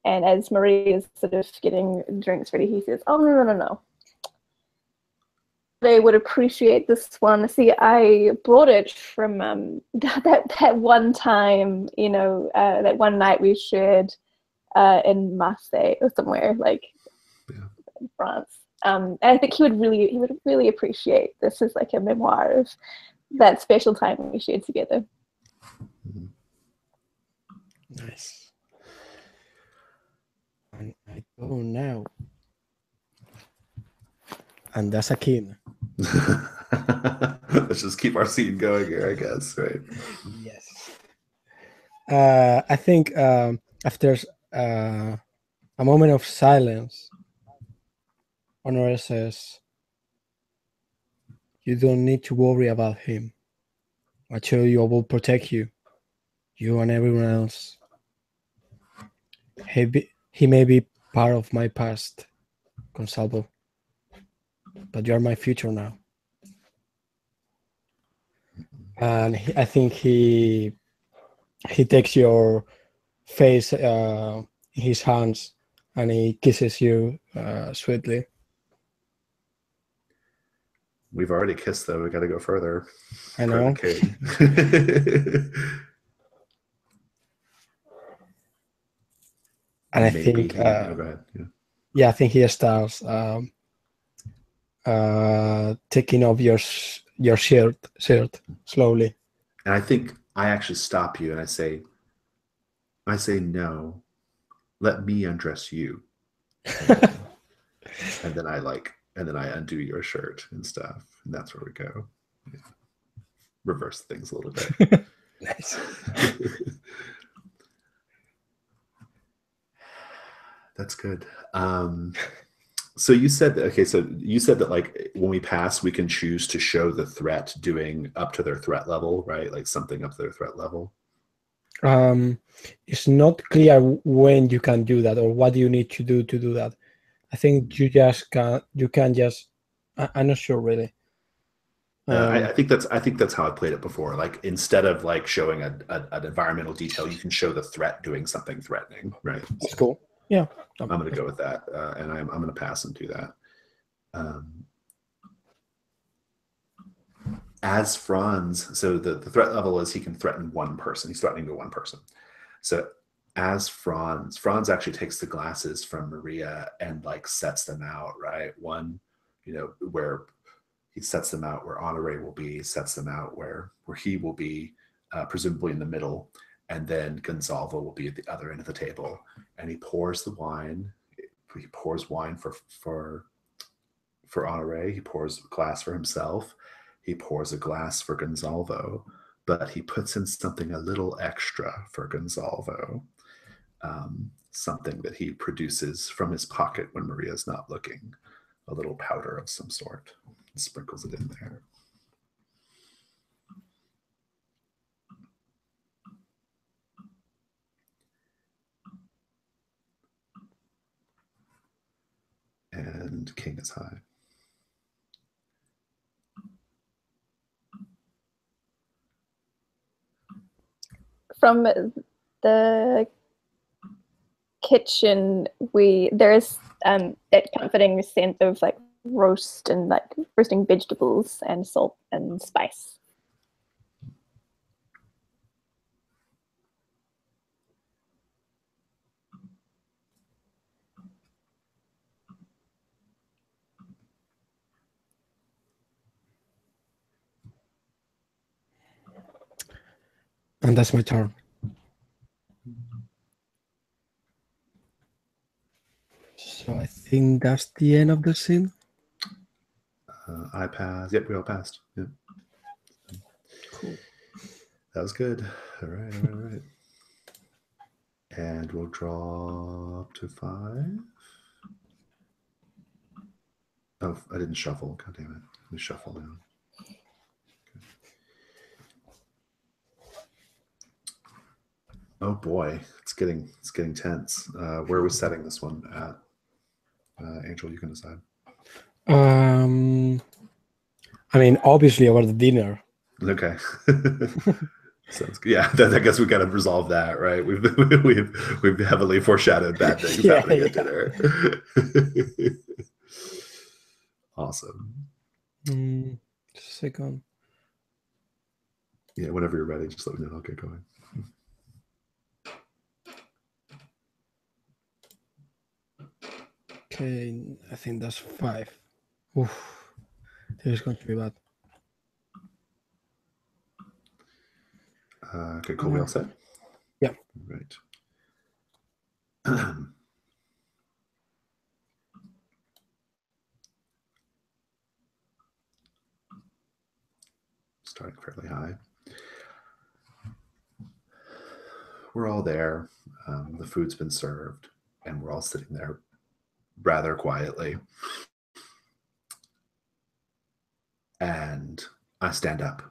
And as Maria is sort of getting drinks ready, he says, "Oh no. They would appreciate this one. See, I brought it from that one time, that one night we shared in Marseille or somewhere like in France. And I think he would really appreciate this as like a memoir of that special time we shared together." Nice. And I go now. And that's a kid. Let's just keep our scene going here, I guess, right? Yes. I think after a moment of silence, Honore says, "You don't need to worry about him. I tell you, I will protect you, you and everyone else. He may be part of my past, Gonzalo, but you are my future now." And I think he takes your face in his hands and he kisses you sweetly. We've already kissed, though. We got to go further. I know. And I think, go ahead. Yeah, I think he starts taking off your shirt slowly. And I think I actually stop you and I say, "No, let me undress you." And then I like and then I undo your shirt and stuff, and that's where we go. Yeah. Reverse things a little bit. Nice. That's good. So you said that, okay, so you said that like when we pass, we can choose to show the threat doing up to their threat level, right? Like something up to their threat level. It's not clear when you can do that or what you need to do that. I think you can just, I'm not sure really. I think that's how I played it before. Like instead of like showing an environmental detail, you can show the threat doing something threatening, right? That's cool. Yeah, I'm going to go with that, and I'm going to pass and do that. As Franz, so the threat level is he can threaten one person. He's threatening to one person. So as Franz actually takes the glasses from Maria and like sets them out, right? One, where he sets them out where Honoré will be, sets them out where he will be, presumably in the middle, and then Gonzalvo will be at the other end of the table, and he pours the wine. He pours wine for Honoré. He pours a glass for himself. He pours a glass for Gonzalvo, but he puts in something a little extra for Gonzalvo, something that he produces from his pocket when Maria's not looking, a little powder of some sort. He sprinkles it in there. And king is high. From the kitchen, there's that comforting scent of like roasting vegetables and salt and spice. And that's my turn. So I think that's the end of the scene. I pass. Yep, we all passed. Yep. Cool. That was good. All right. And we'll draw up to 5. Oh, I didn't shuffle. God damn it. Let me shuffle now. Okay. Oh boy, it's getting tense. Where are we setting this one at? Angel, you can decide. I mean, obviously over the dinner. Okay. Sounds good. Yeah, I guess we gotta resolve that, right? We've heavily foreshadowed bad things happening at dinner. Awesome. Just a second. Yeah, whenever you're ready, just let me know. I'll get going. Okay, I think that's 5. Oof, this is going to be bad. Okay, cool. We all set? Yeah. Right. Starting fairly high. We're all there. The food's been served, and we're all sitting there rather quietly. And I stand up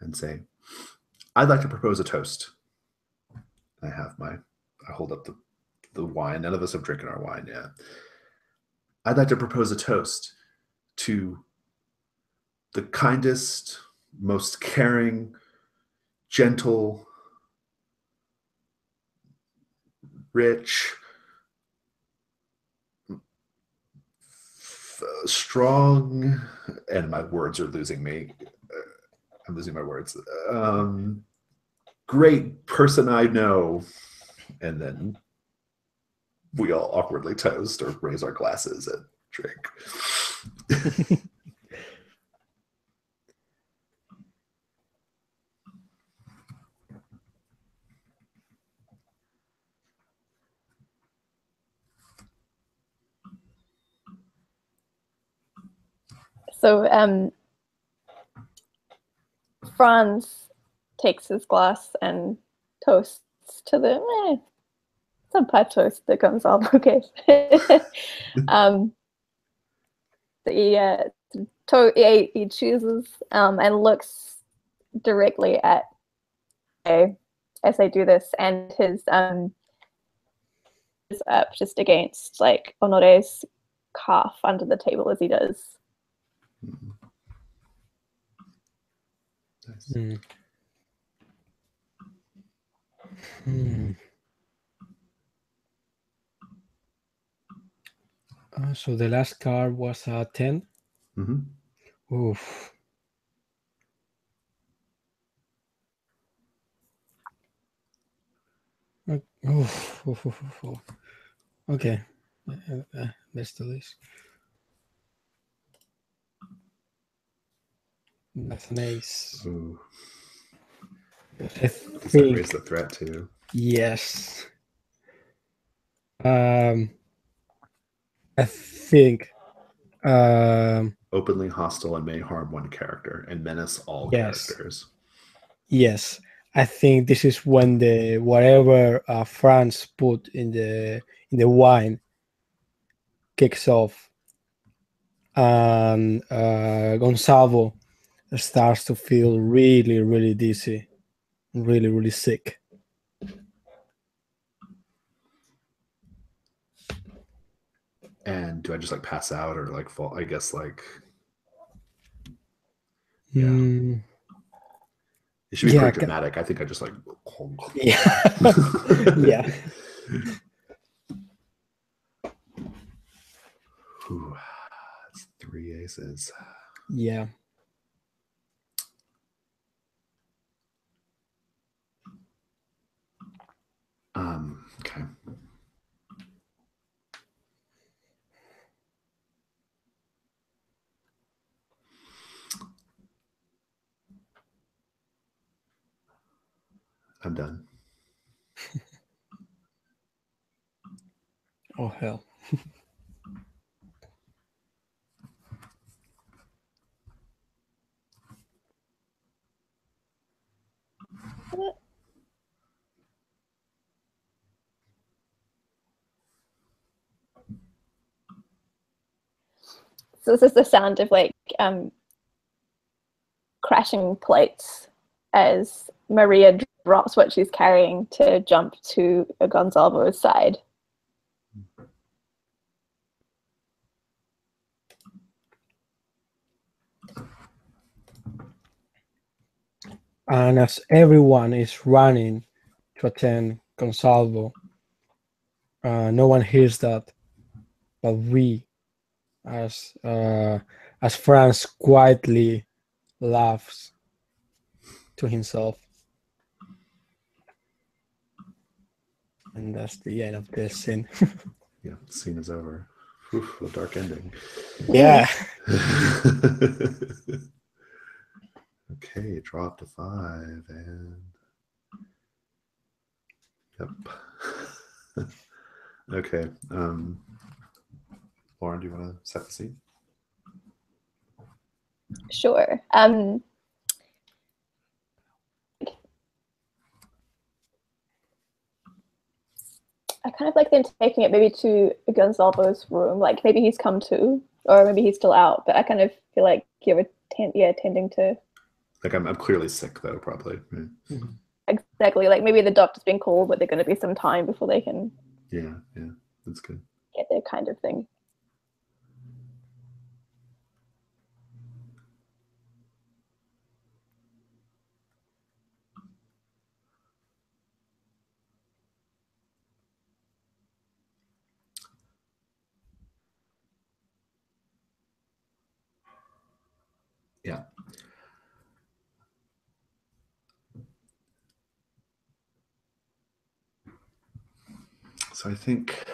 and say, I'd like to propose a toast. I hold up the wine. None of us have drinking our wine yet. I'd like to propose a toast to the kindest, most caring, gentle, rich, strong, and my words are losing me. I'm losing my words. Great person I know. And then we all awkwardly toast or raise our glasses and drink. So Franz takes his glass and toasts to the some pie toast that Gonzalo gave. He chooses and looks directly at as they do this, and his is up just against like Honore's calf under the table as he does. Nice. So the last card was a 10. Oof. Okay, let's do this. That's an ace. Ooh. Does that raise the threat too? Yes. I think openly hostile and may harm one character and menace all characters. Yes. I think this is when the whatever Franz put in the wine kicks off, and Gonzalo starts to feel really, really dizzy, really, really sick. And do I just like pass out or like fall? I guess like It should be pretty dramatic. I think I just like yeah. Ooh, that's 3 aces. Yeah. Okay. I'm done. Oh hell. So this is the sound of like crashing plates as Maria drops what she's carrying to jump to Gonzalo's side. And as everyone is running to attend Gonzalo, no one hears that, but we, as Franz quietly laughs to himself. And that's the end of this scene. Yeah, the scene is over. Oof, a dark ending. Yeah. Okay, drop to 5 and yep. Okay. Lauren, do you want to set the scene? Sure. I kind of like them taking it maybe to Gonzalo's room, like maybe he's come to, or maybe he's still out. But I kind of feel like you're tending to. Like I'm clearly sick though, probably. Right? Exactly. Like maybe the doctor's been called, but they're going to be some time before they can. Yeah, that's good. Get there, kind of thing. Yeah. So I think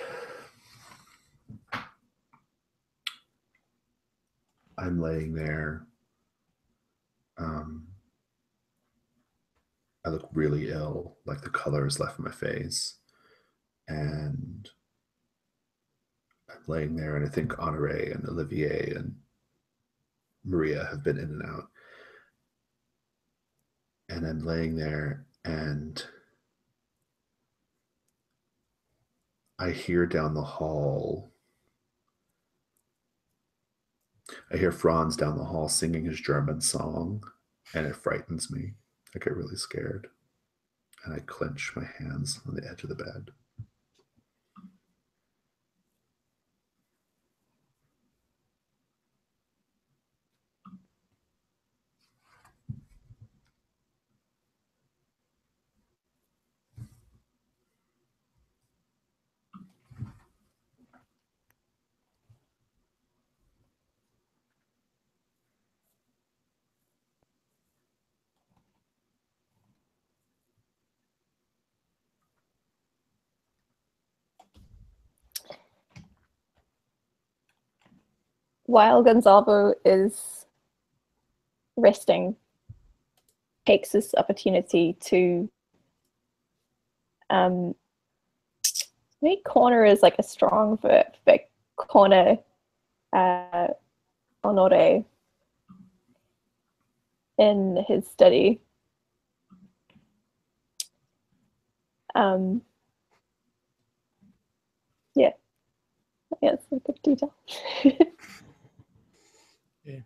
I'm laying there. I look really ill, like the color is left my face. And I'm laying there and I think Honoré and Olivier and Maria have been in and out. And I'm laying there and I hear down the hall, I hear Franz down the hall singing his German song, and it frightens me. I get really scared, and I clench my hands on the edge of the bed. While Gonzalo is resting, takes this opportunity to maybe corner is like a strong verb, but corner Honore in his study. Yeah, it's a big detail. Yeah.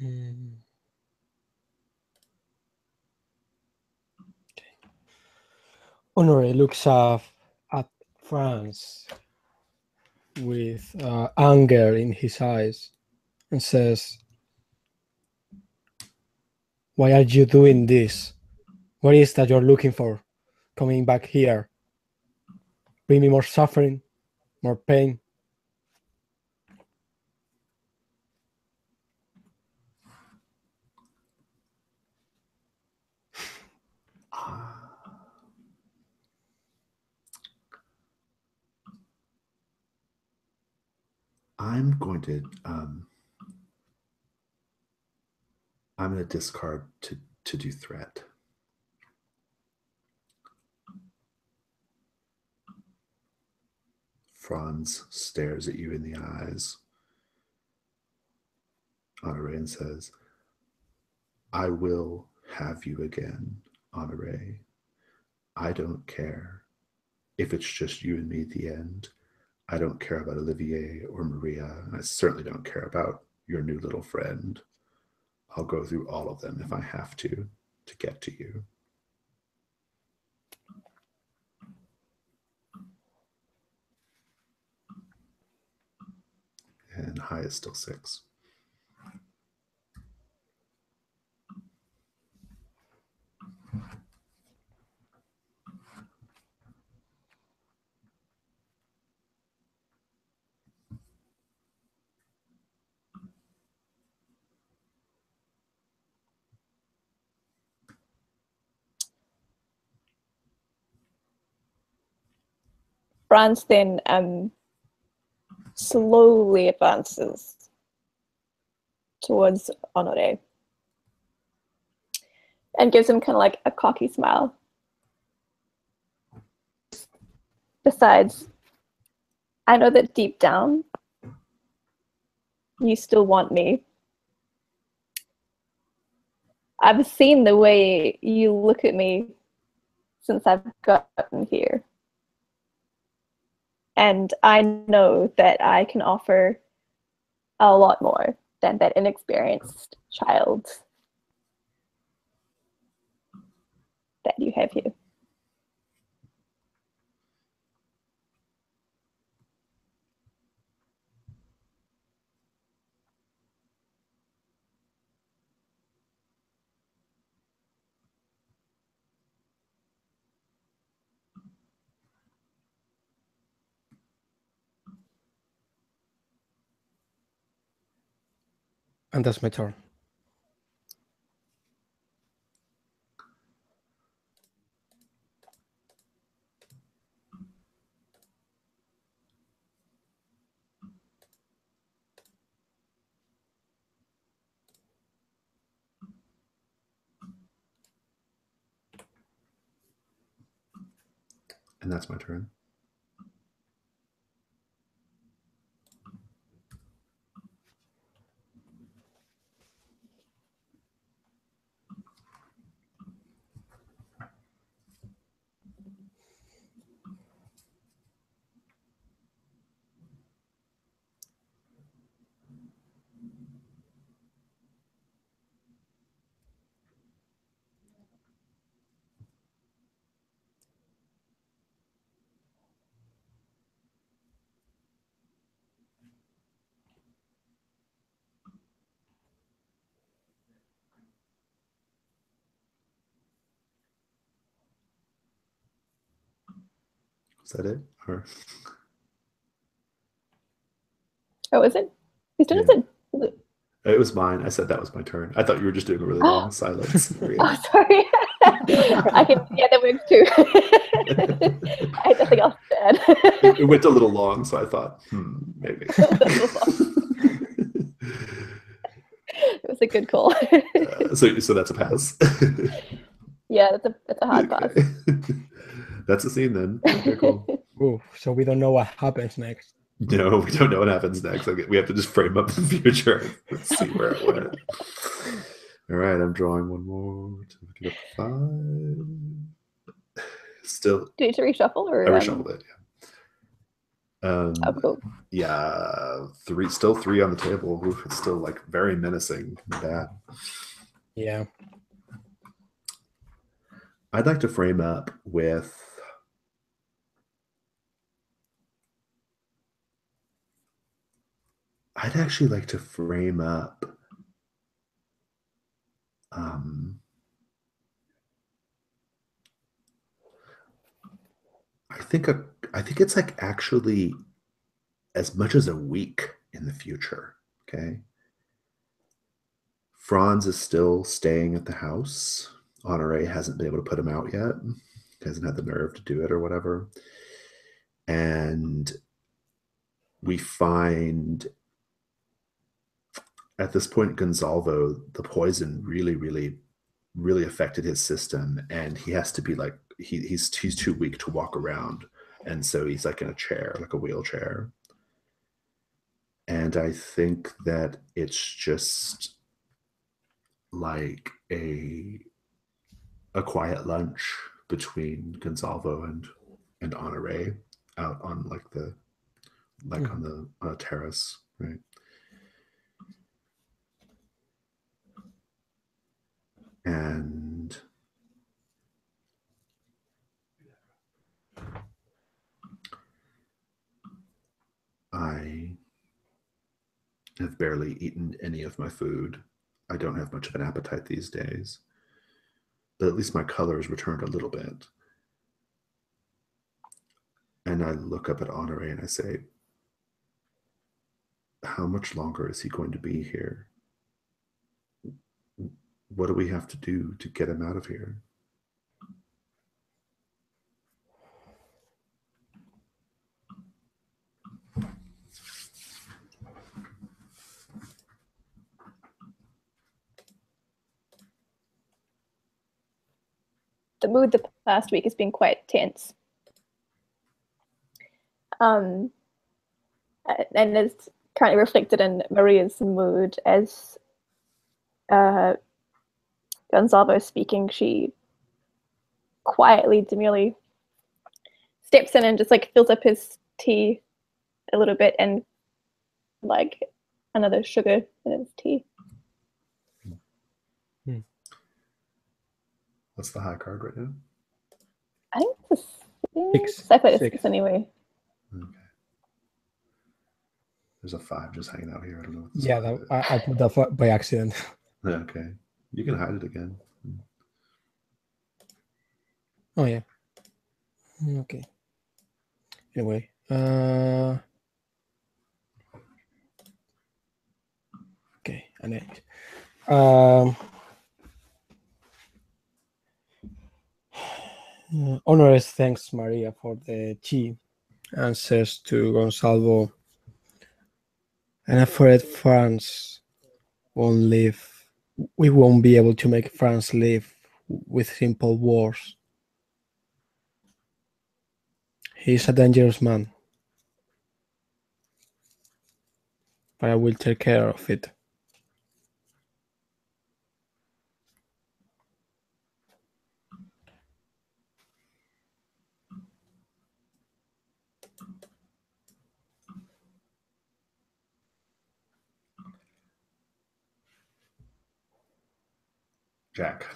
Mm. Okay. Honore looks at Franz with anger in his eyes and says, "Why are you doing this? What is that you're looking for? Coming back here? Bring me more suffering, more pain." I'm going to discard to do threat. Franz stares at you in the eyes, Honore, and says, "I will have you again, Honore. I don't care if it's just you and me at the end. I don't care about Olivier or Maria, and I certainly don't care about your new little friend. I'll go through all of them if I have to get to you." And high is still 6. Franz then slowly advances towards Honore and gives him kind of like a cocky smile. Besides, I know that deep down, you still want me. I've seen the way you look at me since I've gotten here. And I know that I can offer a lot more than that inexperienced child that you have here. And that's my turn. And that's my turn. Is that it? Or Oh, is it? Whose turn is Yeah. it? Is it? it was mine. I said that was my turn. I thought you were just doing a really long silence. Maria. Oh, sorry. I can. Yeah, that works too. I had nothing else to add. It went a little long, so I thought, maybe. It was a good call. So that's a pass. Yeah, that's a hard pass. Okay. That's a scene then. Okay, cool. Ooh, so we don't know what happens next. No, we don't know what happens next. Okay, we have to just frame up the future. Let's see where it went. All right, I'm drawing one more to get up to 5. Still, Do you need to reshuffle or? I reshuffled it. Yeah. Oh, cool. Yeah, still 3 on the table. Oof, it's still like very menacing and bad. Yeah. I'd like to frame up with I'd actually like to frame up I think it's like actually as much as a week in the future. Okay. Franz is still staying at the house. Honore hasn't been able to put him out yet. He hasn't had the nerve to do it or whatever. And we find at this point, Gonzalvo, the poison really, really, really affected his system, and he has to be like he's too weak to walk around, and so he's like in a chair, like a wheelchair. And I think that it's just like a quiet lunch between Gonzalvo and Honore out on like the on a terrace, right? And I have barely eaten any of my food. I don't have much of an appetite these days, but at least my colors returned a little bit. And I look up at Honore and I say, how much longer is he going to be here? What do we have to do to get him out of here? The mood the past week has been quite tense. And it's currently reflected in Maria's mood as Gonzalvo speaking. She quietly, demurely steps in and just like fills up his tea a little bit and like another sugar in his tea. What's the high card right now? I think it's a 6. 6. I played a 6 anyway. Okay. There's a 5 just hanging out here. I don't know. Yeah, I put that by accident. Okay. You can hide it again. Oh, yeah. Okay. Anyway. Okay, Annette. Honores thanks Maria for the tea and says to Gonzalvo, I'm afraid France won't live. We won't be able to make France live with simple wars. He's a dangerous man, but I will take care of it. Jack.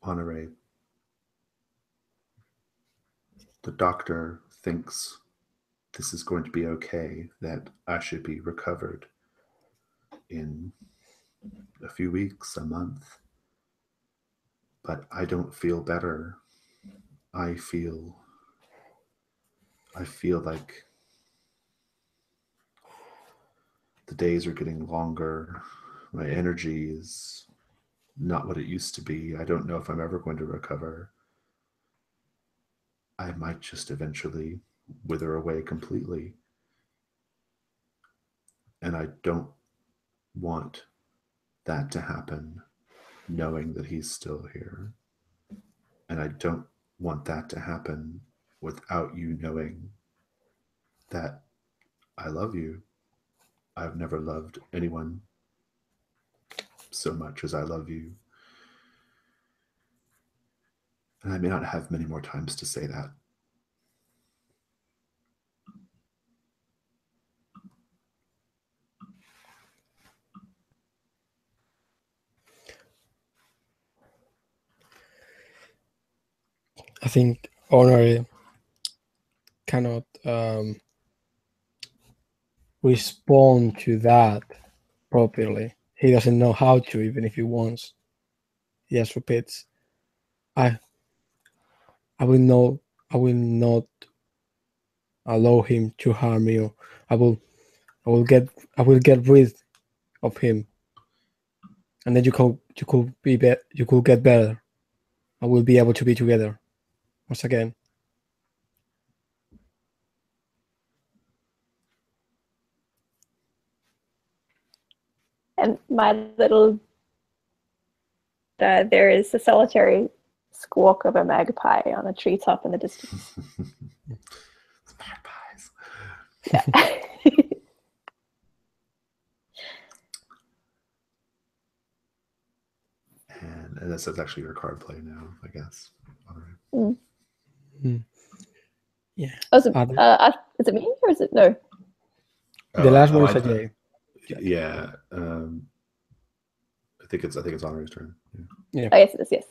Honore. The doctor thinks this is going to be okay, that I should be recovered in a few weeks, a month. But I don't feel better. I feel like the days are getting longer. My energy is not what it used to be. I don't know if I'm ever going to recover. I might just eventually wither away completely. And I don't want that to happen, knowing that he's still here. And I don't want that to happen without you knowing that I love you. I've never loved anyone so much as I love you. And I may not have many more times to say that. I think Honor cannot respond to that properly. He doesn't know how to, even if he wants. He just repeats, I will not allow him to harm you. I will get rid of him, and then you could get better. I will be able to be together once again. And my little, there is a solitary squawk of a magpie on a treetop in the distance. It's magpies. Yeah. And that's actually your card play now, I guess. All right. Mm. Mm. Yeah. Oh, is it me or is it no? The last one is a J. Yeah. I think it's Honoree's turn. Yeah. Oh, yes, it is. Yes.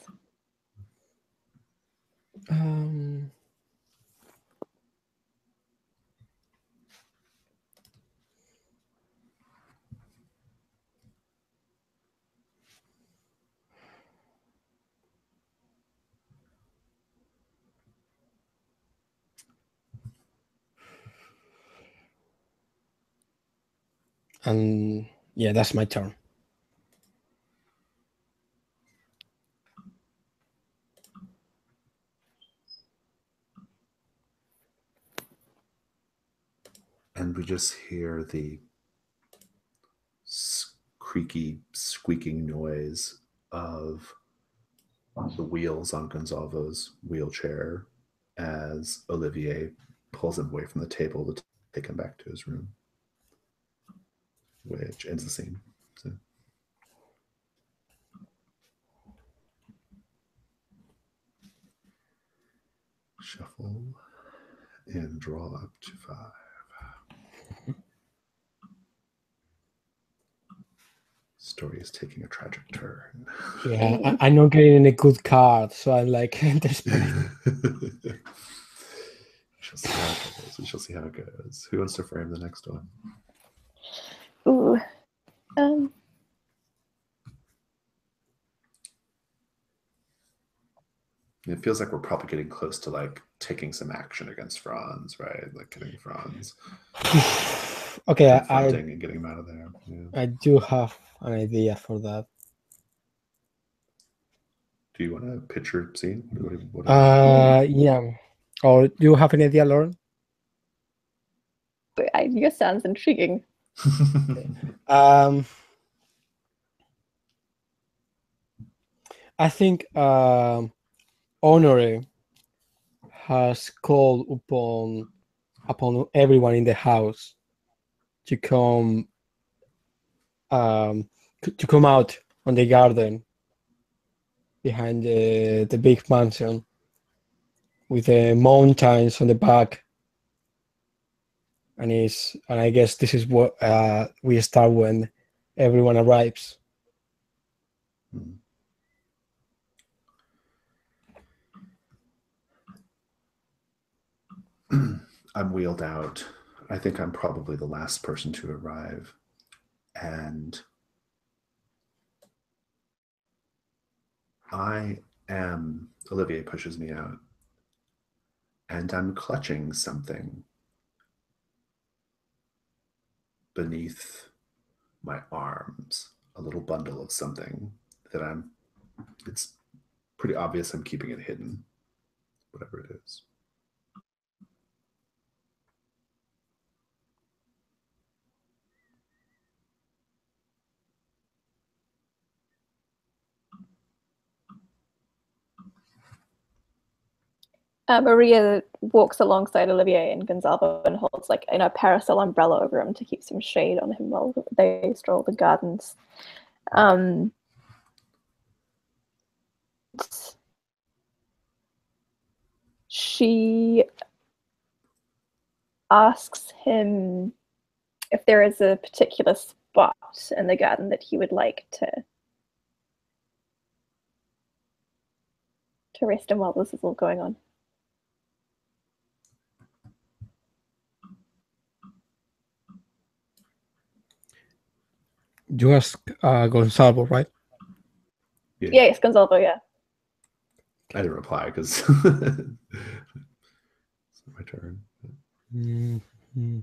And yeah, that's my turn. And we just hear the creaky, squeaking noise of the wheels on Gonzalvo's wheelchair as Olivier pulls him away from the table to take him back to his room, which ends the scene. So. Shuffle and draw up to 5. Story is taking a tragic turn. Yeah, I'm not getting any good card, so I'm like desperate. We shall see how it goes. Who wants to frame the next one? Ooh. It feels like we're probably getting close to like taking some action against Franz, right? Like getting Franz. Okay, confronting and getting him out of there. Yeah. I do have an idea for that. Do you want to pitch your scene? Yeah. Or do you have an idea, Lauren? Yours sounds intriguing. I think Honore has called upon everyone in the house to come to come out on the garden behind the big mansion with the mountains on the back. And I guess this is what we start when everyone arrives. I'm wheeled out. I think I'm probably the last person to arrive. And Olivier pushes me out, and I'm clutching something beneath my arms, a little bundle of something that it's pretty obvious I'm keeping it hidden, whatever it is. Maria walks alongside Olivier and Gonzalo and holds like a parasol umbrella over him to keep some shade on him while they stroll the gardens. She asks him if there is a particular spot in the garden that he would like to rest in while this is all going on. You ask Gonzalo, right? Yeah. Yes, Gonzalo, yeah. I didn't reply because it's my turn. Mm-hmm.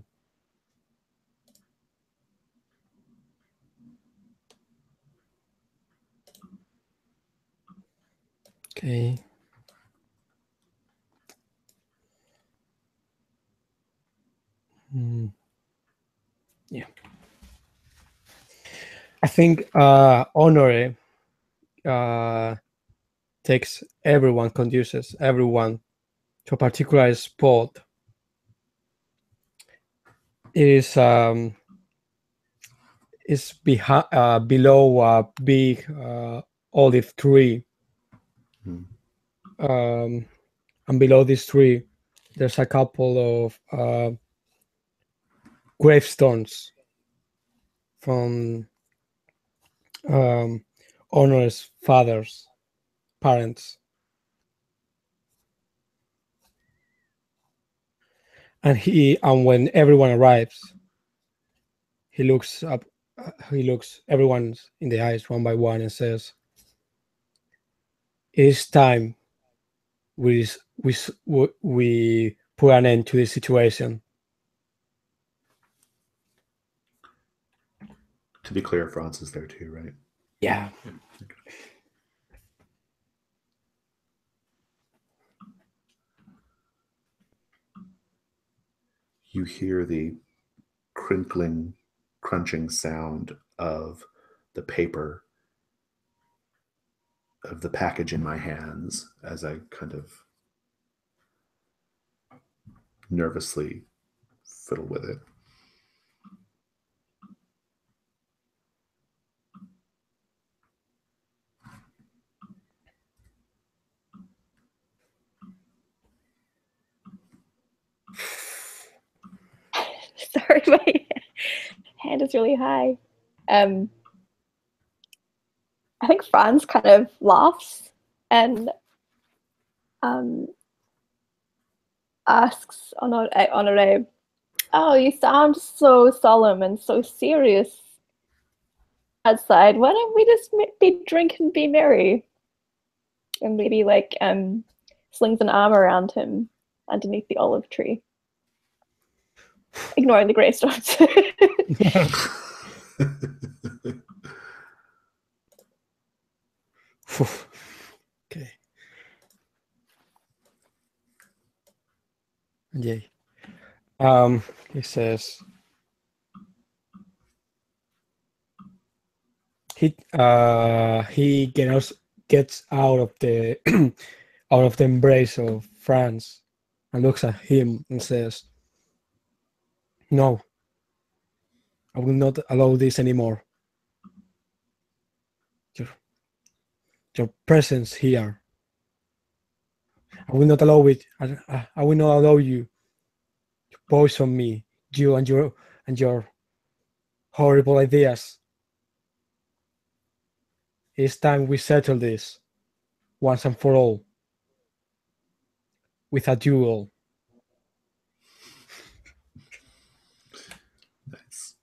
Okay. Yeah. I think Honore takes everyone, conduces everyone to a particular spot. It is below a big olive tree. And below this tree, there's a couple of gravestones from Honore's father's parents. And when everyone arrives, he looks up. He looks everyone in the eyes one by one and says, "It is time we put an end to this situation." To be clear, Franz is there too, right? Yeah. You hear the crinkling, crunching sound of the paper of the package in my hands as I kind of nervously fiddle with it. Sorry, my hand is really high. I think Franz kind of laughs and asks Honore, "Oh, you sound so solemn and so serious outside. Why don't we just be drink and be merry?" And maybe slings an arm around him underneath the olive tree, ignoring the gravestones. Okay. Yay. He says he gets out of the out of the embrace of Franz and looks at him and says, "No, I will not allow this anymore. Your presence here. I will not allow it. I will not allow you to poison me, you and your horrible ideas. It's time we settle this once and for all with a duel." Nice.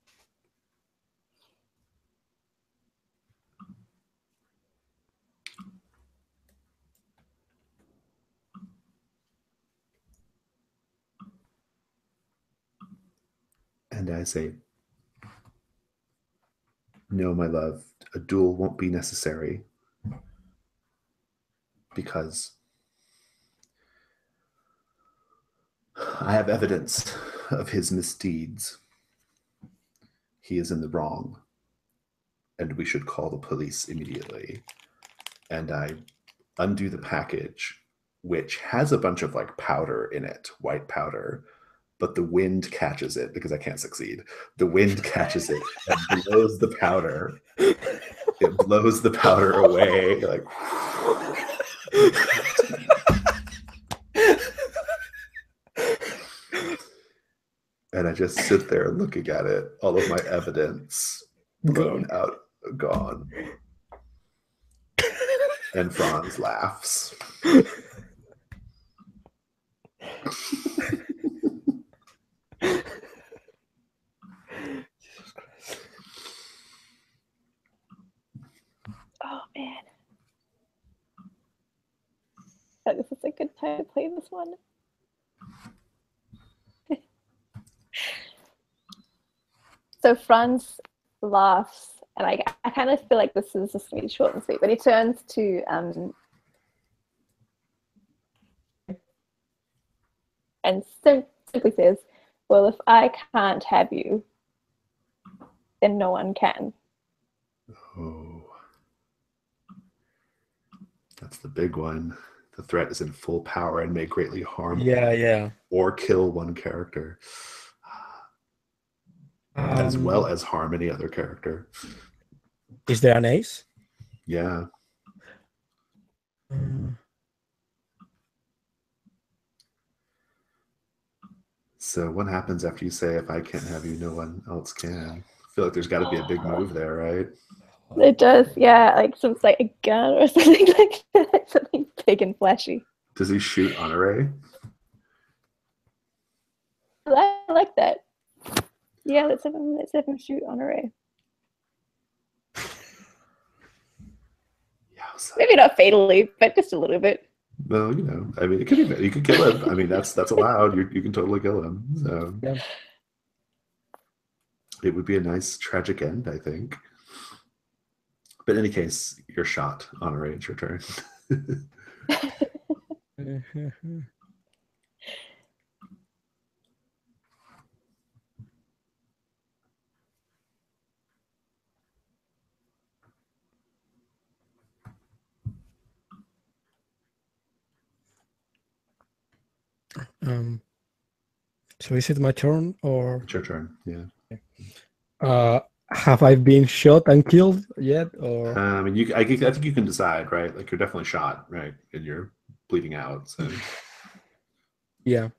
And I say, no, my love, a duel won't be necessary because I have evidence of his misdeeds. He is in the wrong, and we should call the police immediately. And I undo the package, which has a bunch of like powder in it, white powder, but the wind catches it because I can't succeed. The wind catches it and blows the powder. It blows the powder away, like. And I just sit there looking at it, all of my evidence blown out, gone. And Franz laughs. Jesus Christ. Oh man. This is a good time to play this one. So Franz laughs, and I kind of feel like this is just going to be short and sweet, but he turns to and simply says, well, if I can't have you, then no one can. Oh. That's the big one. The threat is in full power and may greatly harm or kill one character, as well as harm any other character. Is there an ace? Yeah. So what happens after you say, if I can't have you, no one else can? I feel like there's got to be a big move there, right? It does, yeah, like some like a gun or something like that, something big and flashy. Does he shoot Honoré? I like that. Yeah, let's have him shoot Honoré. Yeah, so. Maybe not fatally, but just a little bit. Well, you know, I mean, it could be. You could kill him. I mean, that's allowed. You can totally kill him. So Yeah. It would be a nice tragic end, I think. But in any case, you're shot. Honoré, it's your turn. So is it my turn or? It's your turn. Yeah. Have I been shot and killed yet, or? I mean, I think you can decide, right? Like you're definitely shot, right, and you're bleeding out. So Yeah.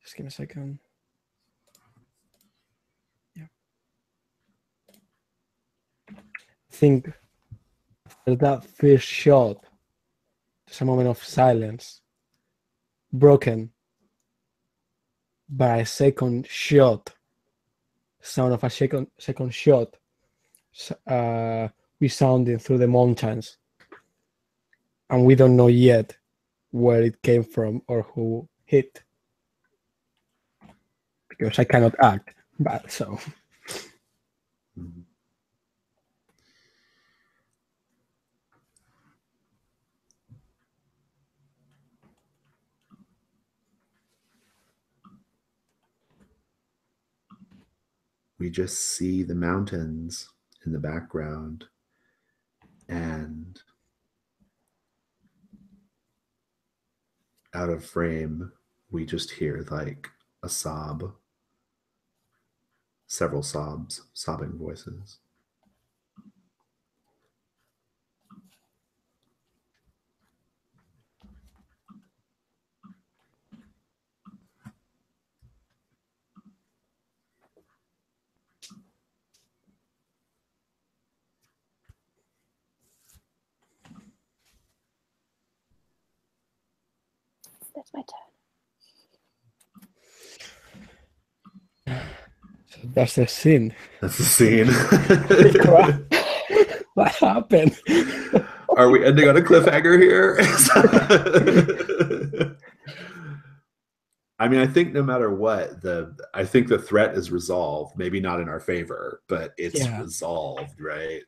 Just give me a second. Yeah. I think after that first shot, there's a moment of silence, broken by a second shot, sound of a second shot, resounding through the mountains, and we don't know yet where it came from or who hit, because I cannot act, but so. we just see the mountains in the background, and out of frame, we just hear like a sob, several sobs, sobbing voices. That's my turn. That's the scene. That's the scene. What happened? Are we ending on a cliffhanger here? I mean, I think no matter what, I think the threat is resolved. Maybe not in our favor, but it's resolved, right?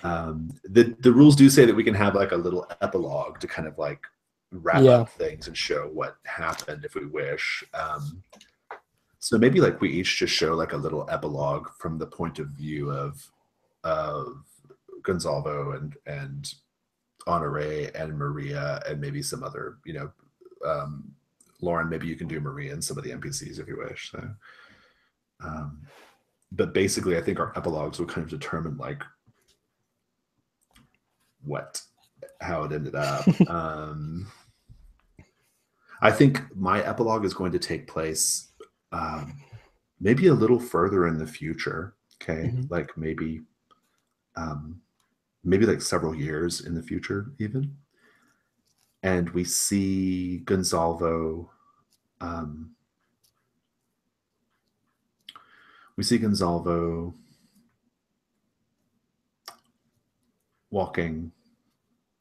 The rules do say that we can have like a little epilogue to kind of like wrap up things and show what happened if we wish. So maybe like we each just show like a little epilogue from the point of view of Gonzalvo and Honoré and Maria and maybe some other, Lauren, maybe you can do Maria and some of the NPCs if you wish. So, but basically, I think our epilogues will kind of determine like how it ended up. I think my epilogue is going to take place maybe a little further in the future. Okay, like maybe like several years in the future, even. And we see Gonzalvo. Walking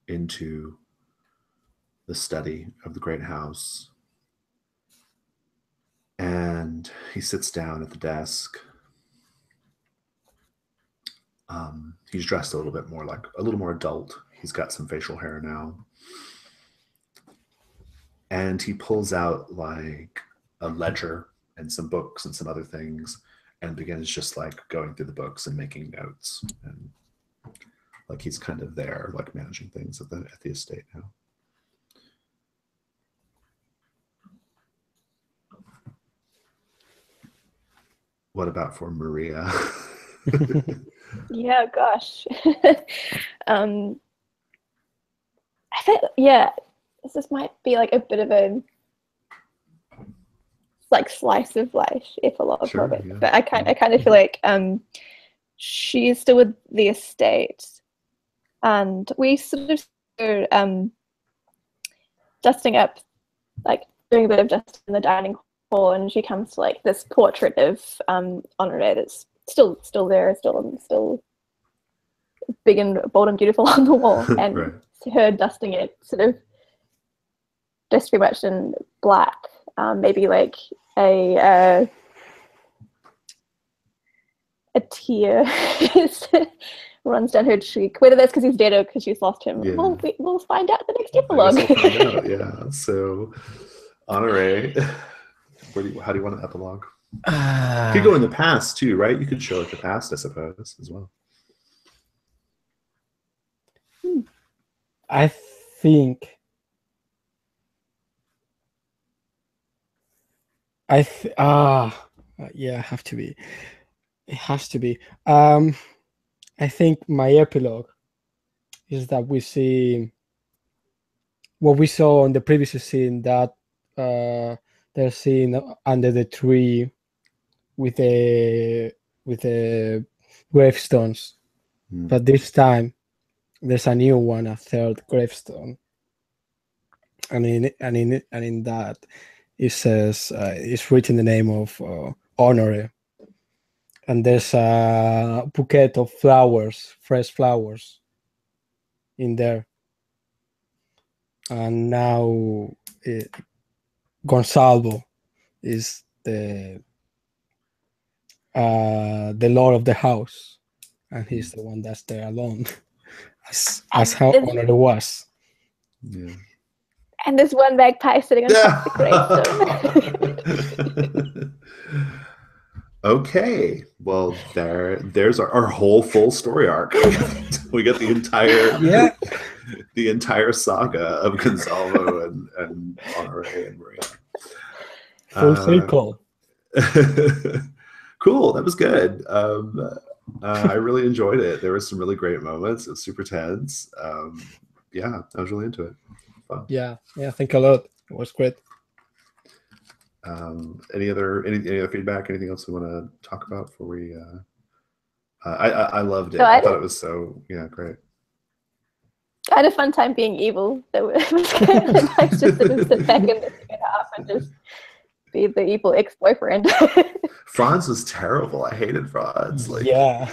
into the study of the great house. And he sits down at the desk. He's dressed a little bit more like a little more adult. He's got some facial hair now. And he pulls out like a ledger and some books and some other things and begins just like going through the books and making notes. And like he's kind of there, like managing things at the estate now. What about for Maria? Yeah, gosh. I think, this might be like a bit of a like slice of life epilogue of it. Yeah. But I kind of feel like she's still with the estate, and we sort of dusting up, like doing a bit of dust in the dining hall, and she comes to like this portrait of Honoré that's still there, still big and bold and beautiful on the wall, and right. Her dusting it sort of just pretty much in black, maybe like a tear runs down her cheek. Whether that's because he's dead or because she's lost him, we'll find out the next epilogue. Yeah. So, Honoré, how do you want an epilogue? You could go in the past too, right? You could show like the past, I suppose, as well. I think. It has to be. I think my epilogue is that we see what we saw on the previous scene, that they're seen under the tree with the gravestones, but this time there's a new one, a third gravestone, and in that it says it's written the name of Honoré, and there's a bouquet of flowers, fresh flowers, in there. And now Gonzalvo is the lord of the house, and he's the one that's there alone, as how Honoré was. Yeah. And there's one magpie sitting on top of the gravestone. Okay, well there's our whole full story arc. We get the entire saga of Gonzalvo and Honoré and Maria. Full circle. Cool, that was good. I really enjoyed it. There were some really great moments. It was super tense. I was really into it. Fun. Yeah, thank you a lot. It was great. Any other feedback? Anything else we want to talk about before we? I loved it. I thought it was so great. I had a fun time being evil. So it was kind of nice just to sit back in the second half and just be the evil ex-boyfriend. Franz was terrible. I hated Franz. Like, Yeah.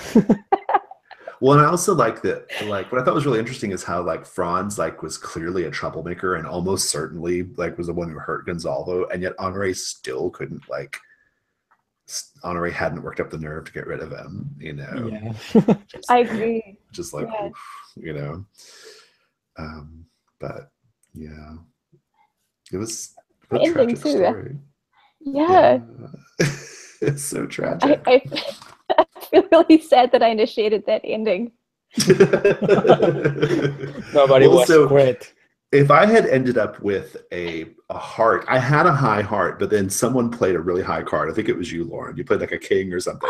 well, and I also like that. Like, what I thought was really interesting is how like Franz like was clearly a troublemaker and almost certainly like was the one who hurt Gonzalo, and yet Honoré still couldn't like. Honoré hadn't worked up the nerve to get rid of him. You know. Yeah. I agree. Just like, Yeah. oof, you know. But yeah, it was a The ending tragic too. story. Yeah. It's so tragic. I feel really sad that I initiated that ending. No, but it was so great. if I had ended up with a heart, I had a high heart, but then someone played a really high card. I think it was you, Lauren. You played like a king or something.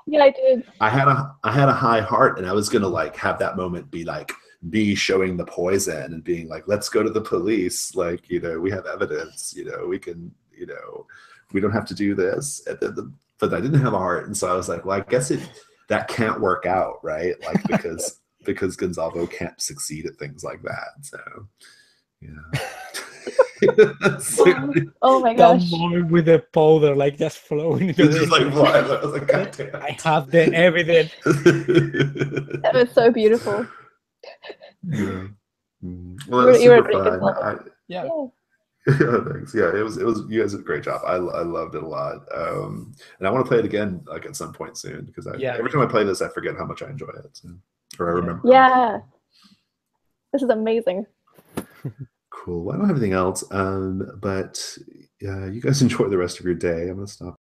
Yeah, I did. I had a high heart, and I was gonna like have that moment be like me showing the poison and being like, let's go to the police. Like, you know, we have evidence, you know, we can, you know, we don't have to do this. But I didn't have a heart. And so I was like, well, I guess that can't work out, right? Like, because Gonzalo can't succeed at things like that. So, yeah. Oh my gosh. That moment with the powder like just flowing. It's just like, what? I was like, God damn. I have the evidence. That was so beautiful. Yeah. Well, it was You were super a great fun. Gonzalo. Yeah. Yeah, thanks. Yeah, it was. You guys did a great job. I loved it a lot. And I want to play it again, like at some point soon, because every time I play this, I forget how much I enjoy it. So, or I remember. Yeah. This is amazing. Cool. Well, I don't have anything else. But you guys enjoy the rest of your day. I'm gonna stop.